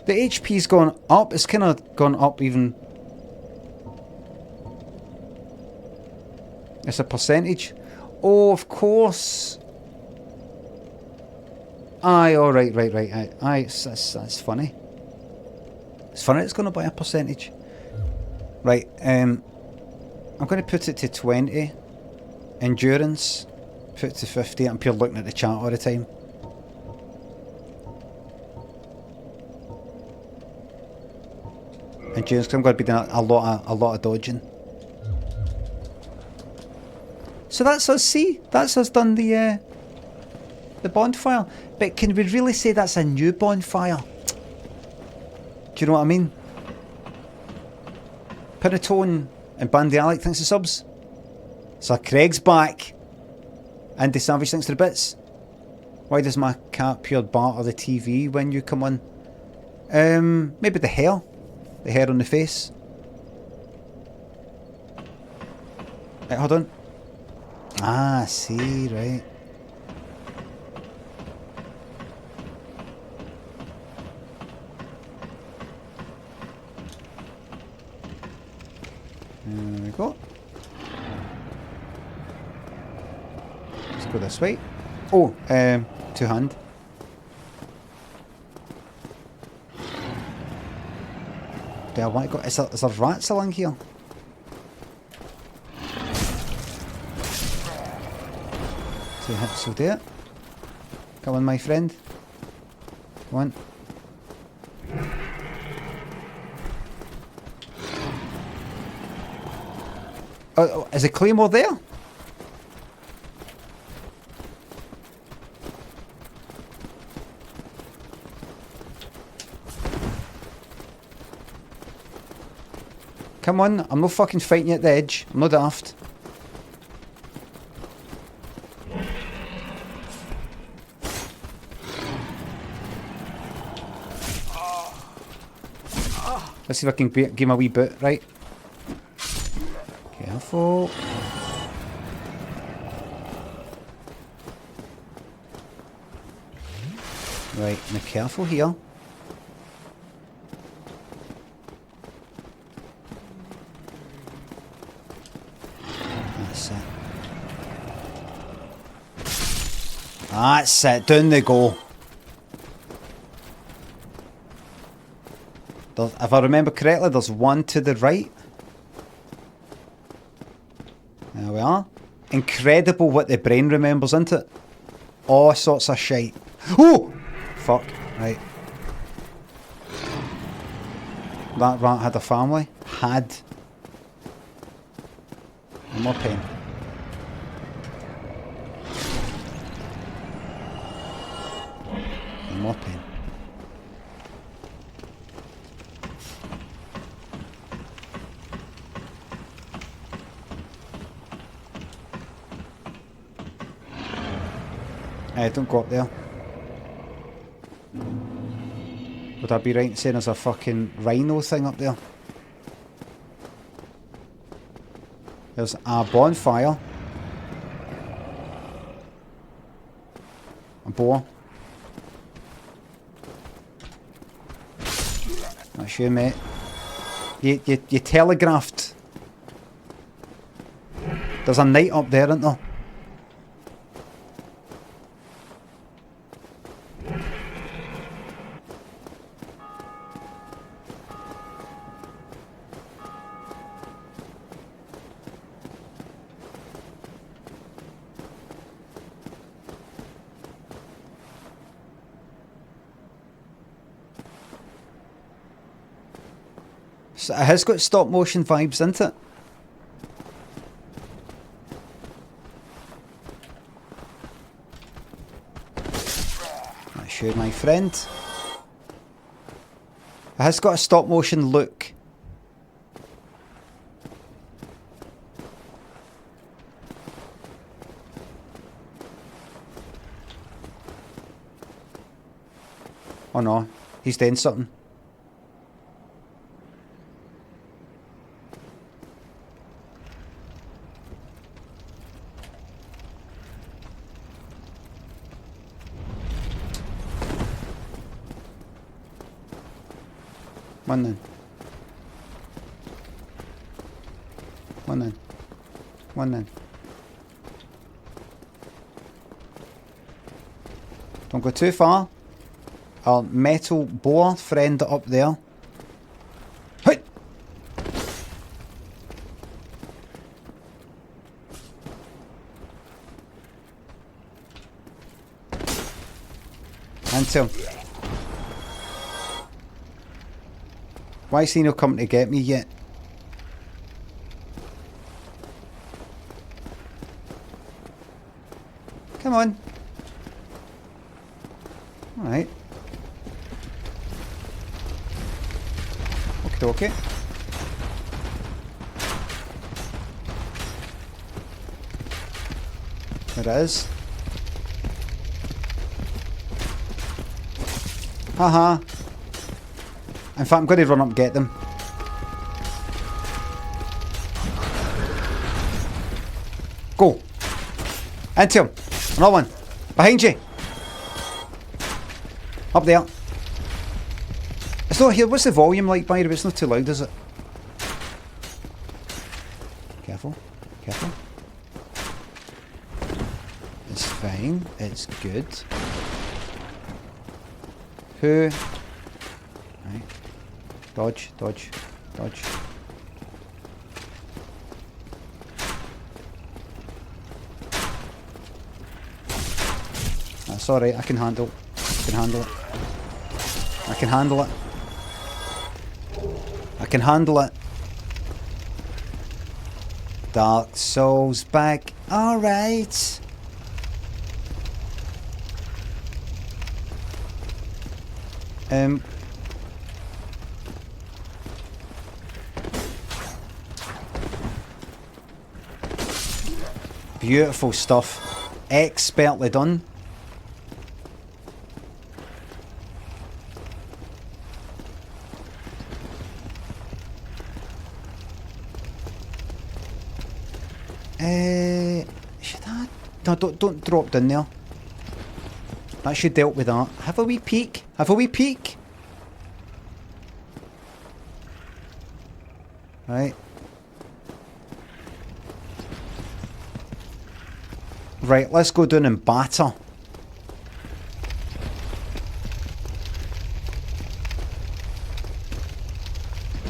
A: The HP's gone up. It's kind of gone up even. It's a percentage. Oh, of course. Aye, all right. Aye, that's funny. It's funny it's going to buy a percentage. Right, I'm going to put it to 20. Endurance. Put it to 50. I'm pure looking at the chat all the time. Endurance, 'cause I'm going to be doing a lot of dodging. So that's us. See, that's us done the bonfire. But can we really say that's a new bonfire? Do you know what I mean? Pinatone and Bandy Alec, thanks for subs. So Craig's back. Andy Savage, thanks for the bits. Why does my cat pure barter the TV when you come on? Maybe the hair. The hair on the face. Right, hold on. Ah, I see, right. There we go. Let's go this way. Oh, two hand. Do I want to go? Is there rats along here? So there. Come on, my friend. Come on. Oh, is a claymore there? Come on, I'm not fucking fighting you at the edge. I'm not daft. Let's see if I can give him a wee boot, right? Careful. Right, now careful here. That's it. That's it. Down they go. If I remember correctly, there's one to the right. There we are. Incredible what the brain remembers, isn't it? All sorts of shite. Oh! Fuck. Right. That rat had a family. Had. One more pain. One more pain. Hey, don't go up there. Would I be right in saying there's a fucking rhino thing up there? There's a bonfire. A boar. That's you, mate. You telegraphed. There's a knight up there, isn't there? It has got stop motion vibes, isn't it? That's you, my friend. It has got a stop motion look. Oh no, he's doing something. One then. One then. One then. Don't go too far. Our metal boar friend up there. Hey! Until. Why is he not coming to get me yet? Come on. Alright. Okay, okay. There it is. Haha. In fact, I'm going to run up and get them. Go. Into him. Another one. Behind you. Up there. It's not here. What's the volume like, by the way? It's not too loud, is it? Careful. Careful. It's fine. It's good. Who? Right. Dodge, dodge, dodge. That's alright, I can handle. I can handle it. I can handle it. I can handle it. Dark Souls back. Alright. Beautiful stuff. Expertly done. Should I? No, don't drop down there. That should dealt with that. Have a wee peek. Have a wee peek. Right. Right, let's go down and batter.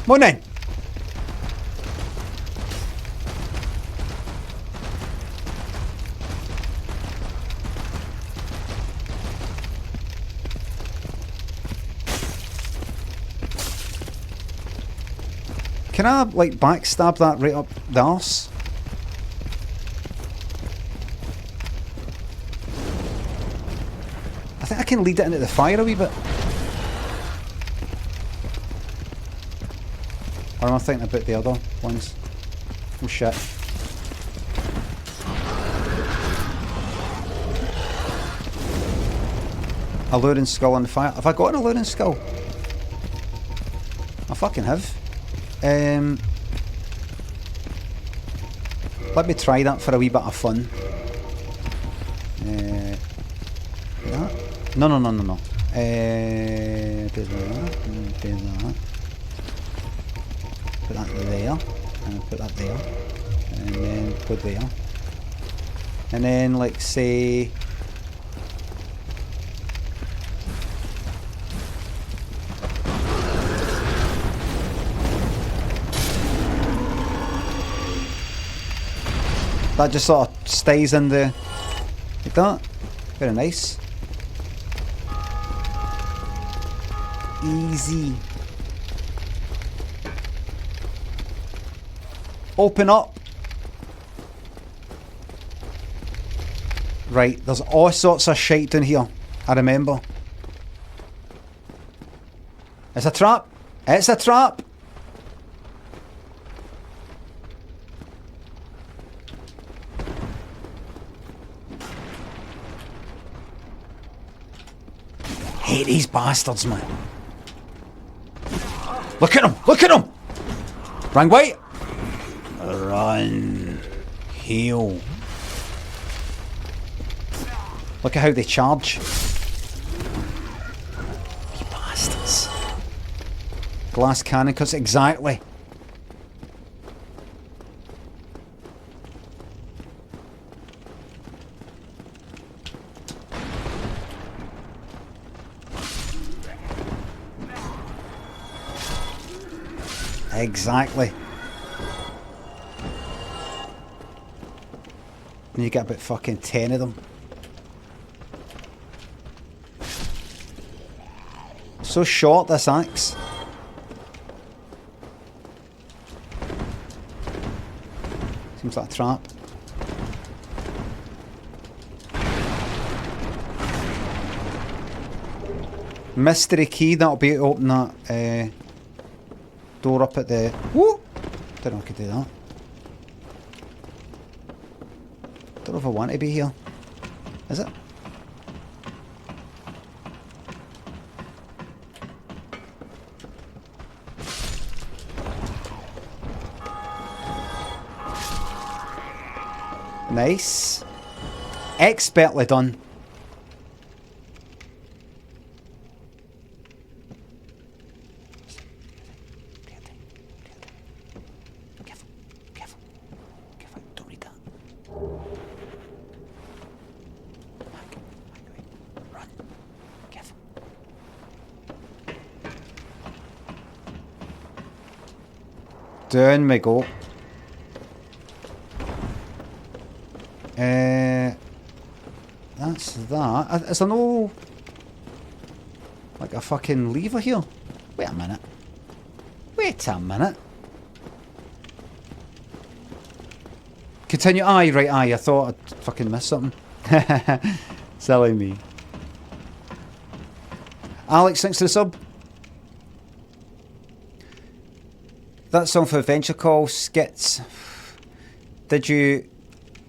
A: Come on then. Can I, like, backstab that right up the arse? I think I can lead it into the fire a wee bit. Or am I thinking about the other ones? Oh shit. Alluring skull on the fire. Have I got an alluring skull? I fucking have. Let me try that for a wee bit of fun. That? No. Do that. Put that there, and put that there, and then put there, and then like say. That just sort of stays in the, like that. Very nice. Easy. Open up. Right, there's all sorts of shite down here. I remember. It's a trap. It's a trap. Hate these bastards, man. Look at him! Look at him! Wrong way! Run. Heal. Look at how they charge. You bastards. Glass cannon, cause exactly. Exactly. And you get about fucking 10 of them. So short, this axe. Seems like a trap. Mystery key, that'll be to open that door up at the... Woo! Don't know if I could do that. Don't know if I want to be here. Is it? Nice. Expertly done. Down we go. That's that. Is there no... like a fucking lever here? Wait a minute. Wait a minute. Continue. Aye, right, aye. I thought I'd fucking missed something. Silly me. Alex, thanks to the sub. That song for Adventure Call, Skits. Did you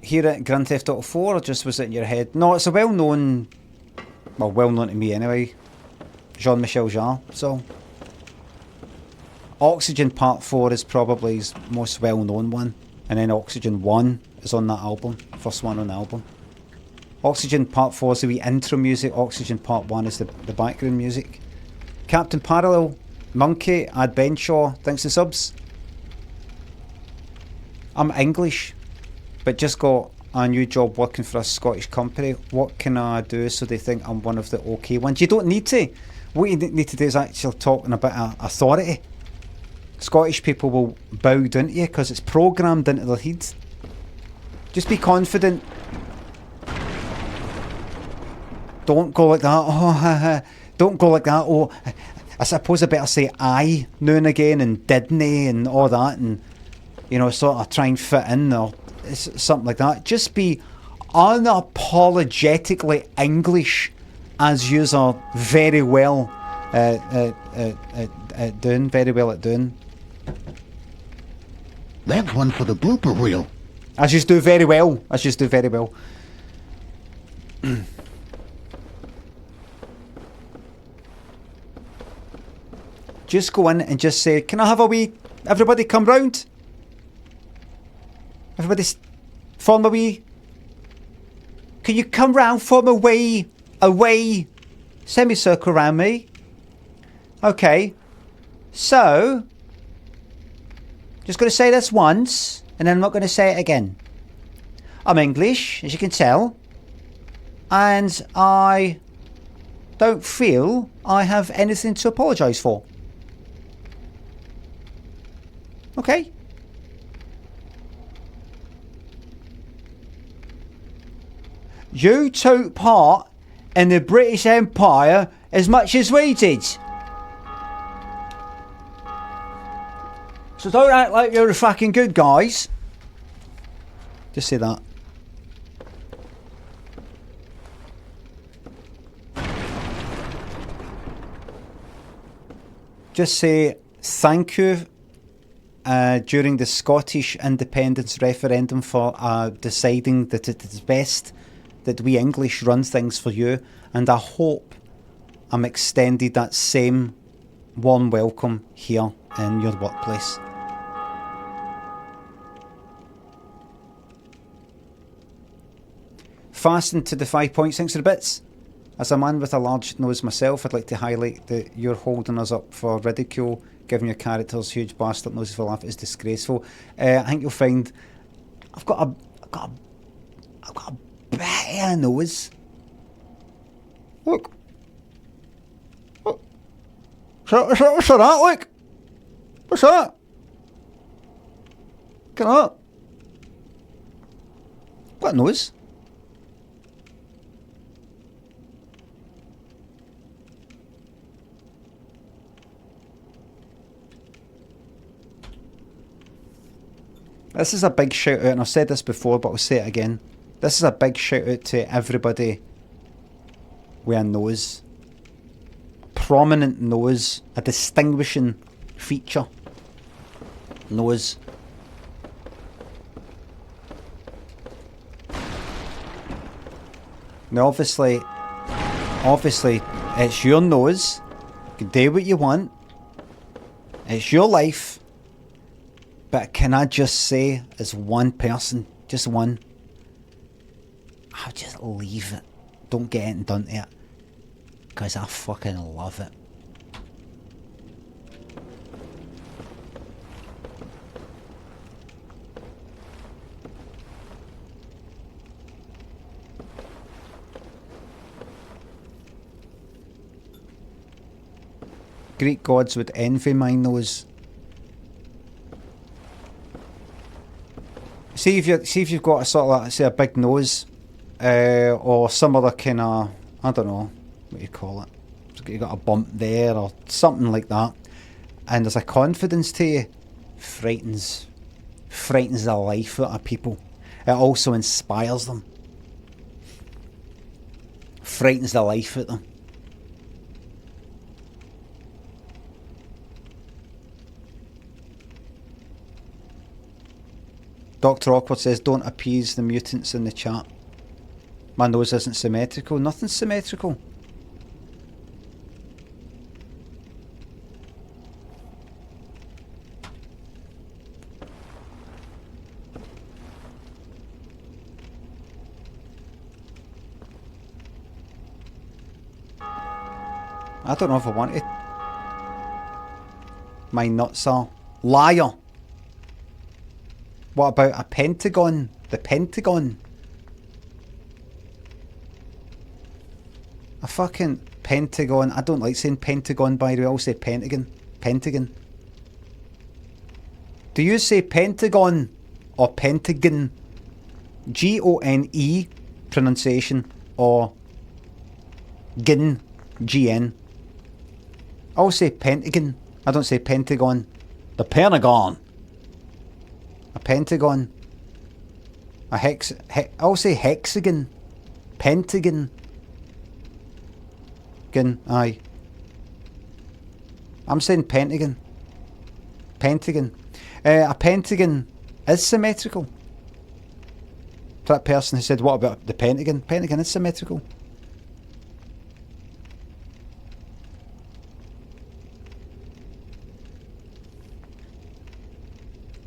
A: hear it in Grand Theft Auto 4 or just was it in your head? No, it's a well-known, well, well-known to me anyway, Jean-Michel Jarre song. Oxygen Part 4 is probably his most well-known one, and then Oxygen 1 is on that album, first one on the album. Oxygen Part 4 is the wee intro music, Oxygen Part 1 is the background music. Captain Parallel, Monkey, Adbenshaw, thanks to subs. I'm English, but just got a new job working for a Scottish company. What can I do so they think I'm one of the okay ones? You don't need to. What you need to do is actually talking about authority. Scottish people will bow down to you because it's programmed into their heads. Just be confident. Don't go like that. Oh, don't go like that. Oh, I suppose I better say aye now and again and didn't and all that, and you know, sort of try and fit in or something like that. Just be unapologetically English, as yous are very well at doing. Very well at doing.
N: That's one for the blooper reel.
A: As yous do very well. As yous do very well. Just go in and just say, can I have a wee... Everybody come round. Everybody form a wee... Can you come round, form a wee semicircle around me? Okay. So... Just going to say this once, and then I'm not going to say it again. I'm English, as you can tell. And I don't feel I have anything to apologise for. Okay. You took part in the British Empire as much as we did. So don't act like you're the fucking good guys. Just say that. Just say thank you during the Scottish independence referendum for deciding that it is best that we English run things for you, and I hope I'm extended that same warm welcome here in your workplace. Fasten to the 5 points. Thanks for the bits. As a man with a large nose myself, I'd like to highlight that you're holding us up for ridicule. Giving your characters huge bastard noses for laugh is disgraceful. I think you'll find I've got a better nose. Look. What's that? Look. What's that? Look at that. Got a nose. This is a big shout out, and I've said this before, but I'll say it again. This is a big shout out to everybody with a nose. Prominent nose, a distinguishing feature. Nose. Now obviously, it's your nose. You can do what you want. It's your life. But can I just say, as one person, just one, I'll just leave it. Don't get anything done to it. Because I fucking love it. Greek gods would envy my nose. See if you've got a sort of like, say, a big nose, or some other kind of, I don't know what you call it. You got a bump there or something like that, and there's a confidence to you. Frightens the life out of people. It also inspires them. Frightens the life out of them. Dr. Awkward says, don't appease the mutants in the chat. My nose isn't symmetrical. Nothing's symmetrical. I don't know if I want it. My nuts are. Liar! What about a pentagon? The Pentagon? A fucking pentagon. I don't like saying pentagon, by the way. I'll say pentagon. Pentagon. Do you say pentagon or pentagon? G-O-N-E pronunciation or gin, G-N. I'll say pentagon. I don't say pentagon. The Pentagon. A pentagon. A hex. I'll say hexagon. Pentagon. Gun. Aye. I'm saying pentagon. Pentagon. A pentagon is symmetrical. That person who said, what about the pentagon? Pentagon is symmetrical.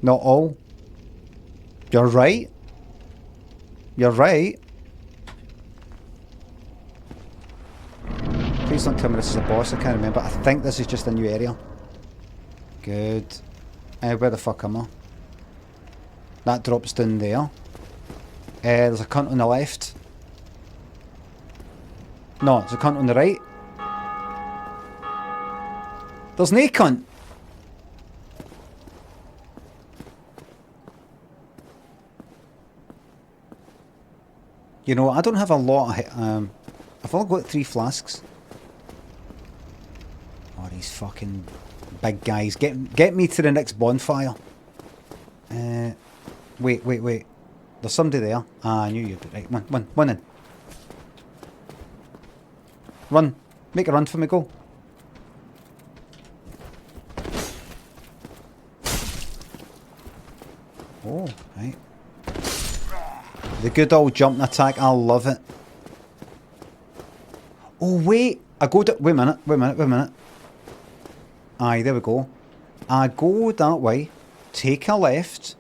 A: Not all. You're right. You're right. Please don't tell me this is a boss. I can't remember. I think this is just a new area. Good. Where the fuck am I? That drops down there. There's a cunt on the left. No, there's a cunt on the right. There's no cunt. You know, I don't have a lot of... I've only got 3 flasks. Oh, these fucking big guys. Get me to the next bonfire. Wait. There's somebody there. Ah, I knew you'd be right. One in. Run. Make a run for me, go. Oh, right. The good old jumping attack, I love it. Oh, wait. I go to... Wait a minute. Aye, there we go. I go that way, take a left,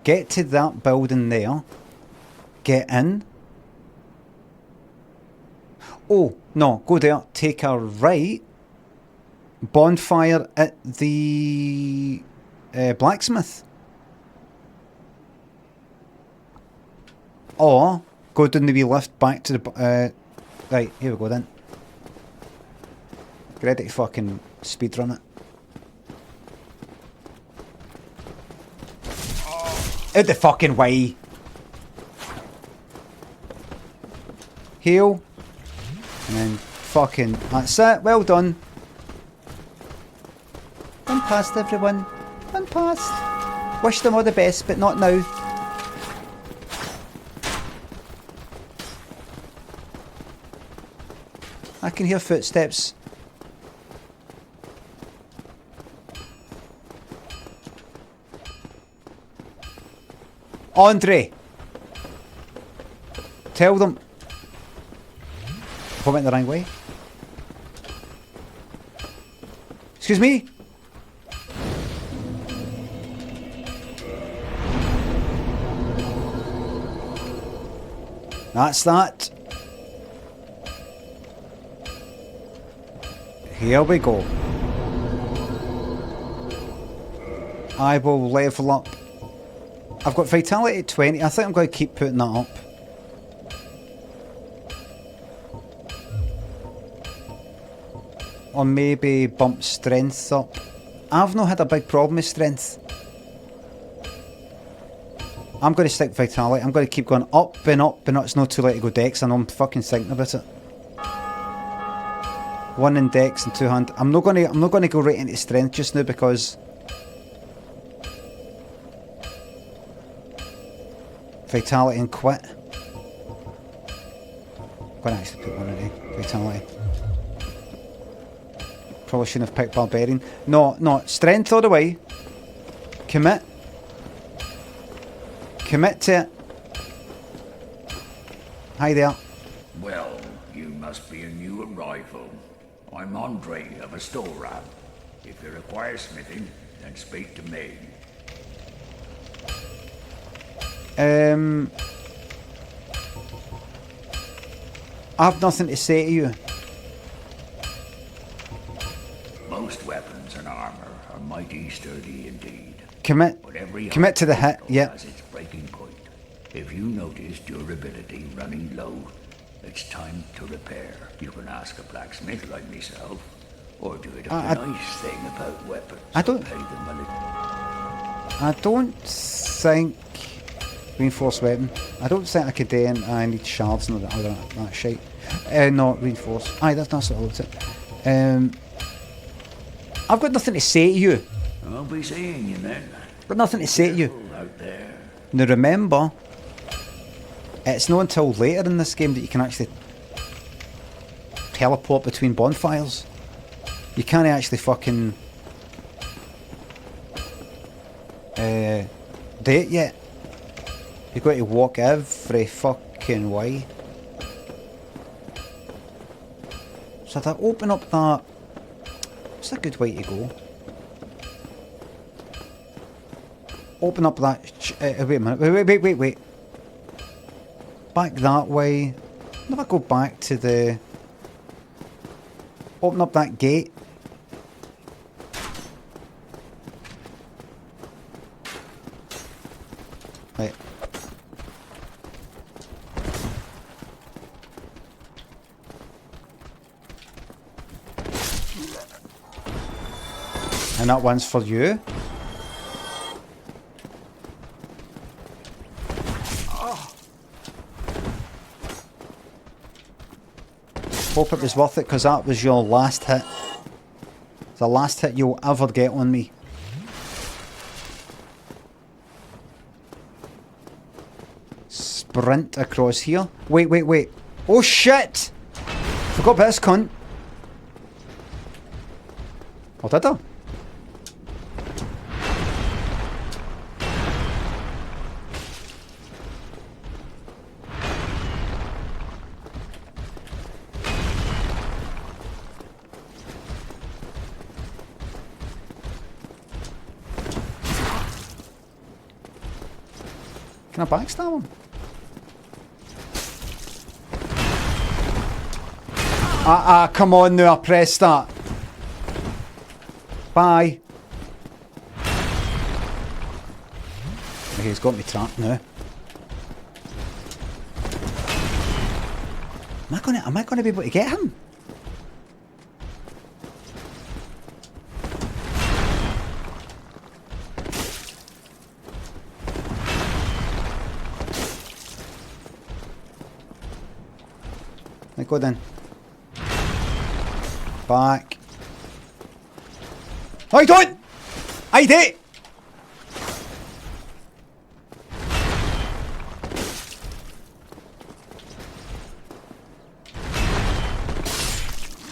A: get to that building there, get in. Oh, no, go there, take a right, bonfire at the blacksmith. Or go down the wee lift back to the... right, here we go then. Get ready to fucking speedrun it. Out the fucking way. Heal. And then fucking... That's it, well done. Run past everyone. Run past. Wish them all the best, but not now. I can hear footsteps. Andre! Tell them. I went the wrong way. Excuse me? That's that. Here we go. I will level up. I've got vitality at 20. I think I'm going to keep putting that up. Or maybe bump strength up. I've not had a big problem with strength. I'm going to stick vitality. I'm going to keep going up and up, and it's not too late to go dex. I know I'm fucking thinking about it. 1 in dex and 2 hand. I'm not going to go right into strength just now because vitality and quit. I'm going to actually put 1 in vitality. Probably shouldn't have picked barbarian. No, strength all the way. Commit. Commit to it. Hi there.
Q: Well, you must be a new arrival. I'm Andre of Astoria. If you require smithing, then speak to me.
A: I've nothing to say to you.
Q: Most weapons and armor are mighty sturdy indeed.
A: Commit to the hit, yeah.
Q: Has its breaking point. If you notice durability running low, It's time to repair. You can ask a blacksmith like myself, or do it
A: I-
Q: a nice thing about weapons.
A: I don't-
Q: Pay them a little.
A: I don't think reinforced weapon. I don't think I could do it. I need shards and all that shit. Not reinforced. Aye, that's what I looked at. I've got nothing to say to you.
Q: I'll be seeing you then.
A: Got nothing to say to you.
Q: Out there.
A: Now remember, it's not until later in this game that you can actually teleport between bonfires. You can't actually fucking do it yet. You've got to walk every fucking way. So to open up that, what's a good way to go? Open up that. Wait a minute. Wait. Back that way. Never go back to the. Open up that gate. Right. And that one's for you. Hope it was worth it, because that was your last hit. It's the last hit you'll ever get on me. Sprint across here. Wait. Oh shit! Forgot about this cunt. Oh, did I? Can I backstab him? Come on now, I pressed that. Bye. Okay, he's got me trapped now. Am I gonna be able to get him? Right, go then. Back. I don't! I did!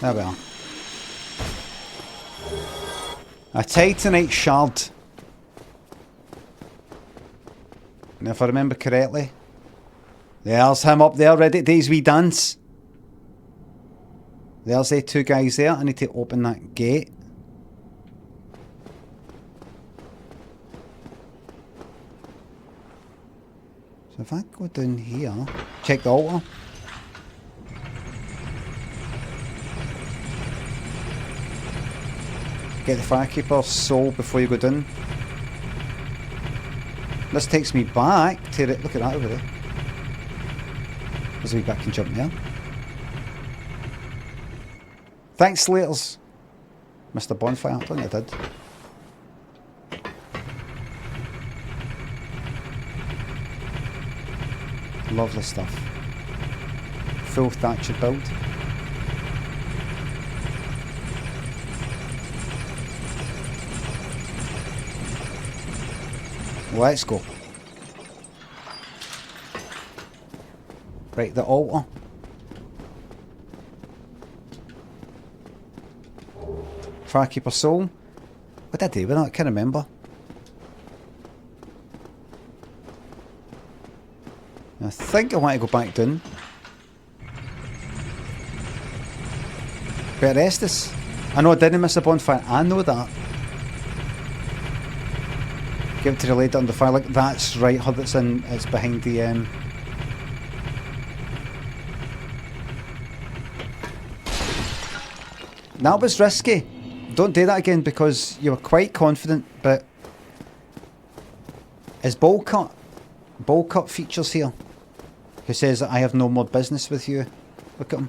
A: There we are. A Titanite shard. And if I remember correctly, there's him up there ready to do his wee dance. There's the two guys there. I need to open that gate. So if I go down here, check the altar. Get the Firekeeper's soul before you go down. This takes me back to the... Look at that over there. There's a wee bit I can jump there. Thanks, Slaters. Mr. Bonfire, I think I did. Lovely stuff. Full thatched build. Let's go. Right, the altar. Firekeeper soul. What did I do with that? I can't remember. I think I want to go back down. But Estes. I know I didn't miss a bonfire. I know that. Give it to the lady under fire. Like, that's right. Her that's in. It's behind the. That was risky. Don't do that again, because you were quite confident, but is Ballcut features here, who says that I have no more business with you. Look at him.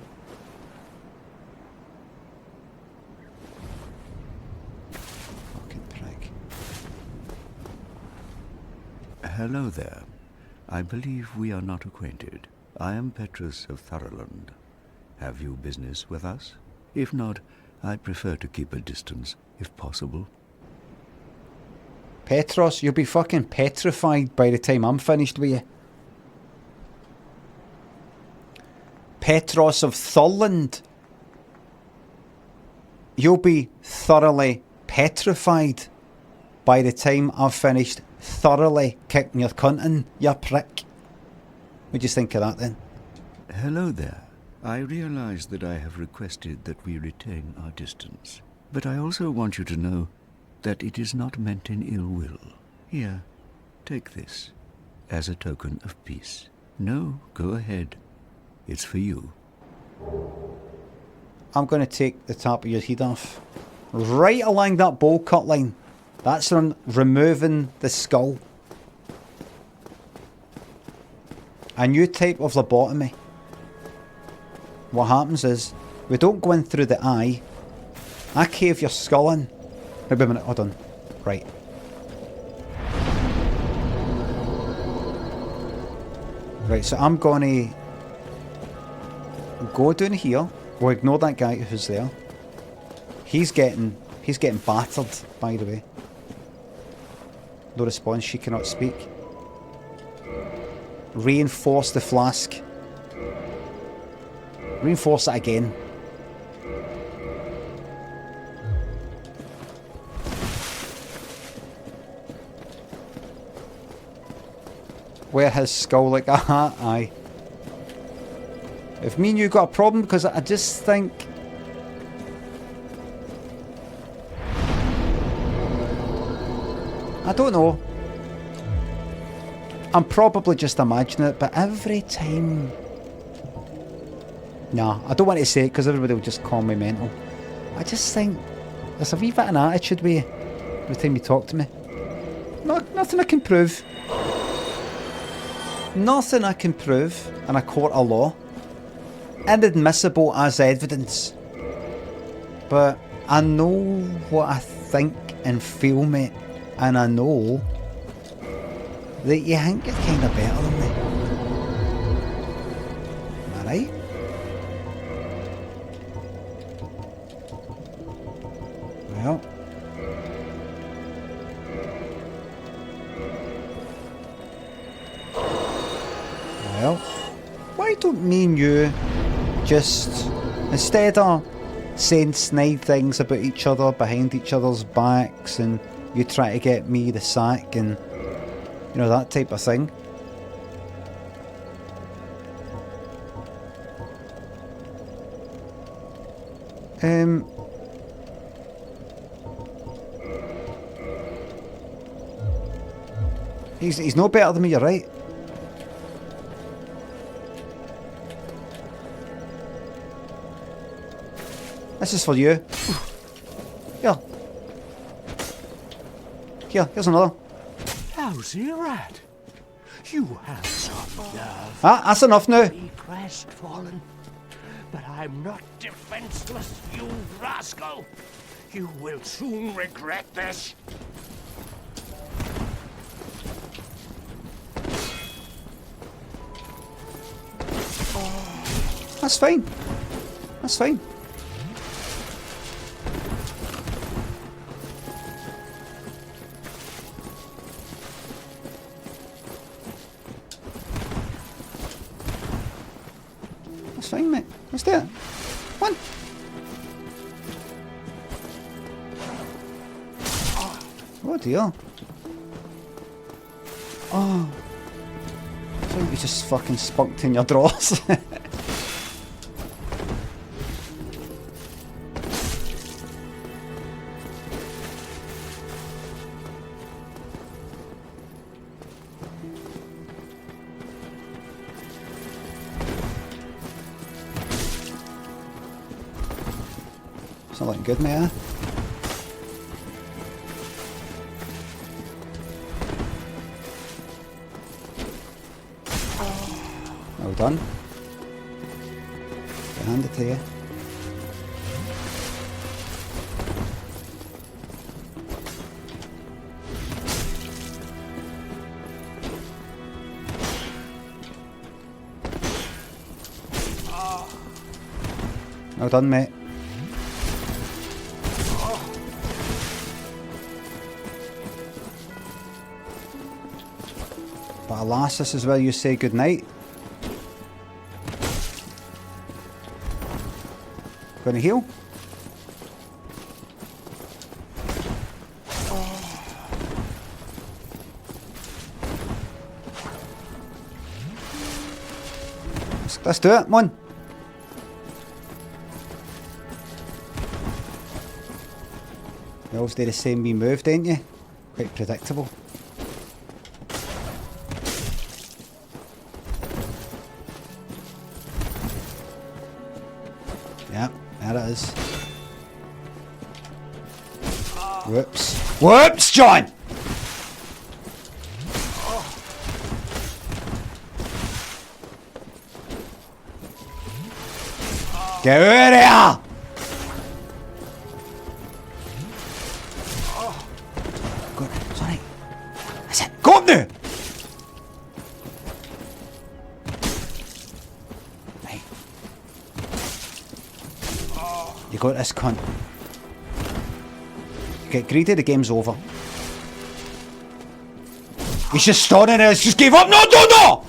A: Fucking prick.
R: Hello there. I believe we are not acquainted. I am Petrus of Thoroland. Have you business with us? If not, I'd prefer to keep a distance, if possible.
A: Petros, you'll be fucking petrified by the time I'm finished with you. Petros of Thorland. You'll be thoroughly petrified by the time I've finished thoroughly kicking your cunt in, you prick. What do you think of that then?
R: Hello there. I realize that I have requested that we retain our distance, but I also want you to know that it is not meant in ill will. Here, take this, as a token of peace. No, go ahead. It's for you.
A: I'm going to take the top of your head off. Right along that bowl cut line. That's on removing the skull. A new type of lobotomy. What happens is, we don't go in through the eye. I cave your skull in. Wait a minute, hold on. Right. Right, so I'm going to go down here. We'll ignore that guy who's there. He's getting battered, by the way. No response, she cannot speak. Reinforce the flask. Reinforce it again. Wear his skull like a hat, aye. If me and you got a problem, because I just think... I don't know. I'm probably just imagining it, but every time... Nah, I don't want to say it because everybody will just call me mental. I just think there's a wee bit of an attitude with you every time you talk to me. Nothing I can prove. Nothing I can prove in a court of law. Inadmissible as evidence. But I know what I think and feel, mate. And I know that you think you're kind of better than me. Am I right? Well. Well. Why don't me and you just, instead of saying snide things about each other behind each other's backs, and you try to get me the sack and, you know, that type of thing. He's no better than me, you're right. This is for you. Here. Here's another.
Q: Lousy rat. You have some nerve.
A: Ah, that's enough now.
Q: Be crestfallen. But I'm not defenseless, you rascal. You will soon regret this.
A: That's fine. That's fine. That's fine, mate. Let's do it. One. Oh dear. Oh. I thought you just fucking spunked in your drawers. It's not looking good, mate. Well done. hand it to you. Well done, mate. But alas, this is where you say goodnight. Gonna heal? Let's do it, come on. You always do the same wee move, don't you? Quite predictable. Yeah, there it is. Whoops. Whoops, John! Get out of here! Go, sorry. That's it. Go up now! Right. You got this, cunt. You get greedy, the game's over. He's just starting it, just give up. No, no!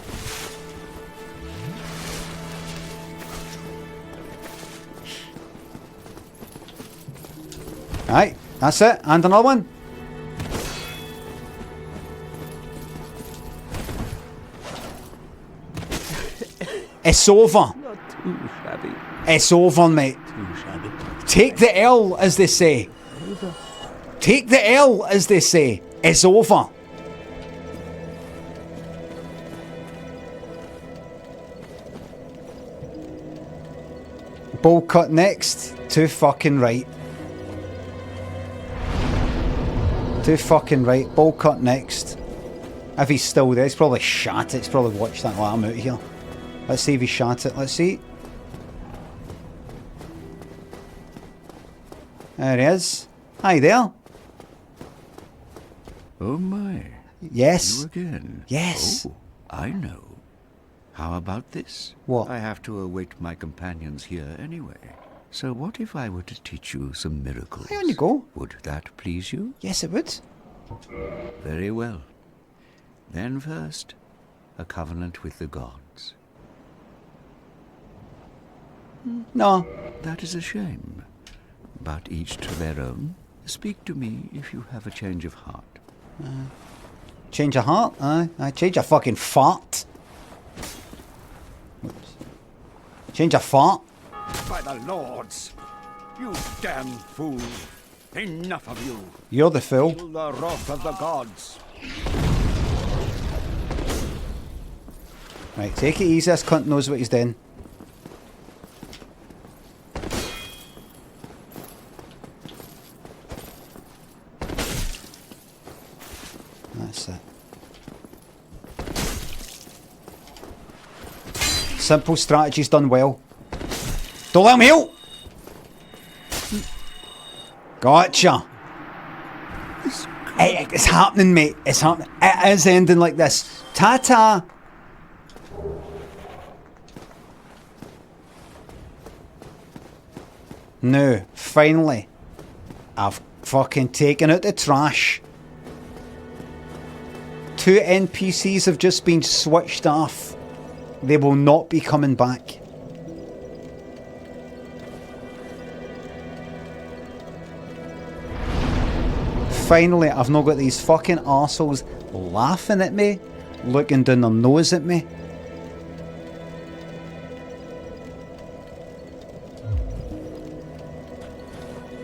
A: Right, that's it. And another one. It's over.
R: Not too shabby.
A: It's over, mate.
R: Too shabby.
A: Take the L, as they say. Take the L, as they say. It's over. Bowl cut next. Too fucking right. Too fucking right. Bowl cut next. If he's still there, he's probably shot it. He's probably watched that while I'm out here. Let's see if he shot it. Let's see. There he is. Hi there.
R: Oh my.
A: Yes.
R: You again?
A: Yes.
R: Oh, I know. How about this?
A: What?
R: I have to await my companions here anyway. So what if I were to teach you some miracles?
A: Hey, on you go.
R: Would that please you?
A: Yes, it would.
R: Very well. Then first, a covenant with the gods.
A: No.
R: That is a shame. But each to their own. Speak to me if you have a change of heart.
A: Change of heart? I change a fucking fart. Oops. Change a fart?
Q: By the lords! You damn fool! Enough of you!
A: You're the fool.
Q: Feel the wrath of the gods!
A: Right, take it easy. This cunt knows what he's doing. That's it. Simple strategy's done well. Don't let him heal! Gotcha! It's happening, mate. It's happening. It is ending like this. Ta-ta! Now, finally, I've fucking taken out the trash. 2 NPCs have just been switched off. They will not be coming back. Finally, I've not got these fucking arseholes laughing at me, looking down their nose at me.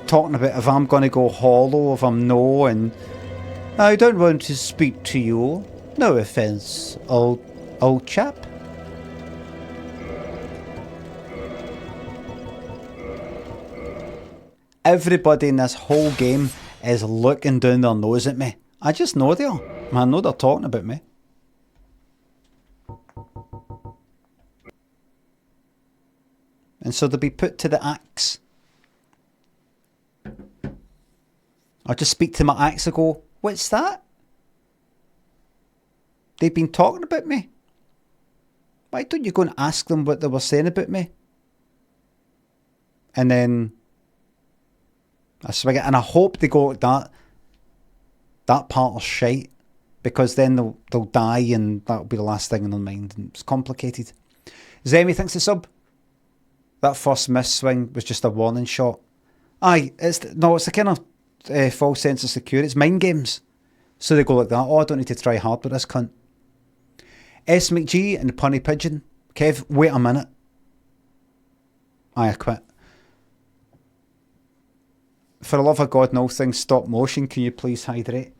A: Talking about if I'm going to go hollow, if I'm no, and I don't want to speak to you. No offense, old chap. Everybody in this whole game is looking down their nose at me. I just know they are. I know they're talking about me. And so they'll be put to the axe. I'll just speak to my axe and go, what's that? They've been talking about me. Why don't you go and ask them what they were saying about me? And then I swing it, and I hope they go, that part of shite, because then they'll die and that'll be the last thing in their mind, and it's complicated. Zemi thinks the sub. That first miss swing was just a warning shot. Aye, it's a kind of false sense of security. It's mind games. So they go like that. Oh, I don't need to try hard with this cunt. S. McG and the Punny Pigeon. Kev, wait a minute. I quit. For the love of God and all things stop motion, can you please hydrate?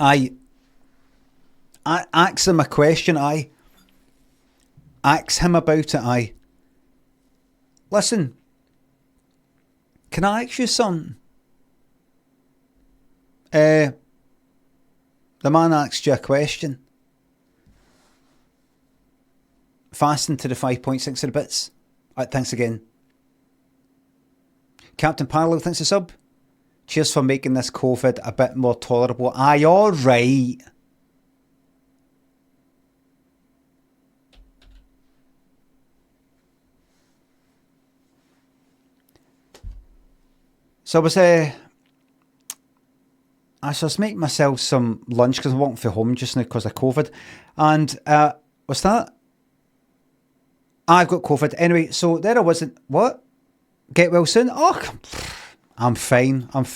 A: I ask him a question, ask him about it, Listen, can I ask you something? The man asked you a question. Fasten to the 5.6 of the bits. Thanks again. Captain Parallel thanks a sub. Cheers for making this COVID a bit more tolerable. Aye, alright. So I was making myself some lunch because I'm walking from home just now because of COVID. And what's that? I've got COVID. Anyway, so there I wasn't. What? Get well soon? Oh, I'm fine, but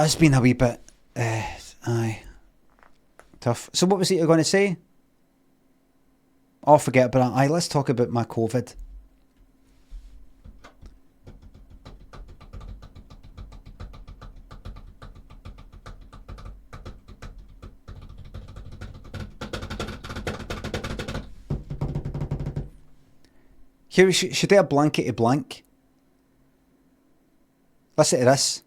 A: it's been a wee bit, tough. So what was it you're going to say? Oh, forget about that. Let's talk about my COVID. Here, we should do a blankety blank. Listen to this.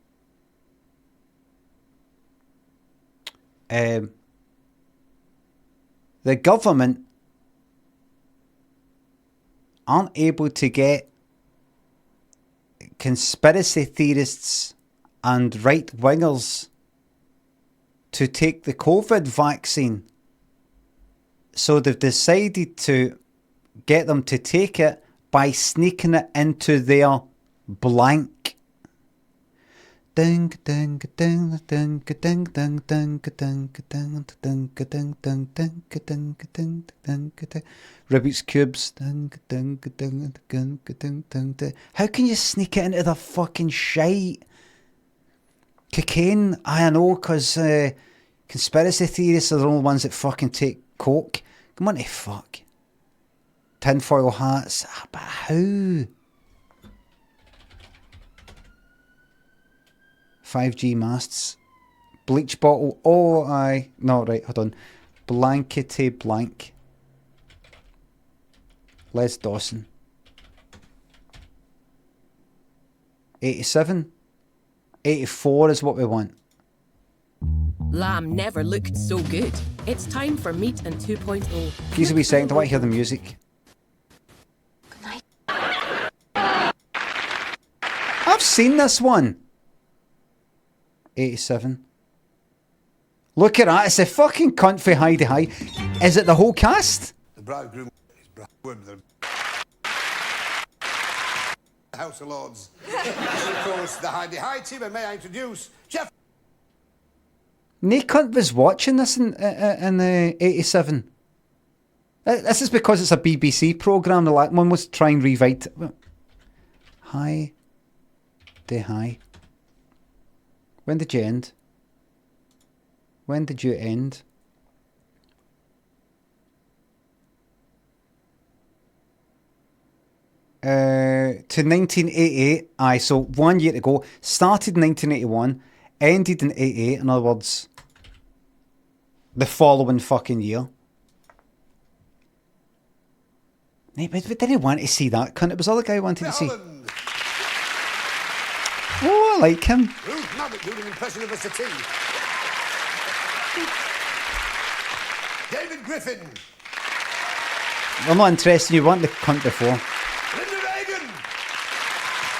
A: The government aren't able to get conspiracy theorists and right-wingers to take the COVID vaccine. So they've decided to get them to take it by sneaking it into their blank. Rubik's cubes. How can you sneak it into the fucking shite? Cocaine, I know, because conspiracy theorists are the only ones that fucking take coke. Come on, fuck. Tinfoil hats, but how? 5G masts. Bleach bottle. Oh, aye. No, right, hold on. Blankety blank. Les Dawson. 87. 84 is what we want.
S: Lamb never looked so good. It's time for Meat and 2.0.
A: Please a wee second, I want to hear the music. I've seen this one. 87. Look at that, it's a fucking cunt for Heidi High. Is it the whole cast?
B: The bridegroom is bridegroom. The House of Lords. Of course, the Heidi High team, and may I introduce Jeff.
A: No cunt was watching this in 87. This is because it's a BBC programme. The one was trying to rewrite it. Hi. Day high. When did you end? When did you end? To 1988. Aye, so 1 year ago. Started in 1981. Ended in 88. In other words, the following fucking year. But we didn't want to see that cunt. It was the other guy who wanted to see. Oh, I like him.
B: Now that you're an impression of us at tea. David Griffin.
A: I'm not interested in you. Want the cunt before.
B: Linda Reagan.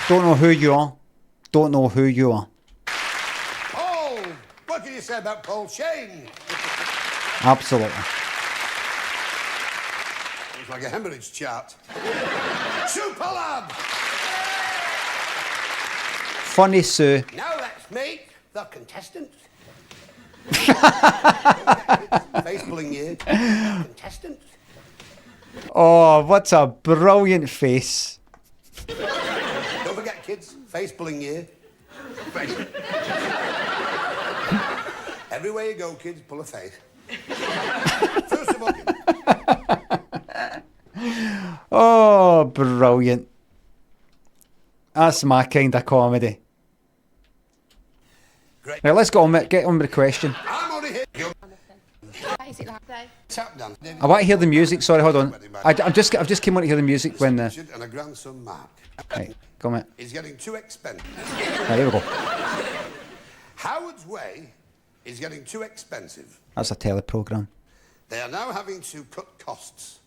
A: Don't know who you are. Don't know who you are.
B: Paul. What can you say about Paul Shane?
A: Absolutely.
B: Looks like a hemorrhage chart. Sue Pollard.
A: Funny Sue.
B: Now let's meet the contestants. Face pulling you. Contestants.
A: Oh, what's a brilliant face.
B: Don't forget, kids, face pulling you. Everywhere you go, kids, pull a face. First of all.
A: Oh, brilliant. That's my kind of comedy.
B: Great.
A: Right, let's get on with the question.
B: I'm only here. Tap dance.
A: I want to hear the music. Sorry, hold on. I've just came on to hear the music when the.
B: And a grandson, Mark.
A: Right, go on, mate.
B: Is getting too expensive.
A: Right, here we go.
B: Howard's Way is getting too expensive.
A: That's a teleprogram.
B: They are now having to cut costs.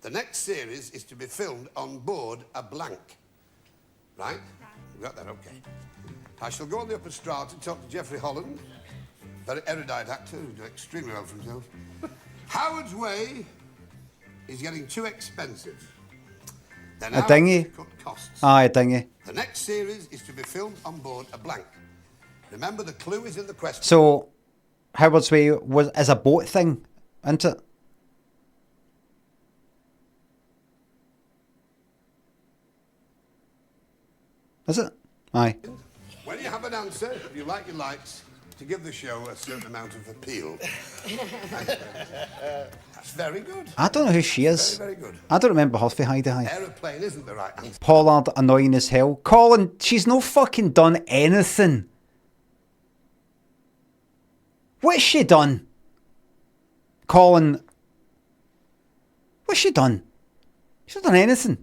B: The next series is to be filmed on board a blank. Right? You got that? Okay. I shall go on the upper strata and talk to Geoffrey Holland. Very erudite actor who does extremely well for himself. Howard's Way is getting too expensive. They're now
A: A dinghy?
B: having to cut costs.
A: Aye, a dinghy.
B: The next series is to be filmed on board a blank. Remember, the clue is in the question.
A: So, Howard's Way is a boat thing, isn't it? Is it? Aye.
B: When you have an answer, you like your lights, to give the show a certain amount of appeal. That's very good.
A: I don't know who she is.
B: Very, very good.
A: I don't remember Harvey Heidi.
B: Aeroplane isn't the right answer.
A: Pollard annoying as hell. Colin, she's no fucking done anything. What's she done? Colin, what's she done? She's not done anything.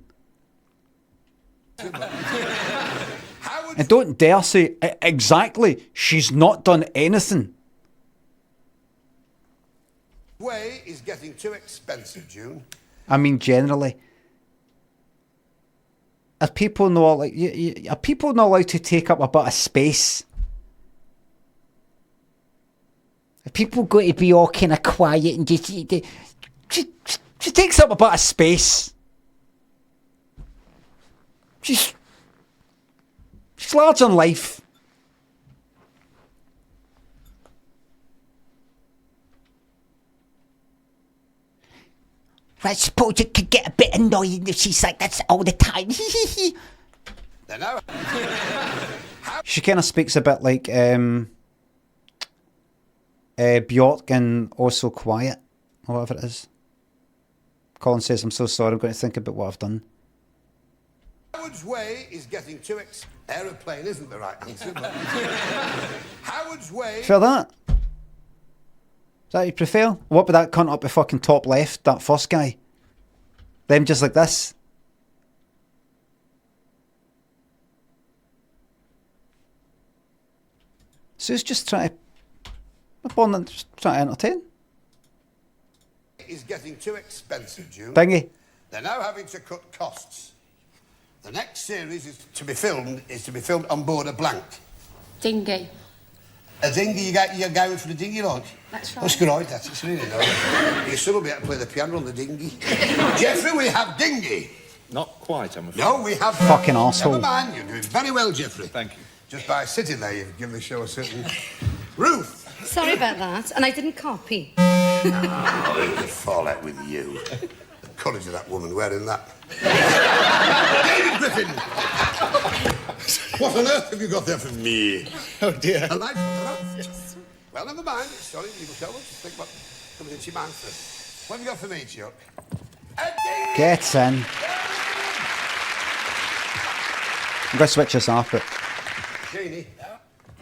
A: And don't dare say exactly. She's not done anything.
B: Way is getting too expensive, June.
A: I mean, generally, are people not like are people not allowed to take up a bit of space? Are people going to be all kind of quiet and just she takes up a bit of space. She's large on life. I suppose it could get a bit annoying if she's like that all the time. She kind of speaks a bit like Bjork and Also Quiet, or whatever it is. Colin says, I'm so sorry, I'm going to think about what I've done.
B: Howard's Way is getting too Aeroplane isn't the right answer, but Howard's Way...
A: Prefer that? Is that what you prefer? What about that cunt up the fucking top left, that first guy? Them just like this? Sue's just trying to... just trying to entertain.
B: Is getting too expensive, June.
A: Dingy.
B: They're now having to cut costs. The next series is to be filmed on board a blank.
T: Dinghy.
B: A dinghy, you're going for the dinghy, like?
T: That's right.
B: That's good, that's it's really nice. Your son will be able to play the piano on the dinghy. Jeffrey, we have dinghy.
U: Not quite, I'm afraid.
B: No, we have...
A: Fucking arsehole.
B: Never mind, you're doing very well, Jeffrey.
U: Thank you.
B: Just by sitting there, you've given the show a certain... Ruth!
T: Sorry about that, and I didn't copy.
B: Oh, who could fall out with you? The courage of that woman wearing that. David Griffin! What on earth have you got there for me?
U: Oh, dear.
B: A light Well, never mind. Sorry, you will tell us. Think what comes into your mind first. What have you got for me, Chuck?
A: Get in. I'm going to switch this off, but...
B: Jeannie.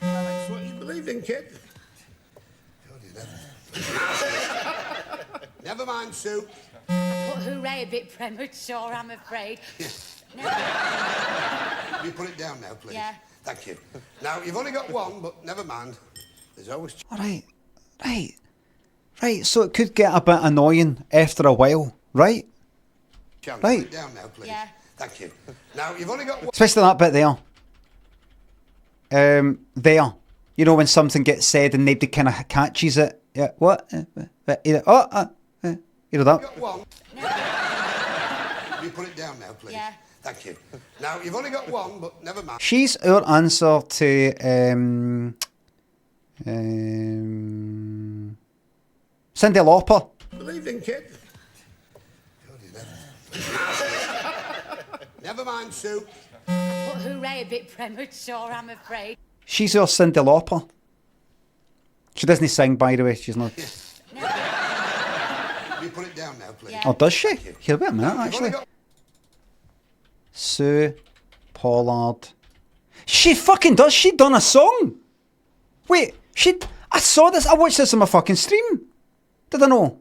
B: That's what you believed in, kid. Never mind, Sue.
T: But hooray, a bit premature, I'm afraid.
B: You put it down now, please.
T: Yeah.
B: Thank you. Now, you've only got one, but never mind. There's always...
A: All right. Right. Right, so it could get a bit annoying after a while, right?
B: Chance,
A: Right.
B: put it down now, please. Yeah. Thank you. Now, you've only got one.
A: Especially that bit there. There. You know, when something gets said and nobody kind of catches it. Yeah, what? You know that?
B: You've got one. You put it down now, please. Yeah. Thank you. Now, you've only got one, but never mind.
A: She's our answer to Cyndi Lauper.
B: Good evening, kid. Never mind, Sue.
T: But hooray, a bit premature, I'm afraid.
A: She's our Cyndi Lauper. She doesn't sing, by the way. She's not.
B: You put it down now, please.
A: Oh, does she? Here, wait a minute, actually. Sue Pollard. She fucking does. She done a song. Wait, I saw this. I watched this on my fucking stream. Did I know?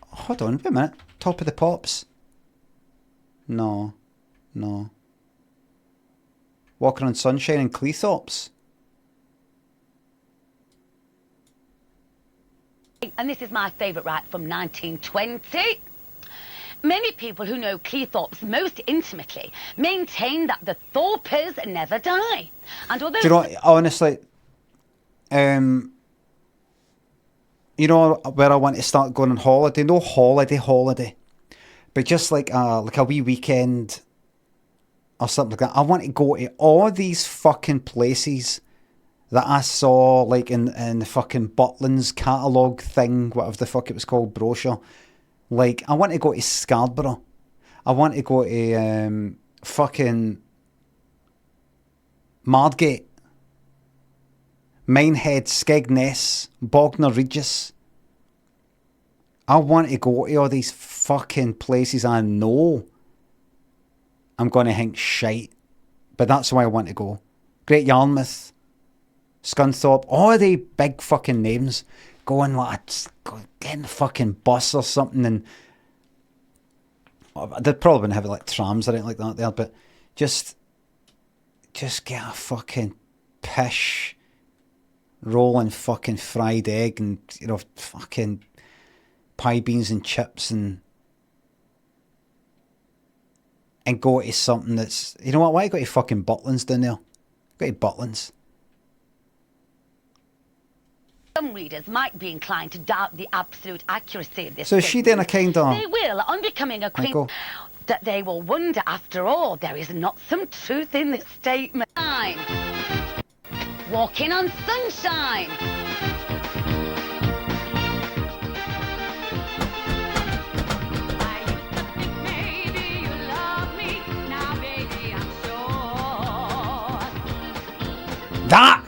A: Hold on, wait a minute. Top of the Pops. No. Walking on Sunshine and Cleethorpes.
D: And this is my favourite right from 1920. Many people who know Cleethorpes most intimately maintain that the Thorpers never die. And although...
A: Do you know what, honestly, you know where I want to start going on holiday? No holiday. But just like a wee weekend or something like that. I want to go to all these fucking places that I saw like in the fucking Butlins catalogue thing, whatever the fuck it was called, brochure. Like, I want to go to Scarborough. I want to go to fucking Margate, Minehead, Skegness, Bognor Regis. I want to go to all these fucking places I know I'm going to think shite. But that's why I want to go. Great Yarmouth, Scunthorpe, all the big fucking names. Going like, get in the fucking bus or something, and they'd probably wouldn't have like trams or anything like that there, but just get a fucking pish rolling fucking fried egg and, you know, fucking pie beans and chips and go to something that's, you know what, why go to fucking Butlins down there? Go to Butlins.
D: Some readers might be inclined to doubt the absolute accuracy of this.
A: So is she then a kind of...
D: They will, on becoming acquainted, that they will wonder, after all, there is not some truth in this statement. Walking on sunshine.
A: That!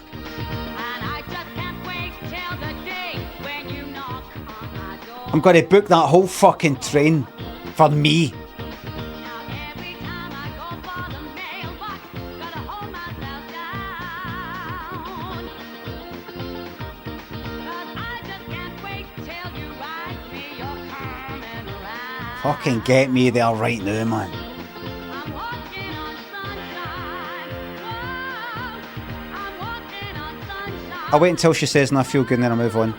A: I'm going to book that whole fucking train for me. Fucking get me there right now, man. I'll wait until she says and I feel good and then I'll move on.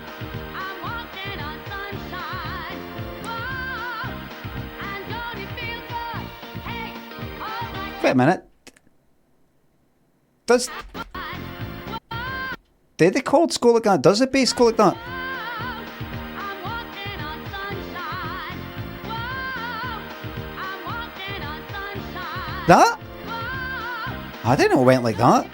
A: Wait a minute. Did the chords go like that? Does the bass go like that? That? I didn't know it went like that.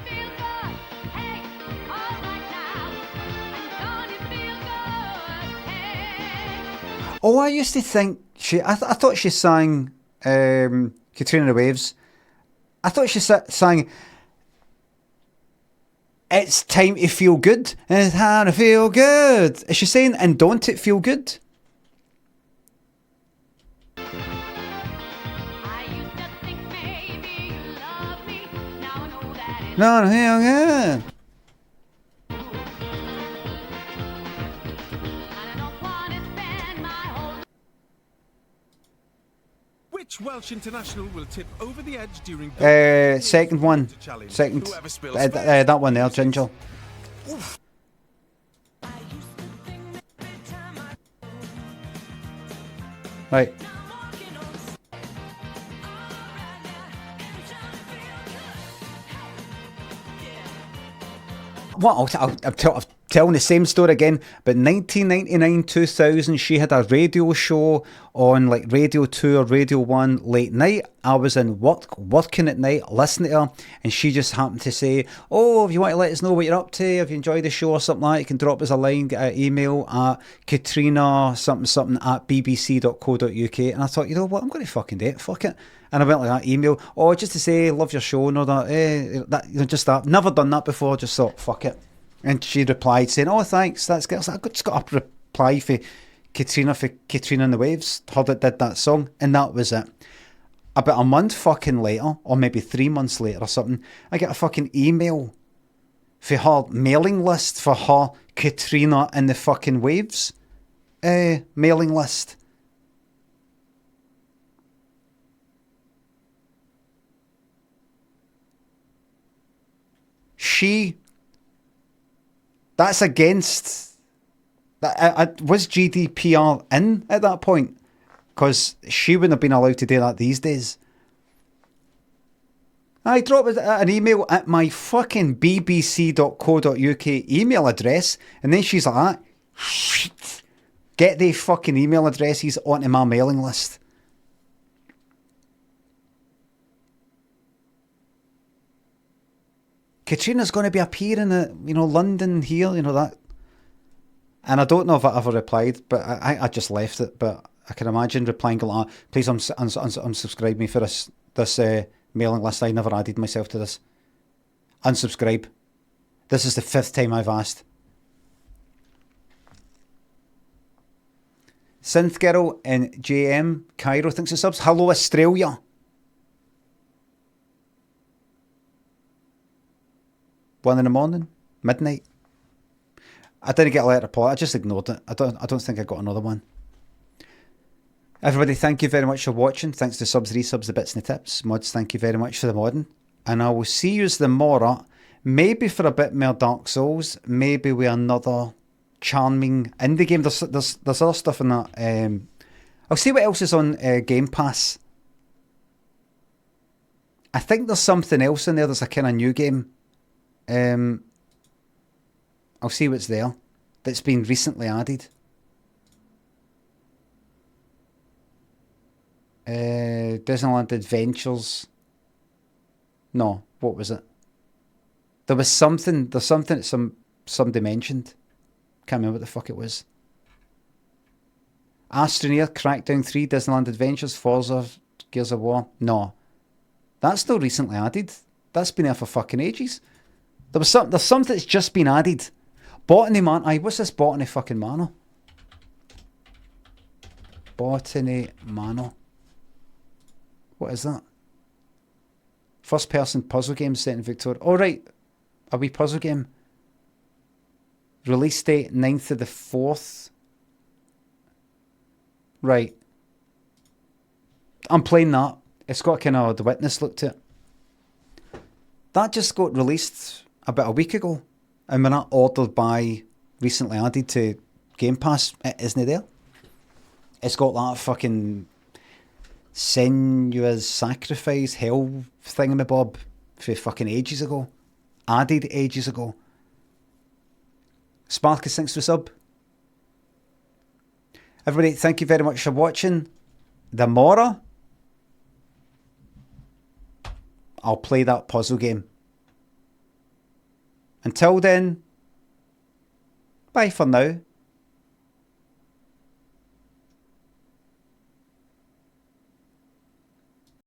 A: Oh, I used to think I thought she sang Katrina and the Waves. I thought she sang It's Time to Feel Good. It's time to feel good. Is she saying and don't it feel good? No, feel good.
C: Which Welsh international will tip over the edge during...
A: Second one. Second. That one there, Ginger. Right. What? I'm telling the same story again, but 1999, 2000, she had a radio show on like Radio 2 or Radio 1 late night. I was in working at night, listening to her, and she just happened to say, oh, if you want to let us know what you're up to, if you enjoy the show or something like that, you can drop us a line, get an email at Katrina something at bbc.co.uk. And I thought, you know what, I'm going to fucking do it, fuck it. And I went like that email, just to say, love your show and all that, just that. Never done that before, just thought, fuck it. And she replied saying, oh, thanks, that's good. I just got a reply for Katrina and the Waves, her that did that song, and that was it. About a month fucking later, or maybe 3 months later or something, I get a fucking email for her mailing list for her Katrina and the fucking Waves mailing list. That's against... was GDPR in at that point? Because she wouldn't have been allowed to do that these days. I dropped an email at my fucking bbc.co.uk email address, and then she's like, get the fucking email addresses onto my mailing list. Katrina's going to be appearing at, London here, that. And I don't know if I ever replied, but I just left it. But I can imagine replying like, please unsubscribe me for this mailing list. I never added myself to this. Unsubscribe. This is the 5th time I've asked. Synth Girl in JM Cairo thinks of subs. Hello Australia. 1 a.m, midnight. I didn't get a letter reply. I just ignored it. I don't think I got another one. Everybody, thank you very much for watching. Thanks to subs, resubs, the bits and the tips. Mods, thank you very much for the modding. And I will see you tomorrow. Maybe for a bit more Dark Souls. Maybe with another charming indie game. There's other stuff in that. I'll see what else is on Game Pass. I think there's something else in there. There's a kind of new game. I'll see what's there that's been recently added. Disneyland Adventures. No, what was it? There's something that somebody mentioned. Can't remember what the fuck it was. Astroneer, Crackdown 3, Disneyland Adventures, Forza, Gears of War. No. That's still recently added. That's been there for fucking ages. There's something that's just been added. Botany Manor. What's this Botany fucking Manor? Botany Manor. What is that? First person puzzle game set in Victoria. Oh right. A wee puzzle game. Release date 9th of the 4th. Right. I'm playing that. It's got kind of The Witness look to it. That just got released about a week ago, and when I ordered by recently added to Game Pass, it isn't there. It's got that fucking Senua's Sacrifice hell thingamabob for fucking ages ago. Added ages ago. Sparkus, thanks for sub. Everybody, thank you very much for watching. Tomorrow, I'll play that puzzle game. Until then, bye for now.